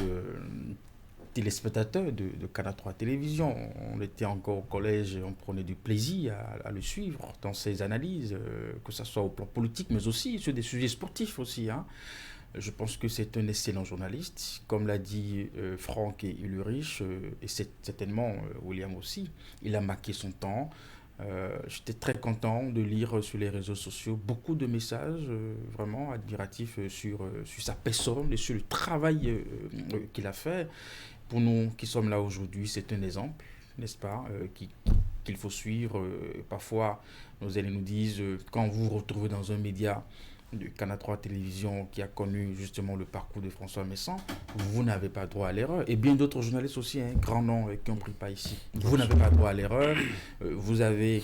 téléspectateur de Canal 3 Télévision. On était encore au collège et on prenait du plaisir à le suivre dans ses analyses, que ce soit au plan politique, mais aussi sur des sujets sportifs aussi. Hein. Je pense que c'est un excellent journaliste, comme l'a dit Franck et Ulrich, et c'est certainement William aussi. Il a marqué son temps. J'étais très content de lire sur les réseaux sociaux beaucoup de messages vraiment admiratifs sur sa personne et sur le travail qu'il a fait. Pour nous qui sommes là aujourd'hui, c'est un exemple, n'est-ce pas, qu'il faut suivre. Parfois, nos élèves nous disent, quand vous vous retrouvez dans un média de Canal 3 Télévision qui a connu justement le parcours de François Messan, vous n'avez pas droit à l'erreur. Et bien d'autres journalistes aussi, un grand nom qui ont pris pas ici. Vous n'avez pas droit à l'erreur. Vous avez,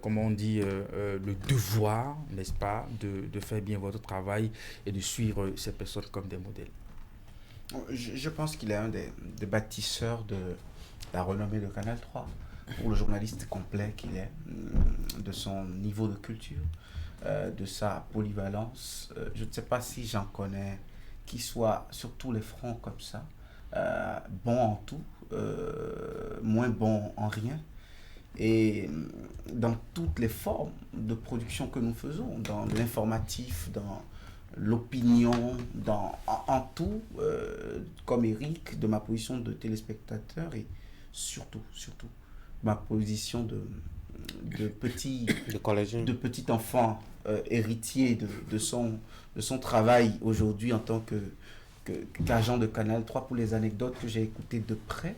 comment on dit, le devoir, n'est-ce pas, de faire bien votre travail et de suivre ces personnes comme des modèles. Je pense qu'il est un des bâtisseurs de la renommée de Canal 3, pour le journaliste complet qu'il est, de son niveau de culture, de sa polyvalence. Je ne sais pas si j'en connais qui soit sur tous les fronts comme ça, bon en tout, moins bon en rien, et dans toutes les formes de production que nous faisons, dans l'informatif, dans l'opinion, en tout, comme Eric, de ma position de téléspectateur et surtout ma position de petit enfant héritier de son travail aujourd'hui en tant qu'agent de Canal 3 pour les anecdotes que j'ai écoutées de près.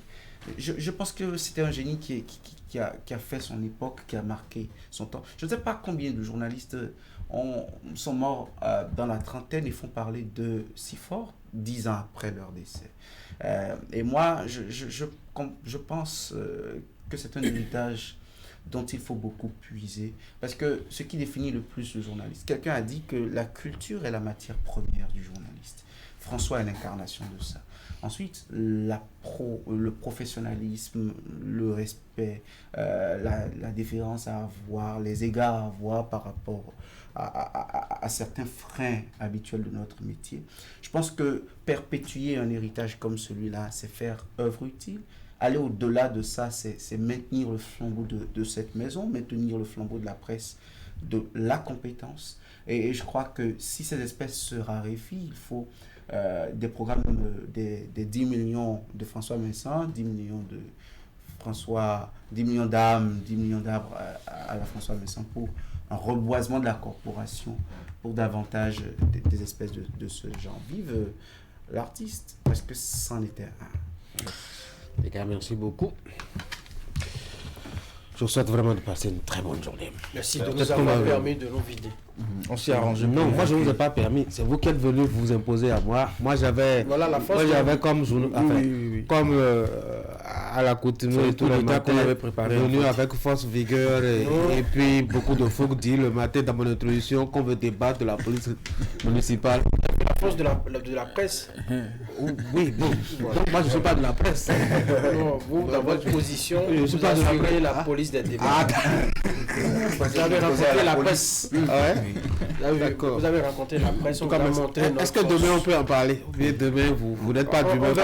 Je pense que c'était un génie qui a fait son époque, qui a marqué son temps. Je ne sais pas combien de journalistes sont morts dans la trentaine et font parler de si fort 10 ans après leur décès. Et moi, je pense que c'est un héritage dont il faut beaucoup puiser. Parce que ce qui définit le plus le journaliste, quelqu'un a dit que la culture est la matière première du journaliste. François est l'incarnation de ça. Ensuite, le professionnalisme, le respect, la déférence à avoir, les égards à avoir par rapport à certains freins habituels de notre métier. Je pense que perpétuer un héritage comme celui-là, c'est faire œuvre utile. Aller au-delà de ça, c'est maintenir le flambeau de cette maison, maintenir le flambeau de la presse, de la compétence. Et je crois que si ces espèces se raréfient, il faut des programmes, des 10 millions de François Messan, 10 millions de François, 10 millions d'âmes, 10 millions d'arbres à la François Messan pour un reboisement de la corporation, pour davantage des espèces de ce genre. Vive l'artiste, parce que c'en était un. Les gars, merci beaucoup. Je vous souhaite vraiment de passer une très bonne journée. Merci de nous avoir permis de nous vider. On s'est arrangé. Non, moi je ne vous ai pas permis. C'est vous qui êtes venu vous imposer à moi. Moi j'avais comme à l'accoutumée tous les matins venu avec force, vigueur et puis beaucoup de fougue dit le matin dans mon introduction qu'on veut débattre de la police municipale. La force de la presse. Oui, bon. Donc moi je ne suis pas de la presse. Non, vous dans votre position, je ne suis pas de la police des débats. Vous avez rencontré la presse. Vous avez rencontré la presse. Est-ce que demain on peut en parler? Oui, demain vous n'êtes pas d'humeur.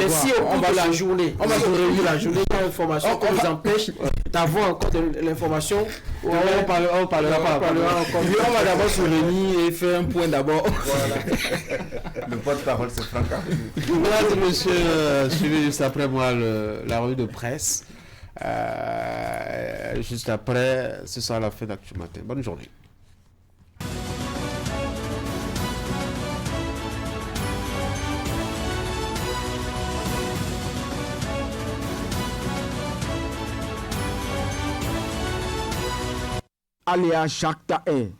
Et si on va la journée, on va se réunir la journée, il y a une information qui nous empêche d'avoir encore l'information. On parlera pas. On va d'abord se réunir et faire un point d'abord. Voilà. Le porte-parole, c'est Franck. Mesdames et messieurs, suivez juste après moi la revue de presse. Juste après, ce sera la fin d'Actu Matin. Bonne journée. Aléa Jacques Taé,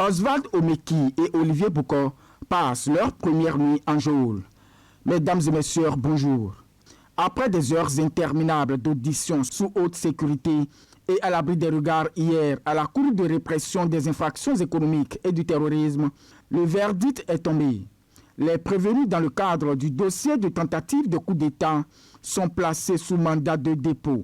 Oswald Omeki et Olivier Bokor passent leur première nuit en geôle. Mesdames et messieurs, bonjour. Après des heures interminables d'audition sous haute sécurité et à l'abri des regards hier à la Cour de répression des infractions économiques et du terrorisme, le verdict est tombé. Les prévenus dans le cadre du dossier de tentative de coup d'État sont placés sous mandat de dépôt.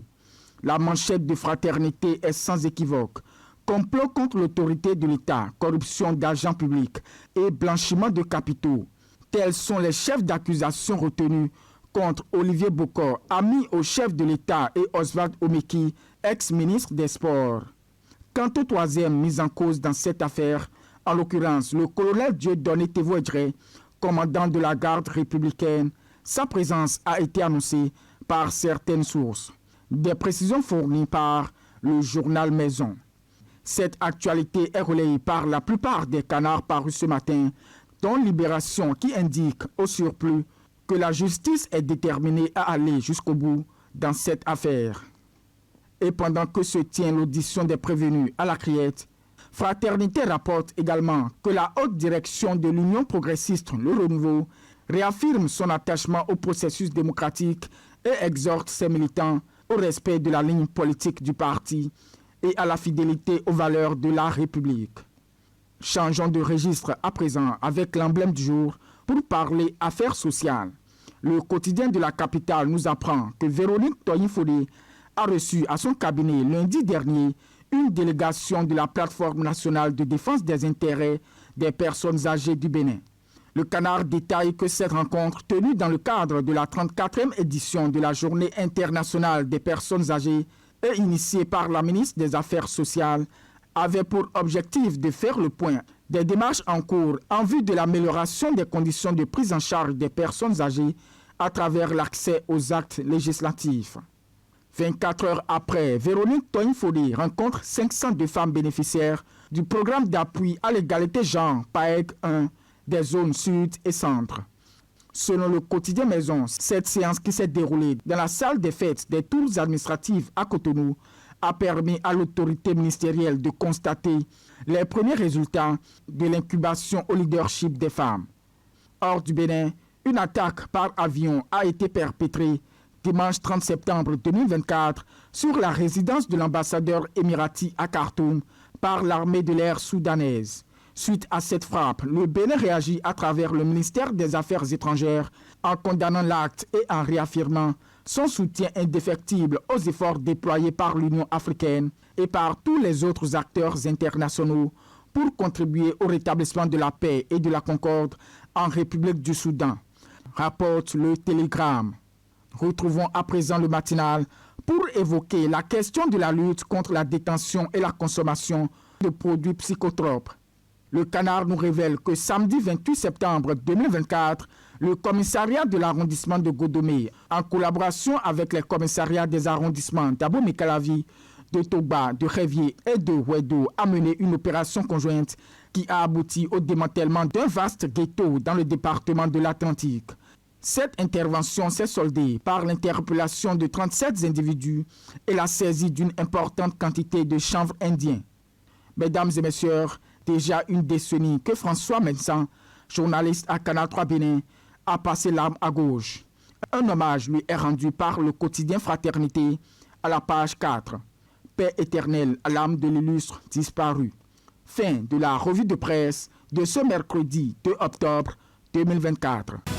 La manchette de Fraternité est sans équivoque. Complot contre l'autorité de l'État, corruption d'argent public et blanchiment de capitaux. Tels sont les chefs d'accusation retenus contre Olivier Bokor, ami au chef de l'État, et Oswald Omeki, ex-ministre des Sports. Quant au troisième mis en cause dans cette affaire, en l'occurrence le colonel Dieudonné Thévoedré, commandant de la garde républicaine, sa présence a été annoncée par certaines sources. Des précisions fournies par le journal Maison. Cette actualité est relayée par la plupart des canards parus ce matin, dont Libération qui indique au surplus que la justice est déterminée à aller jusqu'au bout dans cette affaire. Et pendant que se tient l'audition des prévenus à la Criette, Fraternité rapporte également que la haute direction de l'Union progressiste, le Renouveau, réaffirme son attachement au processus démocratique et exhorte ses militants au respect de la ligne politique du parti et à la fidélité aux valeurs de la République. Changeons de registre à présent avec l'emblème du jour pour parler affaires sociales. Le quotidien de la capitale nous apprend que Véronique Toyin-Fodé a reçu à son cabinet lundi dernier une délégation de la plateforme nationale de défense des intérêts des personnes âgées du Bénin. Le Canard détaille que cette rencontre, tenue dans le cadre de la 34e édition de la Journée internationale des personnes âgées et initiée par la ministre des Affaires sociales, avait pour objectif de faire le point des démarches en cours en vue de l'amélioration des conditions de prise en charge des personnes âgées à travers l'accès aux actes législatifs. 24 heures après, Véronique Toyin-Fodé rencontre 502 femmes bénéficiaires du programme d'appui à l'égalité genre PAEG 1 des zones sud et centre. Selon le quotidien Maison, cette séance qui s'est déroulée dans la salle des fêtes des tours administratives à Cotonou a permis à l'autorité ministérielle de constater les premiers résultats de l'incubation au leadership des femmes. Hors du Bénin, une attaque par avion a été perpétrée dimanche 30 septembre 2024 sur la résidence de l'ambassadeur émirati à Khartoum par l'armée de l'air soudanaise. Suite à cette frappe, le Bénin réagit à travers le ministère des Affaires étrangères en condamnant l'acte et en réaffirmant son soutien indéfectible aux efforts déployés par l'Union africaine et par tous les autres acteurs internationaux pour contribuer au rétablissement de la paix et de la concorde en République du Soudan, rapporte le Télégramme. Retrouvons à présent le matinal pour évoquer la question de la lutte contre la détention et la consommation de produits psychotropes. Le Canard nous révèle que samedi 28 septembre 2024, le commissariat de l'arrondissement de Godomé, en collaboration avec les commissariats des arrondissements d'Abomey-Calavi, de Toba, de Révier et de Ouedo, a mené une opération conjointe qui a abouti au démantèlement d'un vaste ghetto dans le département de l'Atlantique. Cette intervention s'est soldée par l'interpellation de 37 individus et la saisie d'une importante quantité de chanvre indien. Mesdames et messieurs, déjà une décennie que François Mensan, journaliste à Canal 3 Bénin, a passé l'arme à gauche. Un hommage lui est rendu par le quotidien Fraternité à la page 4. Paix éternelle à l'âme de l'illustre disparu. Fin de la revue de presse de ce mercredi 2 octobre 2024.